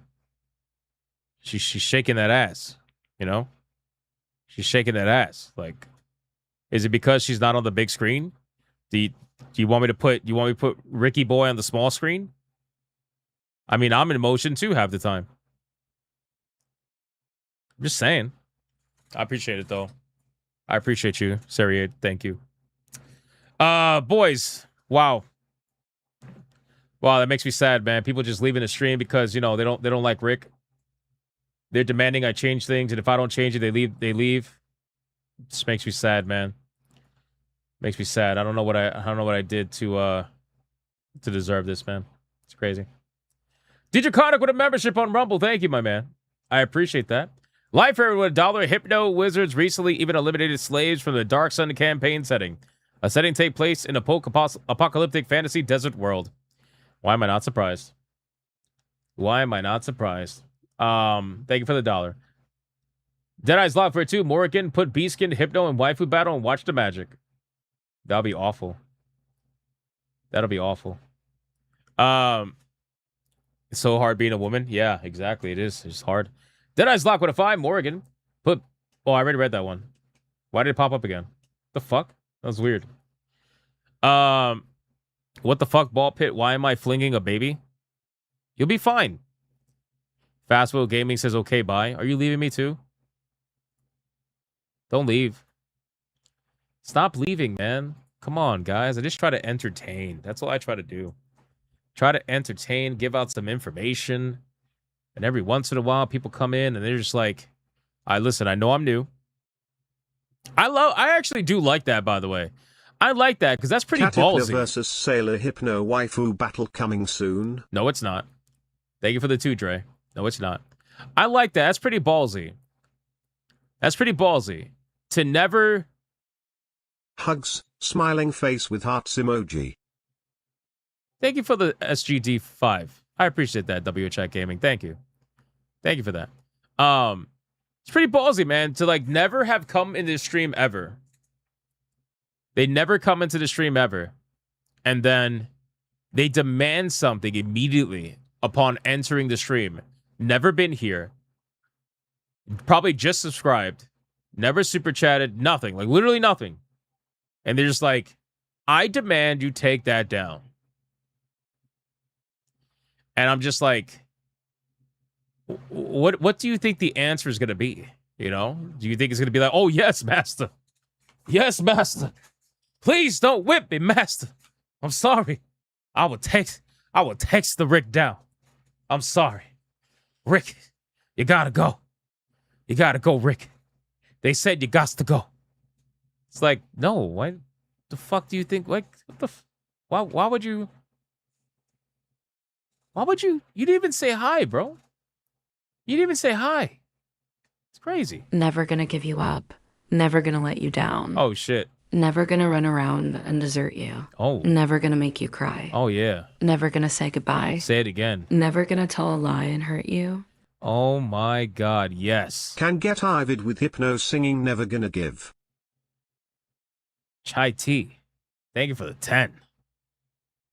She's shaking that ass, you know? She's shaking that ass. Like, is it because she's not on the big screen? Do you want me to put Ricky Boy on the small screen? I mean, I'm in motion too half the time. I'm just saying. I appreciate it though. I appreciate you, Sariade. Thank you. Boys, wow. Wow, that makes me sad, man. People just leaving the stream because, you know, they don't like Rick. They're demanding I change things, and if I don't change it, they leave. It just makes me sad, man. Makes me sad. I don't know what I did to deserve this, man. It's crazy. DJ Conic with a membership on Rumble. Thank you, my man. I appreciate that. Life for everyone, $1. Hypno Wizards recently even eliminated slaves from the Dark Sun campaign setting. A setting take place in a apocalyptic fantasy desert world. Why am I not surprised? Why am I not surprised? Thank you for the $1. Deadeye's locked for it too. Morrigan, put Beaskin, Hypno, and Waifu battle and watch the magic. That'll be awful. That'll be awful. It's so hard being a woman. Yeah, exactly. It is. It's hard. Deadeye's locked with a 5. Morrigan, put... Oh, I already read that one. Why did it pop up again? The fuck? That was weird. What the fuck, Ball Pit? Why am I flinging a baby? You'll be fine. Fastwell Gaming says, okay, bye. Are you leaving me too? Don't leave. Stop leaving, man. Come on, guys. I just try to entertain. That's all I try to do. Try to entertain, give out some information. And every once in a while, people come in and they're just like, listen, I know I'm new. I actually do like that, by the way. I like that because that's pretty ballsy. versus Sailor Hypno waifu battle coming soon. No, it's not. Thank you for the 2, Dre. No, it's not. I like that. That's pretty ballsy. That's pretty ballsy. To never... Hugs, smiling face with hearts emoji. Thank you for the SGD5. I appreciate that, WHI Gaming. Thank you. Thank you for that. It's pretty ballsy, man, to like never have come into the stream ever. They never come into the stream ever. And then they demand something immediately upon entering the stream. Never been here. Probably just subscribed. Never super chatted. Nothing. Like literally nothing. And they're just like, I demand you take that down. And I'm just like, what do you think the answer is going to be? You know? Do you think it's going to be like, oh, yes, master. Yes, master. Please don't whip me, master. I'm sorry. I will text the Rick down. I'm sorry. Rick, you gotta go. You gotta go, Rick. They said you got to go. It's like, no, why the fuck do you think, like, what the why would you you didn't even say hi, bro. You didn't even say hi. It's crazy. Never gonna give you up. Never gonna let you down. Oh, shit. Never gonna run around and desert you. Oh. Never gonna make you cry. Oh, yeah. Never gonna say goodbye. Say it again. Never gonna tell a lie and hurt you. Oh my God, yes. Can get Ivid with Hypno singing Never Gonna Give. Chai Tea. Thank you for the 10.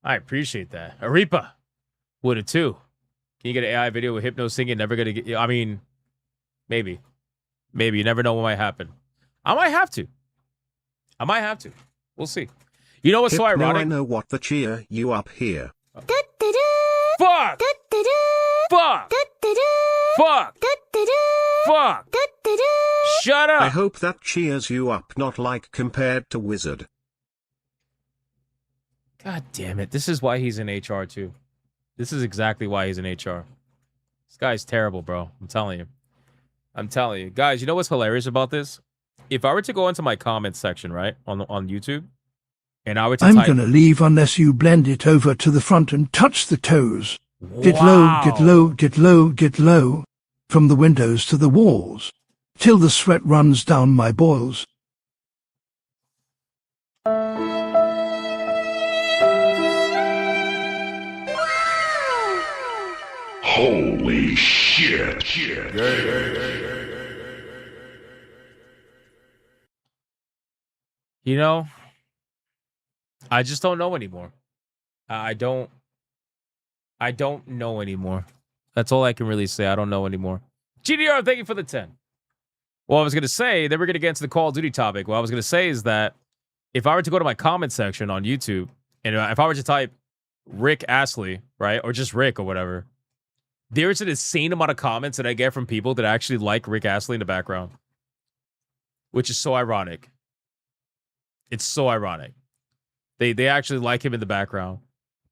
I appreciate that. Arepa with a 2. Can you get an AI video with Hypno singing Never Gonna Get... I mean, maybe. Maybe. You never know what might happen. I might have to. We'll see. You know what's so ironic? I know what the cheer you up here. Fuck! Fuck! Fuck! Fuck! Shut up! I hope that cheers you up, not like compared to Wizard. God damn it. This is why he's in HR too. This is exactly why he's in HR. This guy's terrible, bro. I'm telling you. I'm telling you. Guys, you know what's hilarious about this? If I were to go into my comments section, right, on YouTube, and I were to I'm type... gonna leave unless you blend it over to the front and touch the toes. Get Wow. low, get low, get low, get low. From the windows to the walls. Till the sweat runs down my boils. Holy shit. You know, I just don't know anymore. I don't know anymore. That's all I can really say. I don't know anymore. GDR, thank you for the 10. Well, I was going to say, then we're going to get into the Call of Duty topic. What I was going to say is that if I were to go to my comment section on YouTube, and if I were to type Rick Astley, right, or just Rick or whatever, there's an insane amount of comments that I get from people that actually like Rick Astley in the background, which is so ironic. It's so ironic. They actually like him in the background.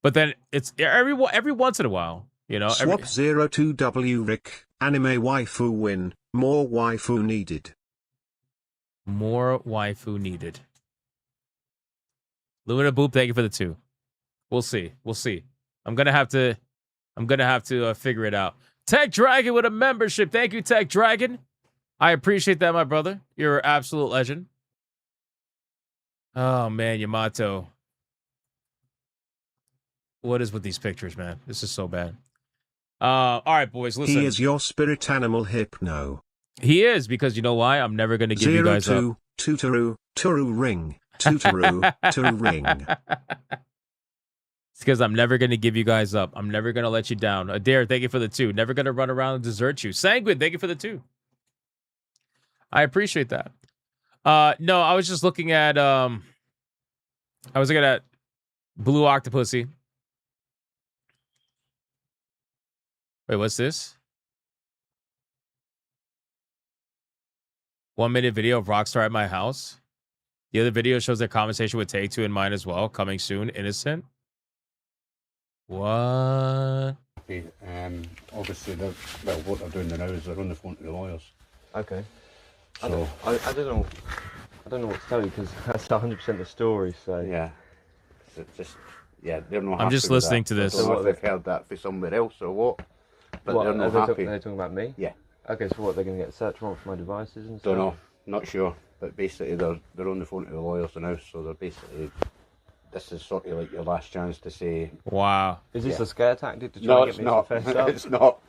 But then it's every once in a while, you know. Swap 02W Rick, anime waifu win, more waifu needed. More waifu needed. Lumina Boop, thank you for the 2. We'll see. I'm gonna have to figure it out. Tech Dragon with a membership. Thank you, Tech Dragon. I appreciate that, my brother. You're an absolute legend. Oh man, Yamato. What is with these pictures, man? This is so bad. All right, boys, listen. He is your spirit animal, Hypno. He is, because you know why? I'm never going to give you guys up. Tutaru, Turu ring, Tutaru, Turu ring. It's because I'm never going to give you guys up. I'm never going to let you down. Adair, thank you for the 2. Never going to run around and desert you. Sanguine, thank you for the 2. I appreciate that. No, I was just looking at Blue Octopussy. Wait, what's this? 1-minute video of Rockstar at my house. The other video shows their conversation with Take-Two in mine as well. Coming soon. Innocent. What? Obviously, what they're doing now is they're on the phone to the lawyers. Okay. So I don't know what to tell you because that's 100% the story. So yeah, it's they're not. I'm just listening to this. I don't know if they've heard that for somewhere else or what, but they're not happy. They're talking about me. Yeah. Okay, so what, they're going to get a search warrant for my devices and stuff? Don't know, not sure. But basically, they're on the phone to the lawyers now, so they're basically. This is sort of like your last chance to say. Wow. Is this a scare tactic to try and get me to fess up? It's not.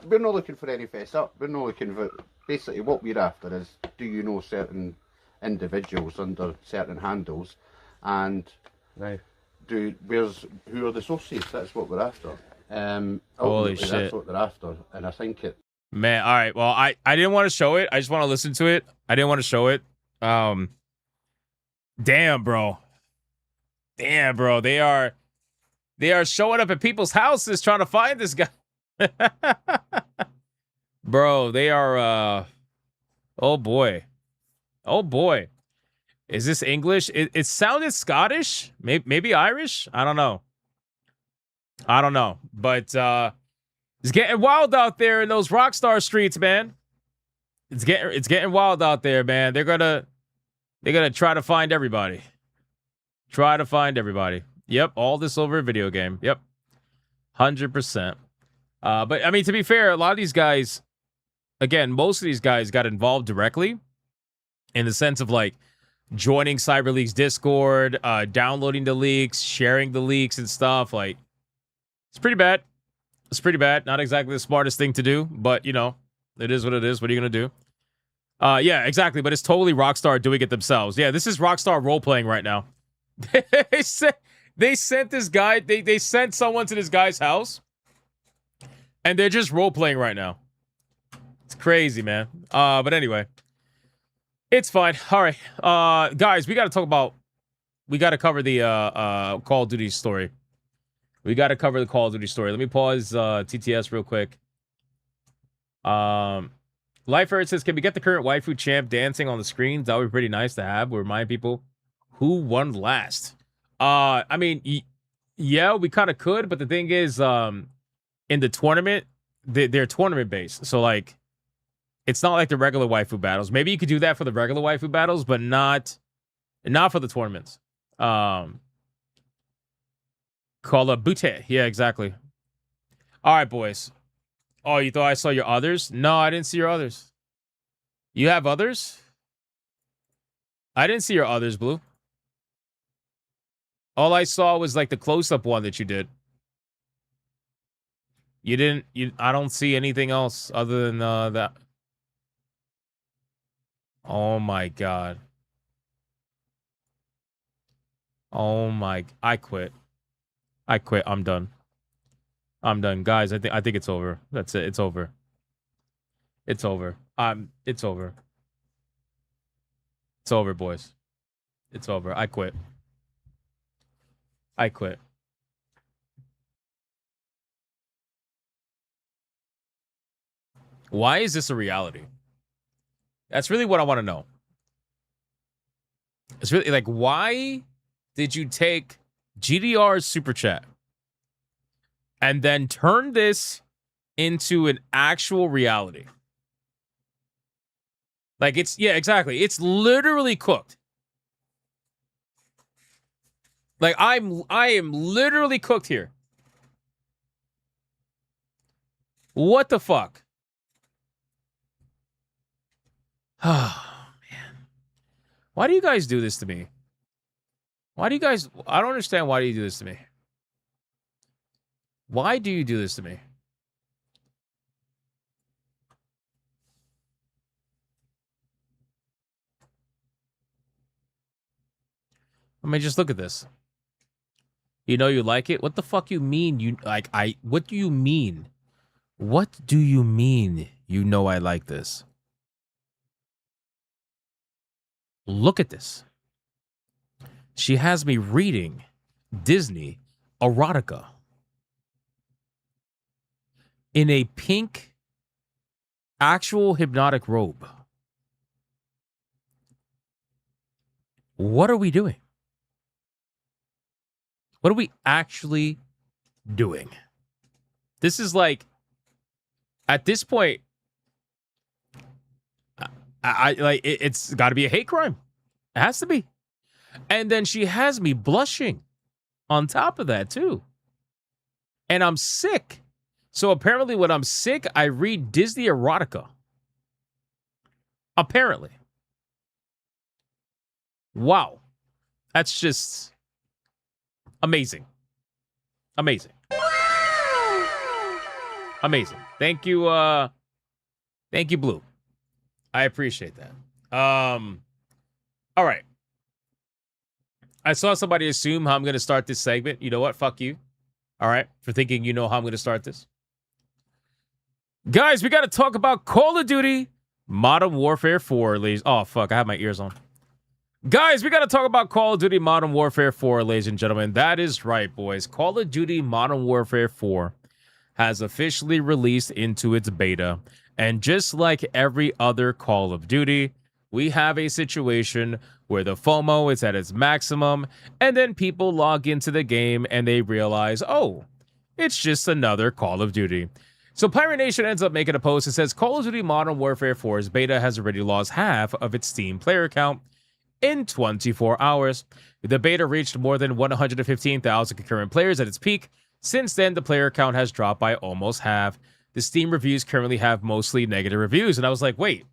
We're not looking for any fess up. We're not looking for. Basically, what we're after is, do you know certain individuals under certain handles, and no. Who are the associates? That's what we're after. Holy shit. That's what they're after, and I think it. Man, all right. Well, I didn't want to show it. I just want to listen to it. I didn't want to show it. Damn, bro. Damn, bro. They are showing up at people's houses trying to find this guy. Bro, they are oh boy. Oh boy. Is this English? It sounded Scottish, maybe Irish. I don't know. But it's getting wild out there in those Rockstar streets, man. It's getting wild out there, man. They're gonna try to find everybody. Yep, all this over a video game. Yep, 100%. But I mean, to be fair, a lot of these guys, again, most of these guys got involved directly in the sense of like joining CyberLeaks Discord, downloading the leaks, sharing the leaks and stuff. Like, it's pretty bad. It's pretty bad. Not exactly the smartest thing to do, but you know, it is what it is. What are you gonna do? Yeah, exactly. But it's totally Rockstar doing it themselves. Yeah, this is Rockstar role playing right now. They sent this guy. They sent someone to this guy's house, and they're just role playing right now. It's crazy, man. But anyway, it's fine. All right, guys, we got to talk about. We got to cover the Call of Duty story. We got to cover the Call of Duty story. Let me pause TTS real quick. Life Hurt says, can we get the current waifu champ dancing on the screens? That would be pretty nice to have. We remind people who won last. I mean, yeah, we kind of could, but the thing is, in the tournament, they're tournament based. So like, it's not like the regular waifu battles. Maybe you could do that for the regular waifu battles, but not for the tournaments. Call a Butte. Yeah, exactly. All right, boys. Oh, you thought I saw your others? No, I didn't see your others. You have others? I didn't see your others, Blue. All I saw was like the close-up one that you did. You didn't. I don't see anything else other than that. Oh my god. Oh my. I quit. I'm done. Guys, I think it's over. That's it. It's over. It's over. It's over. It's over, boys. It's over. I quit. Why is this a reality? That's really what I want to know. It's really like, why did you take GDR's super chat and then turn this into an actual reality? Like, it's, yeah, exactly. It's literally cooked. Like, I am literally cooked here. What the fuck? Oh, man. Why do you guys do this to me? I don't understand why do you do this to me? Why do you do this to me? I mean, just look at this. You know you like it? What the fuck you mean? What do you mean? What do you mean you know I like this? Look at this. She has me reading Disney erotica in a pink actual hypnotic robe. What are we doing? What are we actually doing? This is like, at this point, it's got to be a hate crime. It has to be. And then she has me blushing on top of that too. And I'm sick. So apparently when I'm sick, I read Disney erotica. Apparently. Wow. That's just amazing. Amazing. Amazing. Thank you, Blue. I appreciate that. All right. I saw somebody assume how I'm going to start this segment. You know what? Fuck you. All right. For thinking you know how I'm going to start this. Guys, we got to talk about Call of Duty Modern Warfare 4, ladies. Oh, fuck. I have my ears on. Guys, we got to talk about Call of Duty Modern Warfare 4, ladies and gentlemen. That is right, boys. Call of Duty Modern Warfare 4 has officially released into its beta. And just like every other Call of Duty, we have a situation where the FOMO is at its maximum, and then people log into the game and they realize, oh, it's just another Call of Duty. So Pirate Nation ends up making a post that says, Call of Duty Modern Warfare 4's beta has already lost half of its Steam player count in 24 hours. The beta reached more than 115,000 concurrent players at its peak. Since then, the player count has dropped by almost half. The Steam reviews currently have mostly negative reviews. And I was like, wait,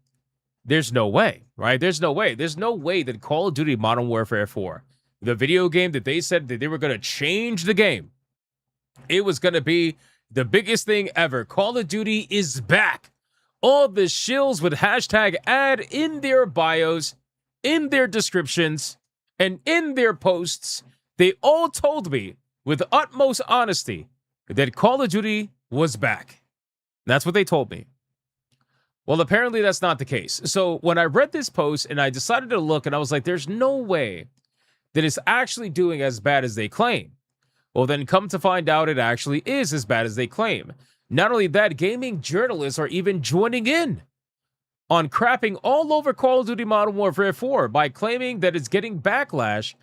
there's no way, right? There's no way. There's no way that Call of Duty Modern Warfare 4, the video game that they said that they were going to change the game, it was going to be the biggest thing ever. Call of Duty is back. All the shills with hashtag ad in their bios, in their descriptions, and in their posts, they all told me with utmost honesty that Call of Duty was back. That's what they told me. Well, apparently that's not the case. So when I read this post and I decided to look, and I was like, there's no way that it's actually doing as bad as they claim. Well, then come to find out it actually is as bad as they claim. Not only that, gaming journalists are even joining in on crapping all over Call of Duty Modern Warfare 4 by claiming that it's getting backlash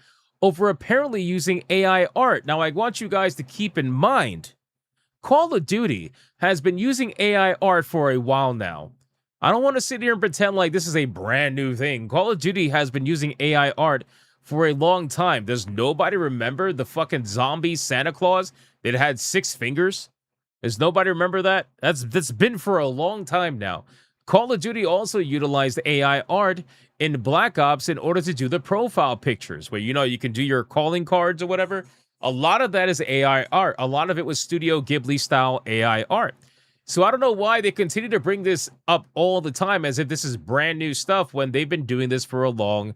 over apparently using AI art. Now, I want you guys to keep in mind, Call of Duty has been using AI art for a while now. I don't want to sit here and pretend like this is a brand new thing. Call of Duty has been using AI art for a long time. Does nobody remember the fucking zombie Santa Claus that had 6 fingers? Does nobody remember that? That's been for a long time now. Call of Duty also utilized AI art in Black Ops in order to do the profile pictures, where, you know, you can do your calling cards or whatever. A lot of that is AI art. A lot of it was Studio Ghibli style AI art. So I don't know why they continue to bring this up all the time as if this is brand new stuff when they've been doing this for a long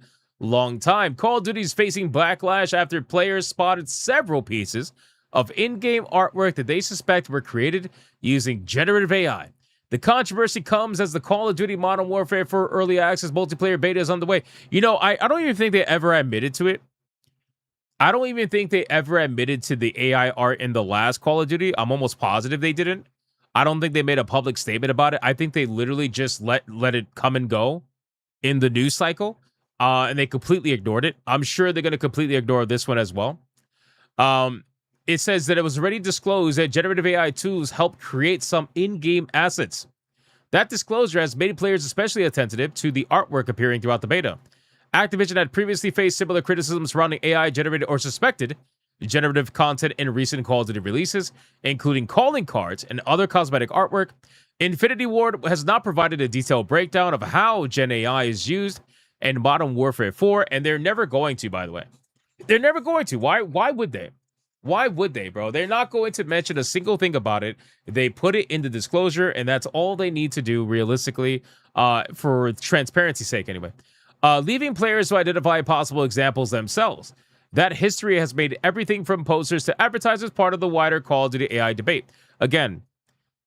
time. Call of Duty is facing backlash after players spotted several pieces of in-game artwork that they suspect were created using generative AI. The controversy comes as the Call of Duty Modern Warfare 4 Early Access multiplayer beta is on the way. You know, I don't even think they ever admitted to it. I don't even think they ever admitted to the AI art in the last Call of Duty. I'm almost positive they didn't. I don't think they made a public statement about it. I think they literally just let it come and go in the news cycle, and they completely ignored it. I'm sure they're going to completely ignore this one as well. It says that it was already disclosed that generative AI tools help create some in-game assets. That disclosure has made players especially attentive to the artwork appearing throughout the beta. Activision had previously faced similar criticism surrounding AI-generated or suspected generative content in recent Call of Duty releases, including calling cards and other cosmetic artwork. Infinity Ward has not provided a detailed breakdown of how Gen AI is used in Modern Warfare 4, and they're never going to, by the way. They're never going to. Why would they? Why would they, bro? They're not going to mention a single thing about it. They put it in the disclosure, and that's all they need to do, realistically, for transparency's sake, anyway. Leaving players to identify possible examples themselves. That history has made everything from posters to advertisers part of the wider Call of Duty AI debate. Again,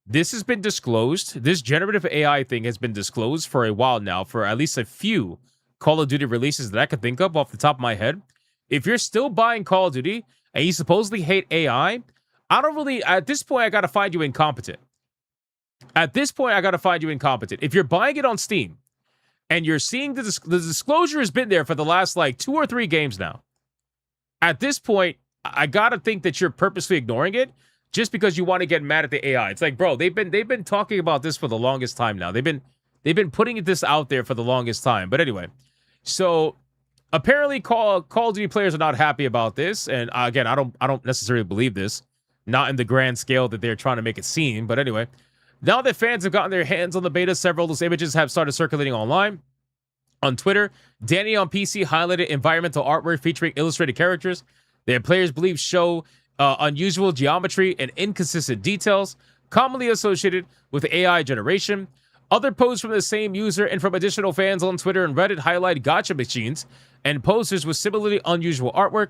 this has been disclosed. This generative AI thing has been disclosed for a while now, for at least a few Call of Duty releases that I could think of off the top of my head. If you're still buying Call of Duty and you supposedly hate AI, I don't really, at this point, I got to find you incompetent. At this point, I got to find you incompetent. If you're buying it on Steam and you're seeing the disclosure has been there for the last like 2 or 3 games now, at this point, I got to think that you're purposely ignoring it just because you want to get mad at the AI. It's like, bro, they've been talking about this for the longest time now. They've been putting this out there for the longest time. But anyway, so apparently Call of Duty players are not happy about this. And again, I don't necessarily believe this, not in the grand scale that they're trying to make it seem. But anyway, now that fans have gotten their hands on the beta, several of those images have started circulating online. On Twitter, Danny on PC highlighted environmental artwork featuring illustrated characters that players believe show unusual geometry and inconsistent details commonly associated with AI generation. Other posts from the same user and from additional fans on Twitter and Reddit highlight gacha machines and posters with similarly unusual artwork.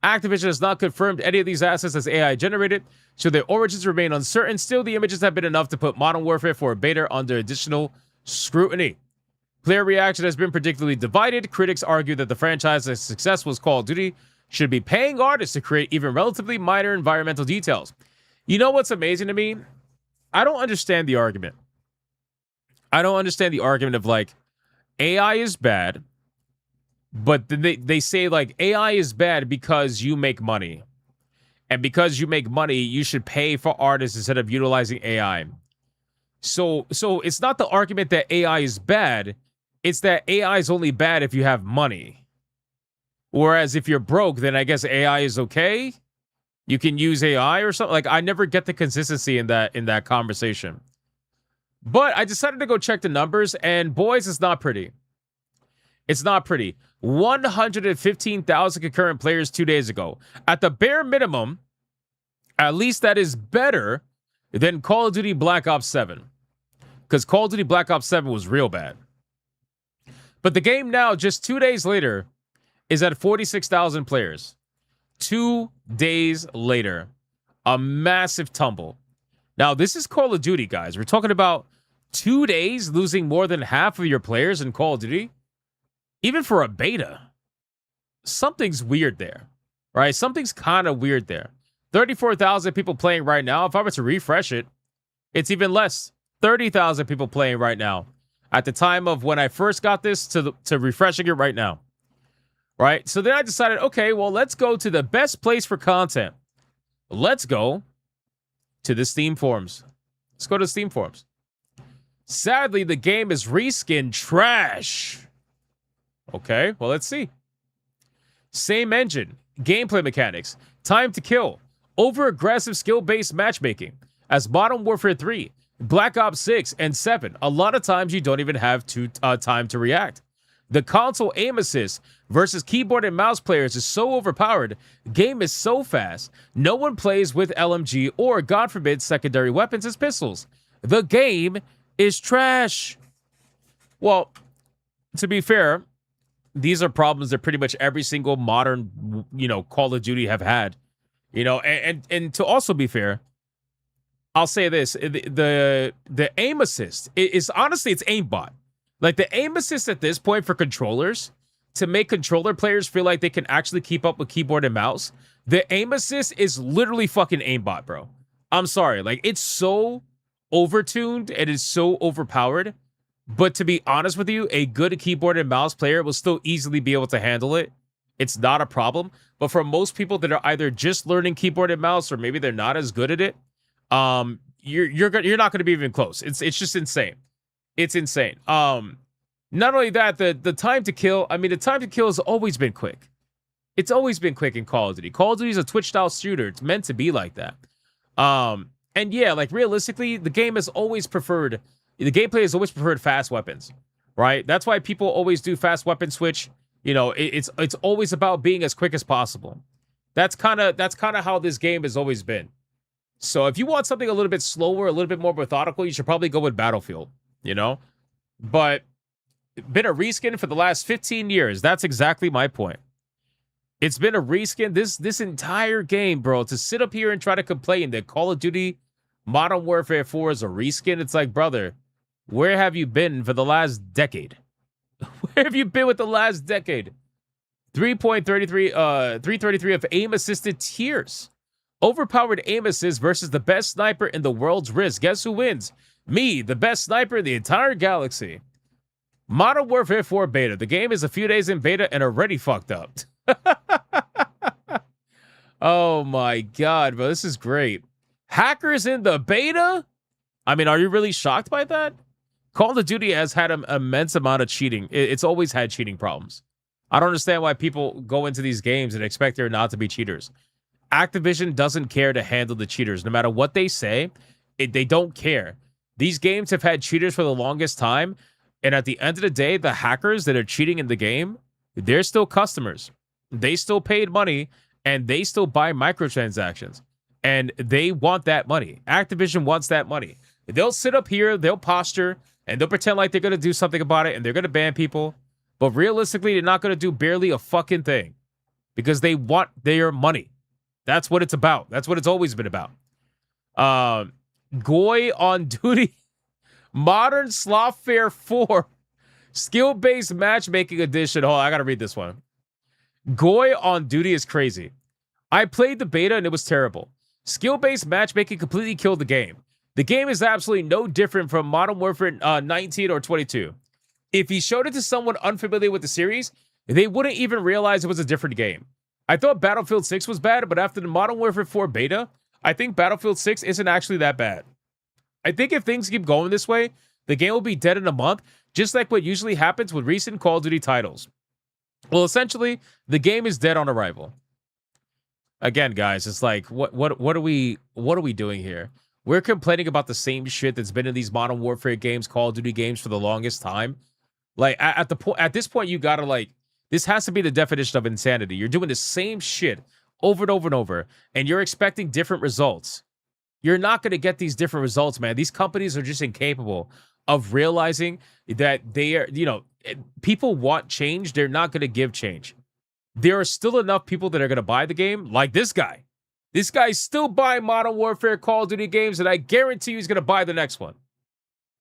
Activision has not confirmed any of these assets as AI generated, so their origins remain uncertain. Still, the images have been enough to put Modern Warfare 4 beta under additional scrutiny. Player reaction has been particularly divided. Critics argue that the franchise's success was Call of Duty should be paying artists to create even relatively minor environmental details. You know what's amazing to me? I don't understand the argument. I don't understand the argument of like, AI is bad, but they say like, AI is bad because you make money. And because you make money, you should pay for artists instead of utilizing AI. So it's not the argument that AI is bad. It's that AI is only bad if you have money. Whereas if you're broke, then I guess AI is okay. You can use AI or something. Like, I never get the consistency in that conversation. But I decided to go check the numbers, and boys, it's not pretty. It's not pretty. 115,000 concurrent players 2 days ago. At the bare minimum, at least that is better than Call of Duty Black Ops 7. Because Call of Duty Black Ops 7 was real bad. But the game now, just 2 days later, is at 46,000 players. 2 days later. A massive tumble. Now, this is Call of Duty, guys. We're talking about 2 days losing more than half of your players in Call of Duty. Even for a beta. Something's weird there. Right? Something's kind of weird there. 34,000 people playing right now. If I were to refresh it, it's even less. 30,000 people playing right now. At the time of when I first got this to refreshing it right now. Right? So then I decided, okay, well, let's go to the best place for content. Let's go to the Steam forums. Let's go to the Steam forums. Sadly, the game is reskin trash. Okay, well, let's see. Same engine, gameplay mechanics, time to kill, over-aggressive skill-based matchmaking. As Modern Warfare 3, Black Ops 6, and 7, a lot of times you don't even have time to react. The console aim assist versus keyboard and mouse players is so overpowered. Game is so fast. No one plays with LMG or, God forbid, secondary weapons as pistols. The game is trash. Well, to be fair, these are problems that pretty much every single modern, Call of Duty have had. And to also be fair, I'll say this: the aim assist is honestly it's aimbot. Like the aim assist at this point for controllers to make controller players feel like they can actually keep up with keyboard and mouse. The aim assist is literally fucking aimbot, bro. I'm sorry, like it's so overtuned, it is so overpowered. But to be honest with you, a good keyboard and mouse player will still easily be able to handle it. It's not a problem. But for most people that are either just learning keyboard and mouse or maybe they're not as good at it, you're not going to be even close. It's just insane. It's insane. Not only that, the time to kill. I mean, the time to kill has always been quick. It's always been quick in Call of Duty. Call of Duty is a Twitch-style shooter. It's meant to be like that. And yeah, like realistically, the gameplay has always preferred fast weapons, right? That's why people always do fast weapon switch. It's always about being as quick as possible. That's kind of how this game has always been. So if you want something a little bit slower, a little bit more methodical, you should probably go with Battlefield, But been a reskin for the last 15 years. That's exactly my point. It's been a reskin. This entire game, bro, to sit up here and try to complain that Call of Duty Modern Warfare 4 is a reskin, it's like, brother, where have you been for the last decade? Where have you been with the last decade? 333 of aim-assisted tiers. Overpowered aim assist versus the best sniper in the world's risk. Guess who wins? Me, the best sniper in the entire galaxy. Modern Warfare 4 beta. The game is a few days in beta and already fucked up. Oh my god, bro. This is great. Hackers in the beta? I mean, are you really shocked by that? Call of Duty has had an immense amount of cheating. It's always had cheating problems. I don't understand why people go into these games and expect there not to be cheaters. Activision doesn't care to handle the cheaters. No matter what they say, they don't care. These games have had cheaters for the longest time, and at the end of the day, the hackers that are cheating in the game, they're still customers. They still paid money, and they still buy microtransactions, and they want that money. Activision wants that money. They'll sit up here, they'll posture, and they'll pretend like they're going to do something about it, and they're going to ban people, but realistically, they're not going to do barely a fucking thing because they want their money. That's what it's about. That's what it's always been about. Goy on Duty. Modern Slothfare 4. Skill-based matchmaking edition. Hold on, I gotta read this one. Goy on Duty is crazy. I played the beta and it was terrible. Skill-based matchmaking completely killed the game. The game is absolutely no different from Modern Warfare 19 or 22. If he showed it to someone unfamiliar with the series, they wouldn't even realize it was a different game. I thought Battlefield 6 was bad, but after the Modern Warfare 4 beta, I think Battlefield 6 isn't actually that bad. I think if things keep going this way, the game will be dead in a month, just like what usually happens with recent Call of Duty titles. Well, essentially, the game is dead on arrival. Again, guys, it's like, what are we doing here? We're complaining about the same shit that's been in these Modern Warfare games, Call of Duty games for the longest time. Like at this point, you gotta like. This has to be the definition of insanity. You're doing the same shit over and over and over, and you're expecting different results. You're not going to get these different results, man. These companies are just incapable of realizing that they are, people want change. They're not going to give change. There are still enough people that are going to buy the game, like this guy. This guy's still buying Modern Warfare Call of Duty games, and I guarantee you he's going to buy the next one.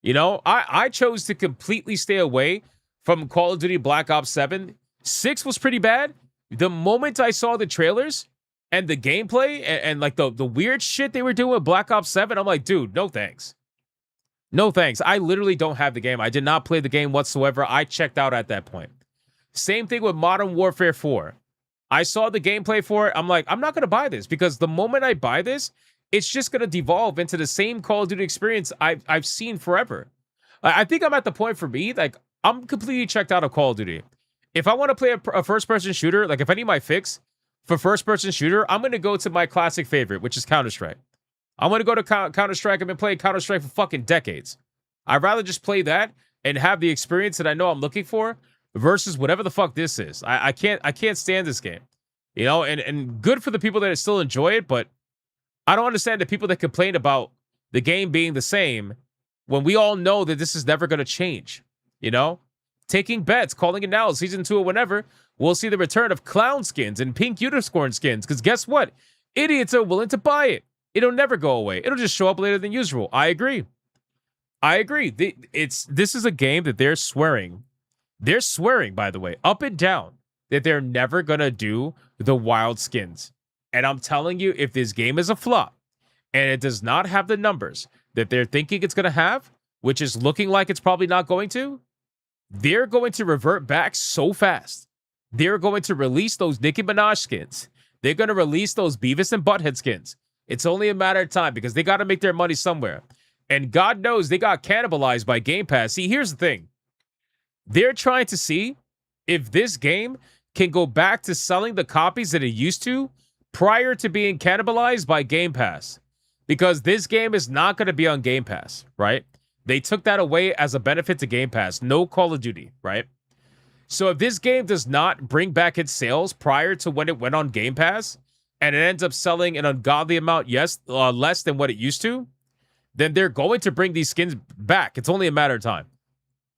I chose to completely stay away from Call of Duty Black Ops 7. 6 was pretty bad. The moment I saw the trailers and the gameplay and like the weird shit they were doing with Black Ops 7, I'm like, dude, no thanks. No thanks. I literally don't have the game. I did not play the game whatsoever. I checked out at that point. Same thing with Modern Warfare 4. I saw the gameplay for it. I'm like, I'm not going to buy this because the moment I buy this, it's just going to devolve into the same Call of Duty experience I've seen forever. I think I'm at the point for me, like, I'm completely checked out of Call of Duty. If I want to play a first-person shooter, like if I need my fix for first-person shooter, I'm going to go to my classic favorite, which is Counter-Strike. I'm going to go to Counter-Strike. I've been playing Counter-Strike for fucking decades. I'd rather just play that and have the experience that I know I'm looking for versus whatever the fuck this is. I can't stand this game. And good for the people that still enjoy it, but I don't understand the people that complain about the game being the same when we all know that this is never going to change, Taking bets, calling it now, season 2 or whenever, we'll see the return of clown skins and pink unicorn skins. Because guess what? Idiots are willing to buy it. It'll never go away. It'll just show up later than usual. I agree. This is a game that they're swearing. They're swearing, by the way, up and down, that they're never going to do the wild skins. And I'm telling you, if this game is a flop and it does not have the numbers that they're thinking it's going to have, which is looking like it's probably not going to, they're going to revert back so fast. They're going to release those Nicki Minaj skins. They're going to release those Beavis and Butthead skins. It's only a matter of time because they got to make their money somewhere. And God knows they got cannibalized by Game Pass. See, here's the thing. They're trying to see if this game can go back to selling the copies that it used to prior to being cannibalized by Game Pass. Because this game is not going to be on Game Pass, right? They took that away as a benefit to Game Pass. No Call of Duty, right? So if this game does not bring back its sales prior to when it went on Game Pass, and it ends up selling an ungodly amount, less than what it used to, then they're going to bring these skins back. It's only a matter of time.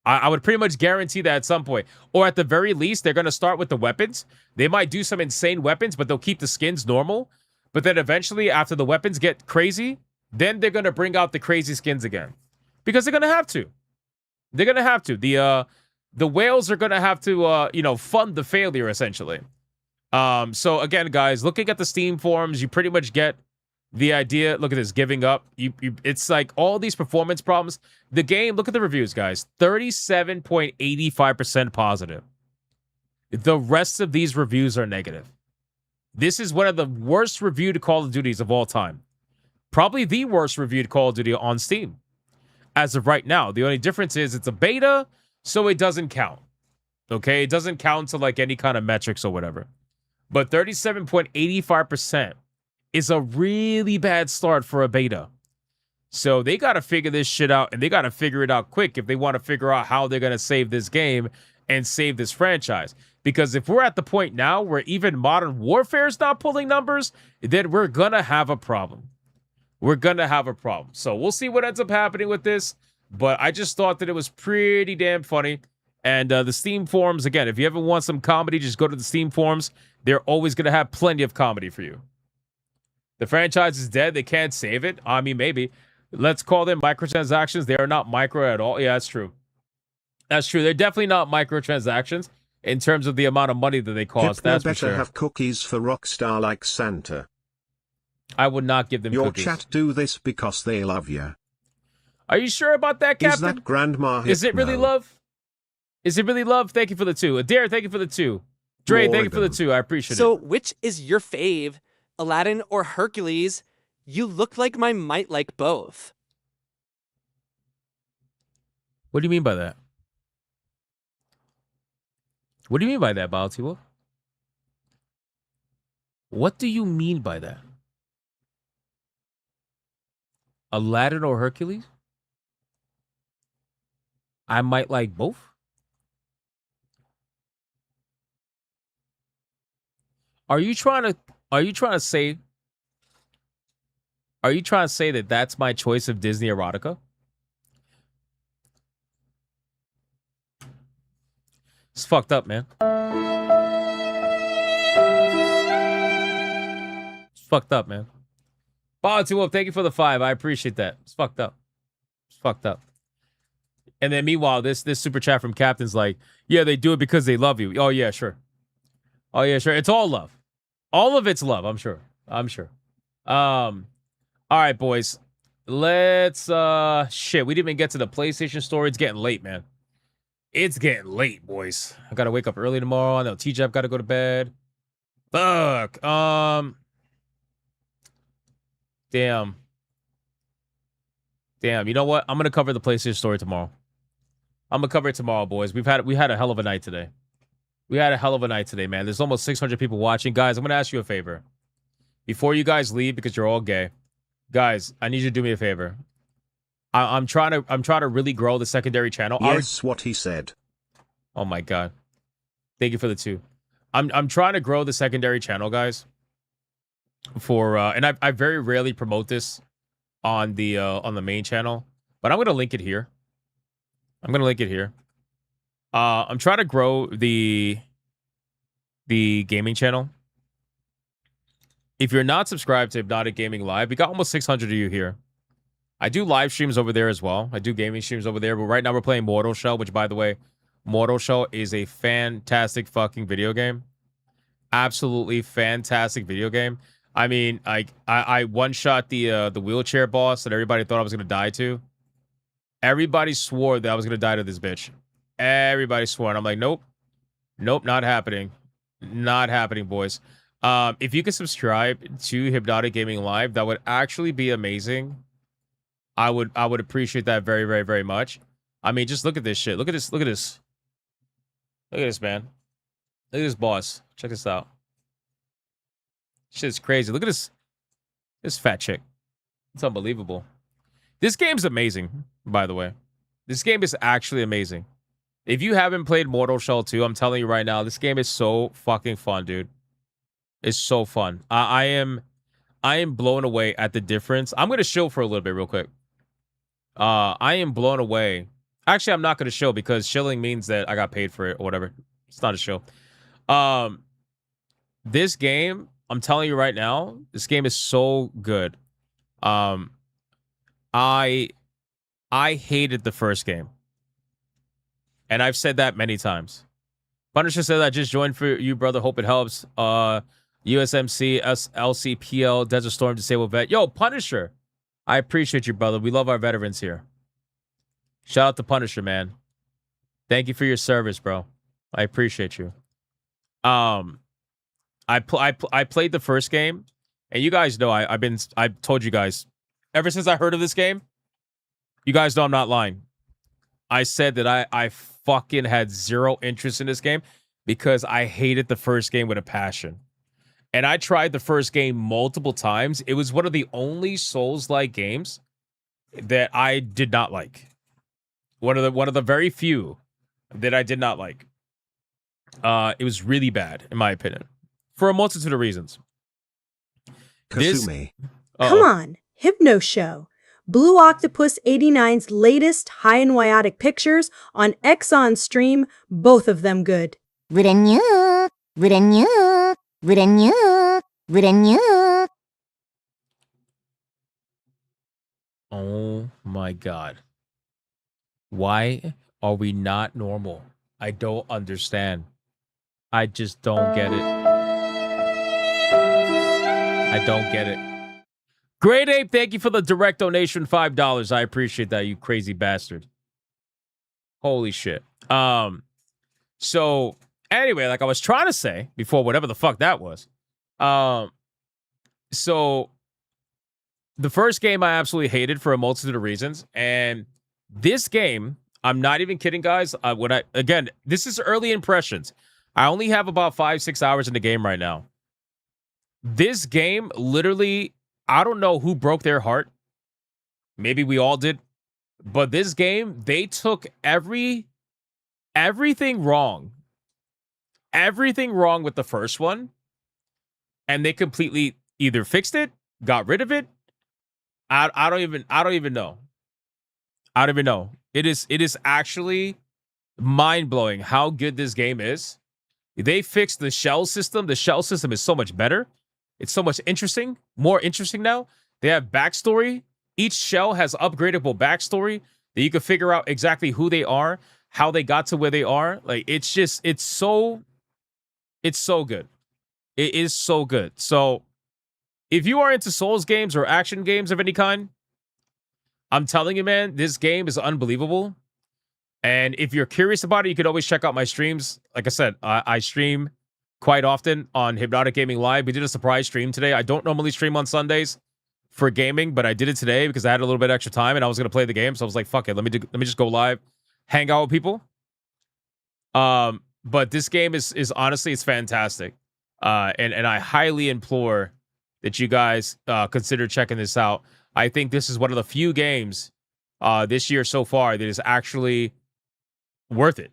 I would pretty much guarantee that at some point. Or at the very least, they're going to start with the weapons. They might do some insane weapons, but they'll keep the skins normal. But then eventually, after the weapons get crazy, then they're going to bring out the crazy skins again. Because they're going to have to. They're going to have to. The whales are going to have to, fund the failure, essentially. So again, guys, looking at the Steam forums, you pretty much get the idea. Look at this, giving up. It's like all these performance problems. The game, look at the reviews, guys. 37.85% positive. The rest of these reviews are negative. This is one of the worst reviewed Call of Duties of all time. Probably the worst reviewed Call of Duty on Steam. As of right now, the only difference is it's a beta, so it doesn't count. Okay, it doesn't count to like any kind of metrics or whatever. But 37.85% is a really bad start for a beta. So they got to figure this shit out, and they got to figure it out quick if they want to figure out how they're going to save this game and save this franchise. Because if we're at the point now where even Modern Warfare is not pulling numbers, then we're going to have a problem. We're going to have a problem. So we'll see what ends up happening with this. But I just thought that it was pretty damn funny. And the Steam forums, again, if you ever want some comedy, just go to the Steam forums. They're always going to have plenty of comedy for you. The franchise is dead. They can't save it. I mean, maybe. Let's call them microtransactions. They are not micro at all. Yeah, that's true. That's true. They're definitely not microtransactions in terms of the amount of money that they cost. Hypno That's for better sure. have cookies for Rockstar like Santa. I would not give them Your cookies. chat do this because they love you. Are you sure about that, Captain? Is that Grandma Hypno? Is it really love? Is it really love? Thank you for the 2. Adair, thank you for the 2. Dre, thank you for the 2. I appreciate So, it. which is your fave, Aladdin or Hercules? You look like I might like both. What do you mean by that? What do you mean by that, Baltimore? What do you mean by that? Aladdin or Hercules? I might like both. Are you trying to say that that's my choice of Disney erotica? It's fucked up, man. It's fucked up, man. Baltimore, thank you for the 5. I appreciate that. It's fucked up. It's fucked up. And then meanwhile, this super chat from Captain's like, yeah, they do it because they love you. Oh yeah, sure. Oh yeah, sure. It's all love. All of it's love, I'm sure. I'm sure. All right, boys. Let's shit, we didn't even get to the PlayStation story. It's getting late, man. It's getting late, boys. I gotta wake up early tomorrow. I know TJ gotta go to bed. Fuck. Damn. You know what? I'm gonna cover the PlayStation story tomorrow. I'm gonna cover it tomorrow, boys. We had a hell of a night today. We had a hell of a night today, man. There's almost 600 people watching. Guys, I'm gonna ask you a favor. Before you guys leave, because you're all gay, guys, I need you to do me a favor. I'm trying to really grow the secondary channel. Yes, what he said. Oh my god. Thank you for the 2. I'm trying to grow the secondary channel, guys. For and I very rarely promote this on the main channel, but I'm gonna link it here. I'm trying to grow the gaming channel. If you're not subscribed to Hypnotic Gaming Live, we got almost 600 of you here. I do live streams over there as well. I do gaming streams over there, but right now we're playing Mortal Shell, which, by the way, Mortal Shell is a fantastic fucking video game. Absolutely fantastic video game. I mean, I one-shot the wheelchair boss that everybody thought I was going to die to. Everybody swore that I was going to die to this bitch. Everybody swore, and I'm like, nope. Nope, not happening. Not happening, boys. If you could subscribe to Hypnotic Gaming Live, that would actually be amazing. I would appreciate that very, very, very much. I mean, just look at this shit. Look at this. Look at this. Look at this, man. Look at this boss. Check this out. Shit's crazy. Look at this fat chick. It's unbelievable. This game's amazing, by the way. This game is actually amazing. If you haven't played Mortal Shell 2, I'm telling you right now, this game is so fucking fun, dude. It's so fun. I am blown away at the difference. I'm gonna chill for a little bit real quick. I am blown away Actually, I'm not going to show because shilling means that I got paid for it or whatever. It's not a show. This game, I'm telling you right now, this game is so good. I hated the first game. And I've said that many times. Punisher said I just joined for you, brother. Hope it helps. USMC, LCPL, Desert Storm, Disabled Vet. Yo, Punisher. I appreciate you, brother. We love our veterans here. Shout out to Punisher, man. Thank you for your service, bro. I appreciate you. I played the first game, and you guys know I've told you guys ever since I heard of this game. You guys know I'm not lying. I said that I fucking had zero interest in this game because I hated the first game with a passion. And I tried the first game multiple times. It was one of the only Souls-like games that I did not like. One of the very few that I did not like. It was really bad, in my opinion, for a multitude of reasons. Kasumi. Come on, Hypno Show. Blue Octopus 89's latest high and wyotic pictures on Exxon stream, both of them good. Renew. Oh my god. Why are we not normal? I don't understand. I just don't get it. I don't get it. Great Ape, thank you for the direct donation, $5. I appreciate that, you crazy bastard. Holy shit. So anyway, like I was trying to say before, whatever the fuck that was. So the first game I absolutely hated for a multitude of reasons, and this game, I'm not even kidding, guys. Again, this is early impressions. I only have about 5-6 hours in the game right now. This game, literally, I don't know who broke their heart. Maybe we all did. But this game, they took everything wrong. Everything wrong with the first one. And they completely either fixed it, got rid of it. I don't even know. I don't even know. It is actually mind-blowing how good this game is. They fixed the shell system. The shell system is so much better. It's so much interesting, more interesting now. They have backstory. Each shell has upgradable backstory that you can figure out exactly who they are, how they got to where they are. Like, it's so good. It is so good. So if you are into Souls games or action games of any kind, I'm telling you, man, this game is unbelievable. And if you're curious about it, you can always check out my streams. Like I said, I stream quite often on Hypnotic Gaming Live. We did a surprise stream today. I don't normally stream on Sundays for gaming, but I did it today because I had a little bit extra time and I was going to play the game. So I was like, fuck it. Let me just go live, hang out with people. But this game is honestly, it's fantastic. And I highly implore that you guys consider checking this out. I think this is one of the few games this year so far that is actually worth it,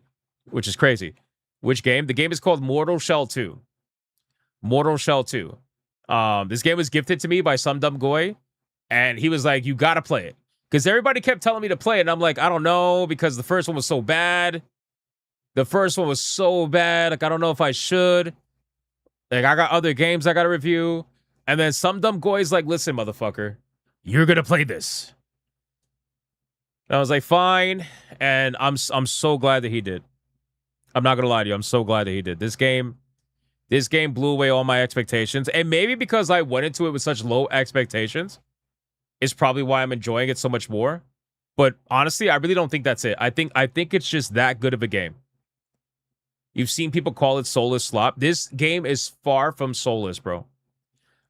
which is crazy. Which game? The game is called Mortal Shell 2. Mortal Shell 2. This game was gifted to me by some dumb goy, and he was like, you gotta play it. Because everybody kept telling me to play it, and I'm like, I don't know, because the first one was so bad. Like, I don't know if I should. Like, I got other games I gotta review. And then some dumb goy's like, listen, motherfucker, you're gonna play this. And I was like, fine. And I'm so glad that he did. I'm not gonna lie to you. I'm so glad that he did. This game blew away all my expectations. And maybe because I went into it with such low expectations is probably why I'm enjoying it so much more. But honestly, I really don't think that's it. I think it's just that good of a game. You've seen people call it soulless slop. This game is far from soulless, bro.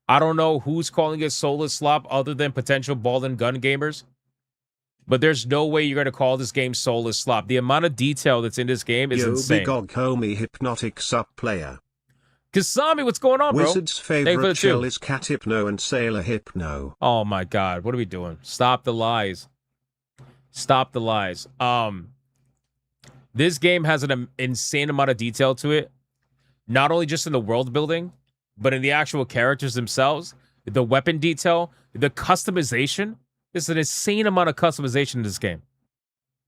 I don't know who's calling it soulless slop other than potential ball and gun gamers. But there's no way you're going to call this game soulless slop. The amount of detail that's in this game is insane. Yo, big homie Hypnotic sub player. Kasami, what's going on, bro? Wizard's favorite shell is Cat Hypno and Sailor Hypno. Oh my god, what are we doing? Stop the lies. Stop the lies. This game has an insane amount of detail to it. Not only just in the world building, but in the actual characters themselves. The weapon detail, the customization. There's an insane amount of customization in this game.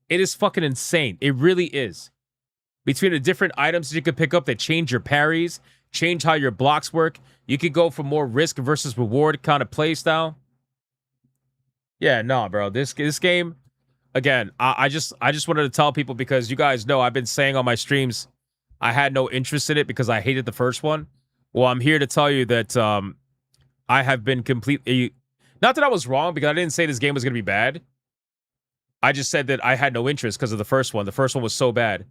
It is fucking insane. It really is. Between the different items that you can pick up that change your parries, change how your blocks work, you could go for more risk versus reward kind of play style. Yeah, no, bro. This game, again, I just wanted to tell people because you guys know I've been saying on my streams I had no interest in it because I hated the first one. Well, I'm here to tell you that I have been completely... Not that I was wrong because I didn't say this game was going to be bad. I just said that I had no interest because of the first one. The first one was so bad.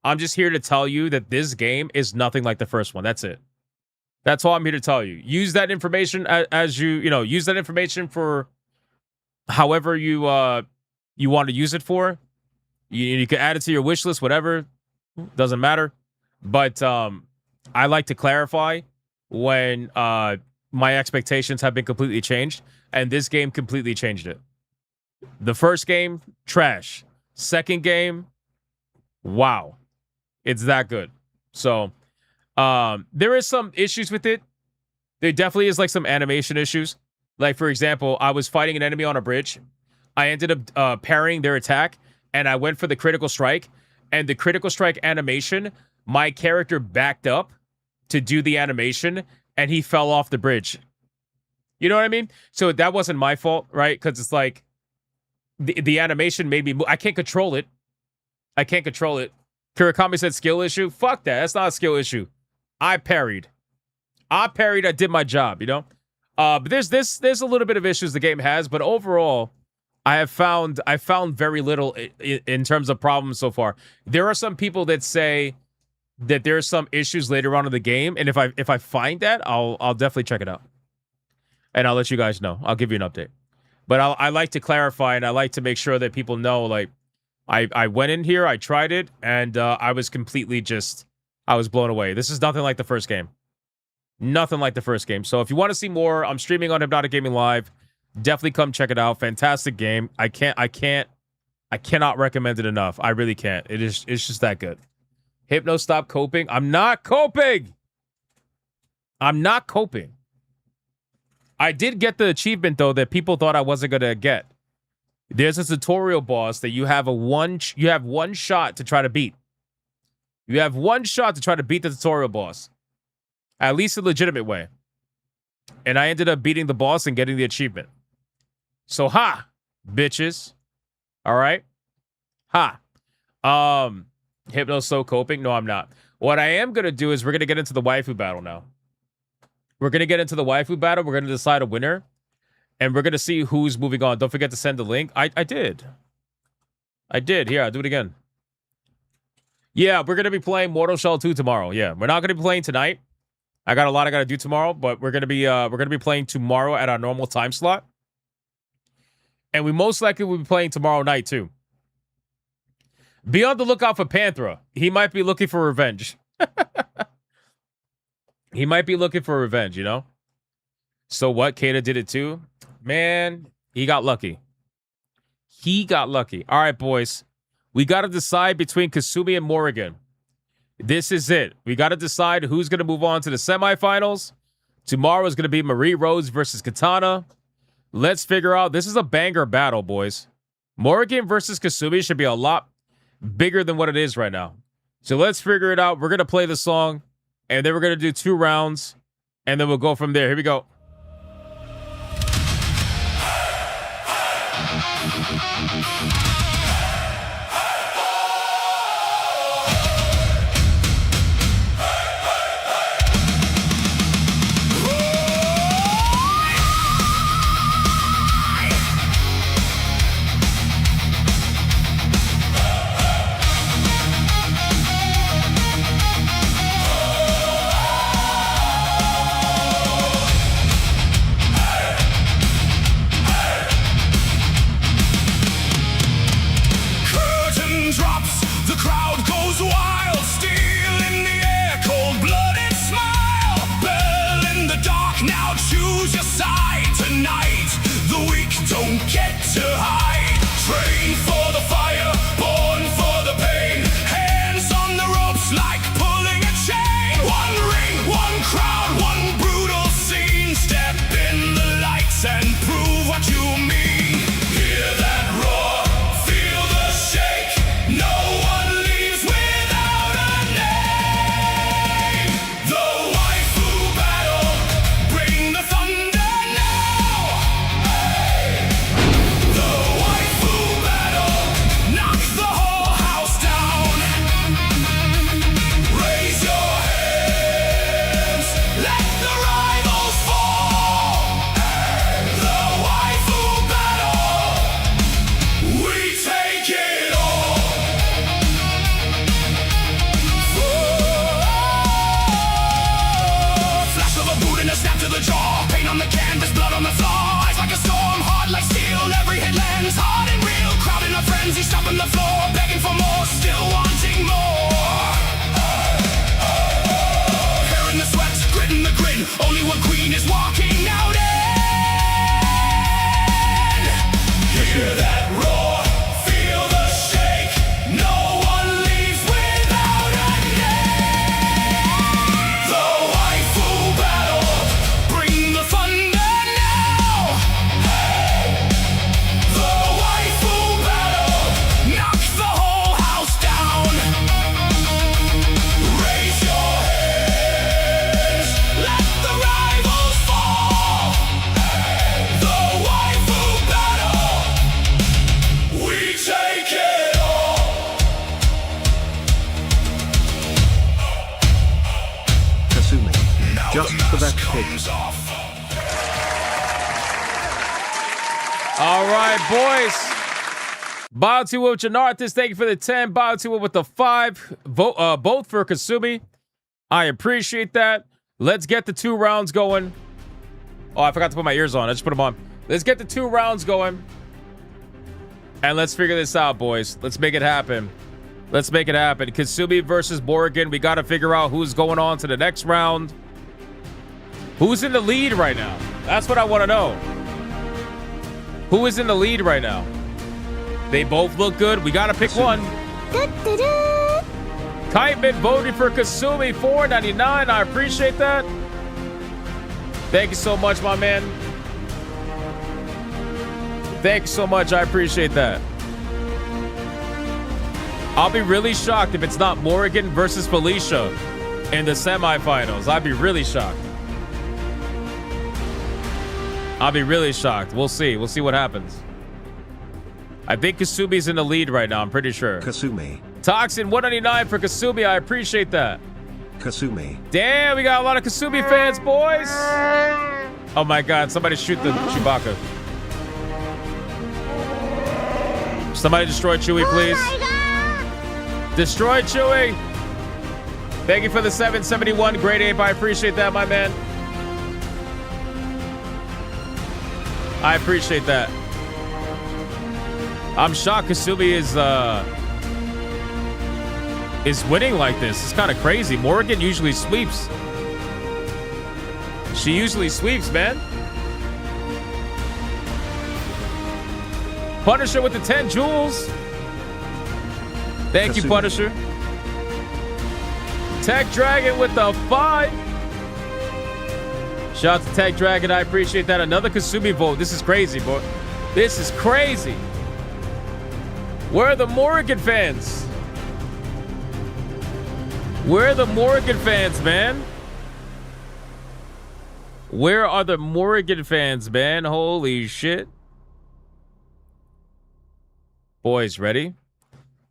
I'm just here to tell you that this game is nothing like the first one. That's it. That's all I'm here to tell you. Use that information as you know, use that information for however you want to use it for. You can add it to your wish list, whatever. Doesn't matter. But I like to clarify when my expectations have been completely changed, and this game completely changed it. The first game, trash. Second game, wow. It's that good. So, there is some issues with it. There definitely is like some animation issues. Like, for example, I was fighting an enemy on a bridge. I ended up parrying their attack, and I went for the critical strike. And the critical strike animation, my character backed up to do the animation, and he fell off the bridge. You know what I mean? So that wasn't my fault, right? Because it's like, the animation made me move. I can't control it. I can't control it. Kurakami said skill issue. Fuck that. That's not a skill issue. I parried. I did my job, you know? But there's a little bit of issues the game has, but overall, I found very little in terms of problems so far. There are some people that say that there are some issues later on in the game, and if I find that, I'll definitely check it out. And I'll let you guys know. I'll give you an update. But I like to clarify, and I like to make sure that people know, like, I went in here, I tried it, and I was completely I was blown away. This is nothing like the first game. Nothing like the first game. So if you want to see more, I'm streaming on Hypnotic Gaming Live. Definitely come check it out. Fantastic game. I cannot recommend it enough. I really can't. It's just that good. Hypno, stop coping. I'm not coping. I'm not coping. I did get the achievement, though, that people thought I wasn't going to get. There's a tutorial boss that you have one shot to try to beat. You have one shot to try to beat the tutorial boss. At least a legitimate way. And I ended up beating the boss and getting the achievement. So, ha! Bitches. All right? Ha! Hypno's so coping? No, I'm not. What I am going to do is we're going to get into the waifu battle now. We're going to get into the waifu battle. We're going to decide a winner. And we're going to see who's moving on. Don't forget to send the link. I did. Here, I'll do it again. Yeah, we're going to be playing Mortal Shell 2 tomorrow. Yeah, we're not going to be playing tonight. I got a lot I got to do tomorrow, but we're going to be playing tomorrow at our normal time slot. And we most likely will be playing tomorrow night too. Be on the lookout for Panthera. He might be looking for revenge. He might be looking for revenge, you know? So what? Kata did it too? Man, he got lucky. He got lucky. All right, boys. We got to decide between Kasumi and Morrigan. This is it. We got to decide who's going to move on to the semifinals. Tomorrow is going to be Marie Rose versus Katana. Let's figure out. This is a banger battle, boys. Morrigan versus Kasumi should be a lot bigger than what it is right now. So let's figure it out. We're going to play the song, and then we're going to do 2 rounds, and then we'll go from there. Here we go. And prove what you mean. Hear that roar, feel the shake. in. Only one queen is walking out in. Hear that roar, feel the shake. No one leaves without a name. The waifu battle, bring the thunder now. The waifu battle, knock the whole house down. Raise your hands, let the rivals fall. The waifu battle, we take it all. Kasumi. Just for that pick. All right, boys. Bounty with Janarthis, thank you for the 10. Bounty with the 5. Both for Kasumi. I appreciate that. Let's get the 2 rounds going. Oh, I forgot to put my ears on. I just put them on. Let's get the 2 rounds going. And let's figure this out, boys. Let's make it happen. Let's make it happen. Kasumi versus Morgan. We got to figure out who's going on to the next round. Who's in the lead right now? That's what I want to know. Who is in the lead right now? They both look good. We got to pick one. Kiteman voted for Kasumi, $4.99. I appreciate that. Thank you so much, my man. Thank you so much. I appreciate that. I'll be really shocked if it's not Morgan versus Felicia in the semifinals. I'd be really shocked. I'll be really shocked. We'll see. We'll see what happens. I think Kasumi's in the lead right now. I'm pretty sure. Kasumi. Toxin, $199 for Kasumi. I appreciate that. Kasumi. Damn, we got a lot of Kasumi fans, boys. Oh my God, somebody shoot the Chewbacca. Somebody destroy Chewie, please. Destroy Chewie. Thank you for the 771. Great ape. I appreciate that, my man. I appreciate that. I'm shocked Kasumi is winning like this. It's kind of crazy. Morgan usually sweeps. She usually sweeps, man. Punisher with the 10 jewels. Thank you, Punisher. Tech Dragon with the 5. Shout out to Tech Dragon. I appreciate that. Another Kasumi vote. This is crazy, boy. This is crazy. Where are the Morgan fans? Where are the Morgan fans, man? Where are the Morgan fans, man? Holy shit. Boys, ready?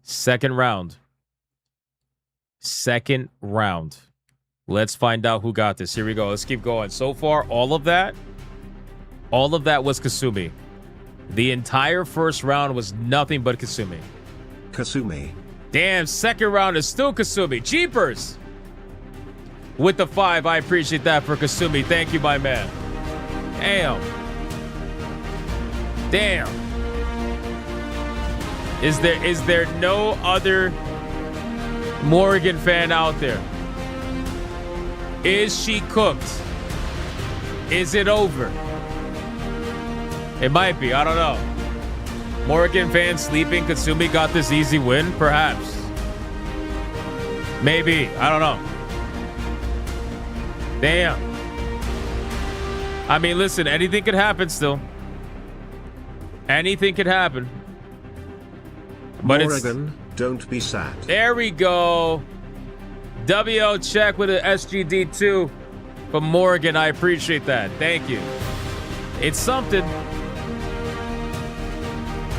Second round. Second round. Let's find out who got this. Here we go. Let's keep going. So far, all of that was Kasumi. The entire first round was nothing but Kasumi. Kasumi. Damn, second round is still Kasumi. Jeepers! With the 5, I appreciate that for Kasumi. Thank you, my man. Damn. Damn. Is there no other Morgan fan out there? Is she cooked? Is it over? It might be. I don't know. Morgan fans sleeping. Kasumi got this easy win? Perhaps. Maybe. I don't know. Damn. I mean, listen, anything could happen still. Anything could happen. But Morgan, don't be sad. There we go. WL check with an SGD2 from Morgan. I appreciate that. Thank you. It's something.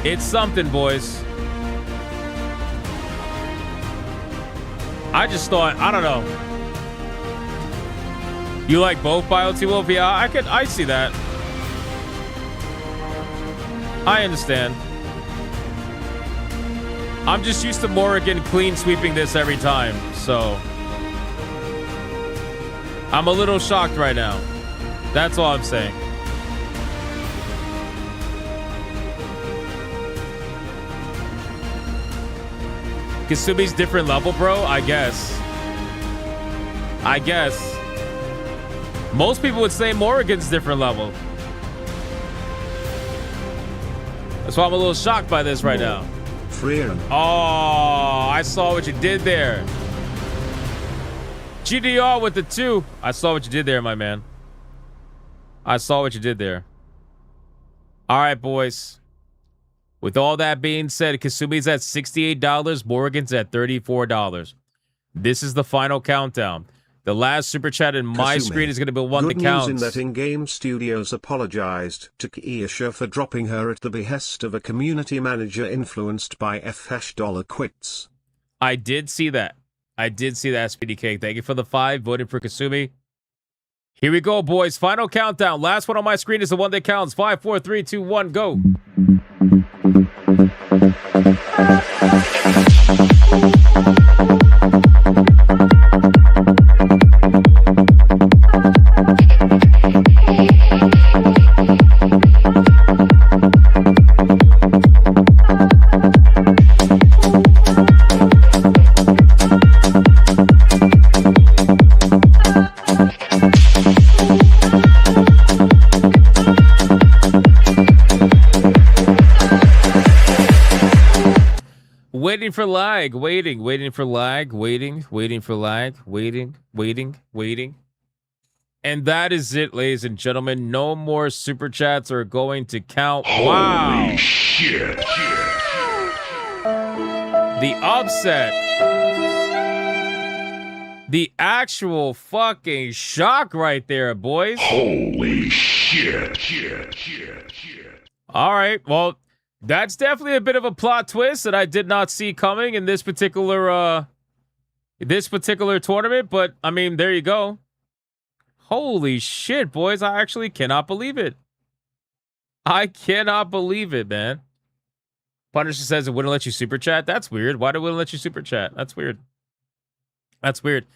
It's something, boys. I just thought, I don't know. You like both BioT Wolf? Yeah, I see that. I understand. I'm just used to Morgan clean sweeping this every time, so I'm a little shocked right now. That's all I'm saying. Kasumi's different level, bro? I guess. Most people would say Morrigan's different level. That's why I'm a little shocked by this right now. Freer. Oh, I saw what you did there. GDR with the 2. I saw what you did there, my man. I saw what you did there. All right, boys. With all that being said, Kasumi's at $68. Morrigan's at $34. This is the final countdown. The last super chat in my screen is going to be one that counts. Good news in that in-game studios apologized to Keisha for dropping her at the behest of a community manager influenced by $quits. I did see that. I did see that, Speedy Cake. Thank you for the 5. Voted for Kasumi. Here we go, boys. Final countdown. Last one on my screen is the one that counts. 5, 4, 3, 2, 1, go. Waiting for lag, waiting for lag, waiting for lag, waiting. And that is it, ladies and gentlemen. No more super chats are going to count. Wow. Holy shit. The upset. The actual fucking shock right there, boys. Holy shit. All right, well, that's definitely a bit of a plot twist that I did not see coming in this particular tournament, but I mean, there you go. Holy shit, boys, I actually cannot believe it. I cannot believe it, man. Punisher says it wouldn't let you super chat. That's weird. Why wouldn't let you super chat? That's weird. That's weird.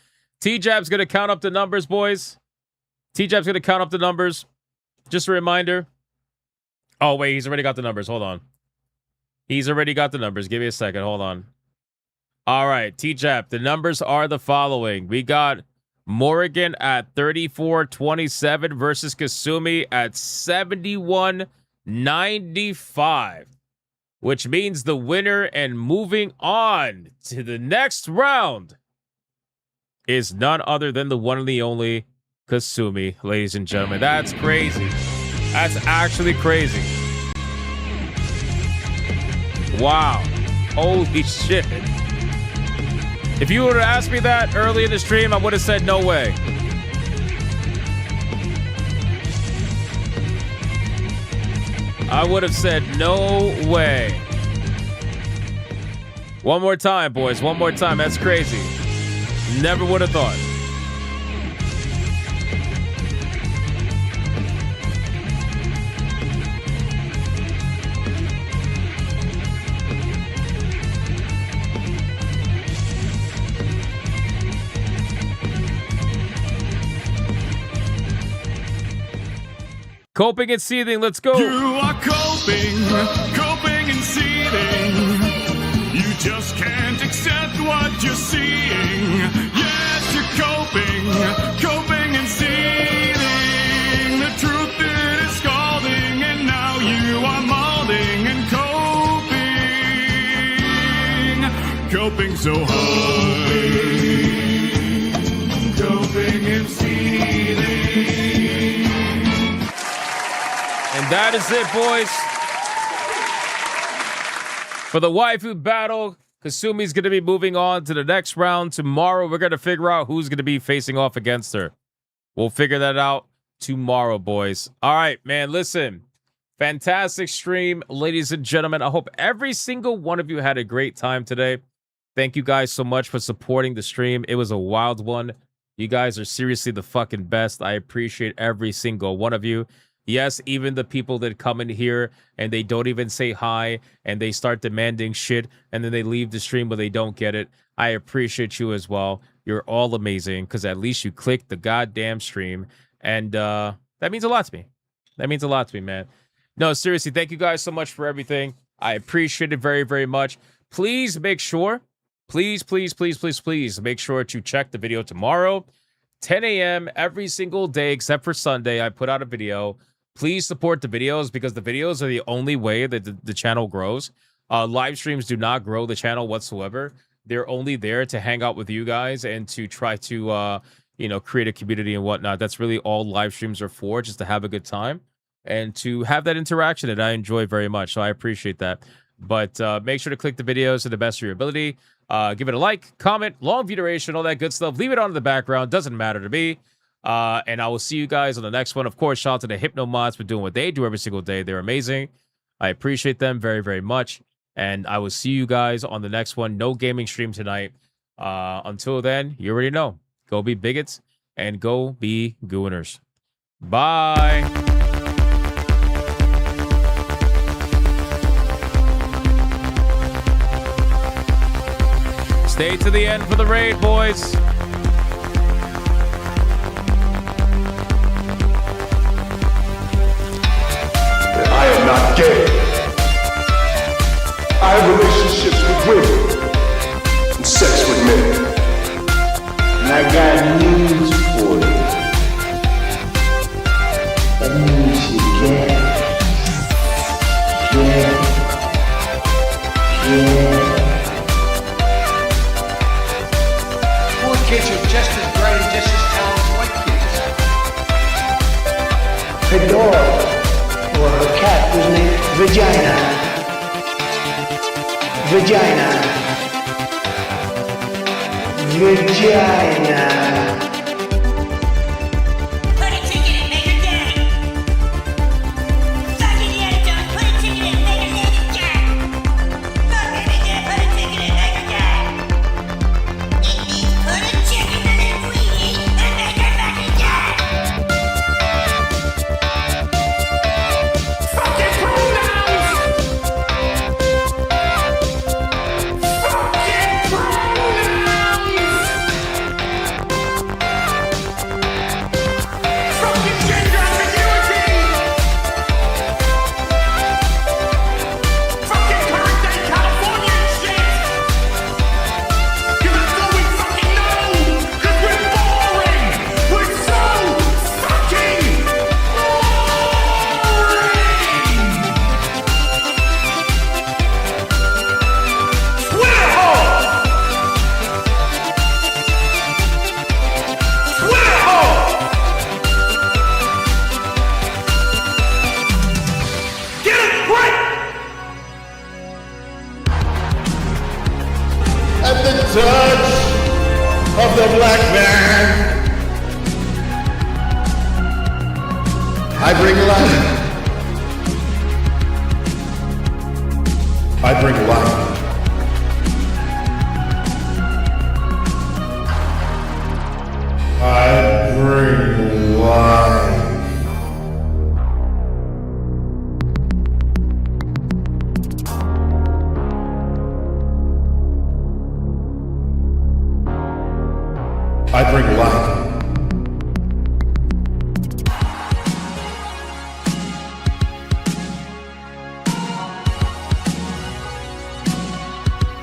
T-Jab's gonna count up the numbers, boys. T-Jab's gonna count up the numbers. Just a reminder. Oh, wait, he's already got the numbers. Hold on. He's already got the numbers. Give me a second. Hold on. All right, T-Jab, the numbers are the following. We got Morrigan at 34-27 versus Kasumi at 71-95, which means the winner and moving on to the next round is none other than the one and the only Kasumi, ladies and gentlemen. That's crazy. That's actually crazy. Wow. Holy shit. If you would have asked me that early in the stream, I would have said no way. I would have said no way. One more time, boys. One more time. That's crazy. Never would have thought. Coping and seething, let's go. You are coping and seething. You just can't accept what you're seeing. Yes, you're coping and seething. The truth it is scalding, and now you are molding and coping so hard. Coping and seething. And that is it, boys. For the waifu battle, Kasumi's going to be moving on to the next round. Tomorrow, we're going to figure out who's going to be facing off against her. We'll figure that out tomorrow, boys. All right, man, listen. Fantastic stream, ladies and gentlemen. I hope every single one of you had a great time today. Thank you guys so much for supporting the stream. It was a wild one. You guys are seriously the fucking best. I appreciate every single one of you. Yes, even the people that come in here and they don't even say hi and they start demanding shit and then they leave the stream when they don't get it. I appreciate you as well. You're all amazing because at least you clicked the goddamn stream. And that means a lot to me. That means a lot to me, man. No, seriously, thank you guys so much for everything. I appreciate it very, very much. Please make sure, please make sure to check the video tomorrow. 10 a.m. every single day except for Sunday. I put out a video. Please support the videos because the videos are the only way that the channel grows. Live streams do not grow the channel whatsoever. They're only there to hang out with you guys and to try to, create a community and whatnot. That's really all live streams are for, just to have a good time and to have that interaction that I enjoy very much. So I appreciate that. But make sure to click the videos to the best of your ability. Give it a like, comment, long view duration, all that good stuff. Leave it on in the background. Doesn't matter to me. And I will see you guys on the next one. Of course, shout out to the Hypno mods for doing what they do every single day. They're amazing. I appreciate them very, very much. And I will see you guys on the next one. No gaming stream tonight. Until then, you already know. Go be bigots and go be gooners. Bye. Stay to the end for the raid, boys. I am not gay. I have relationships with women and sex with men. And I got news for you. That means you can. Poor kids are just as bright and just as talented as white kids. Her dog or her cat was named Vagina. Put a ticket in, make her gay. Fuck Indiana Jones, put a ticket in, make her Lady Jack. Fuck Baby Dick, put a ticket in, make her gay. It means put a chicken in a queenie and make her fucking gay. Fucking pronouns! At the touch of the black man, I bring life. I bring life. I bring life. I bring life.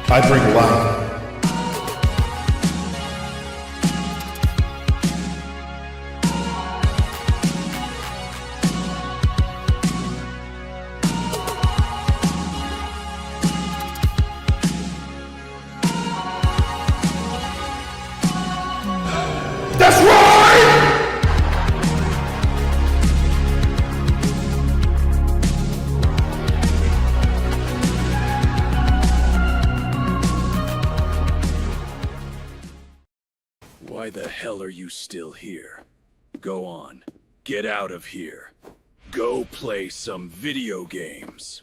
I bring life. That's right! Why the hell are you still here? Go on. Get out of here. Go play some video games.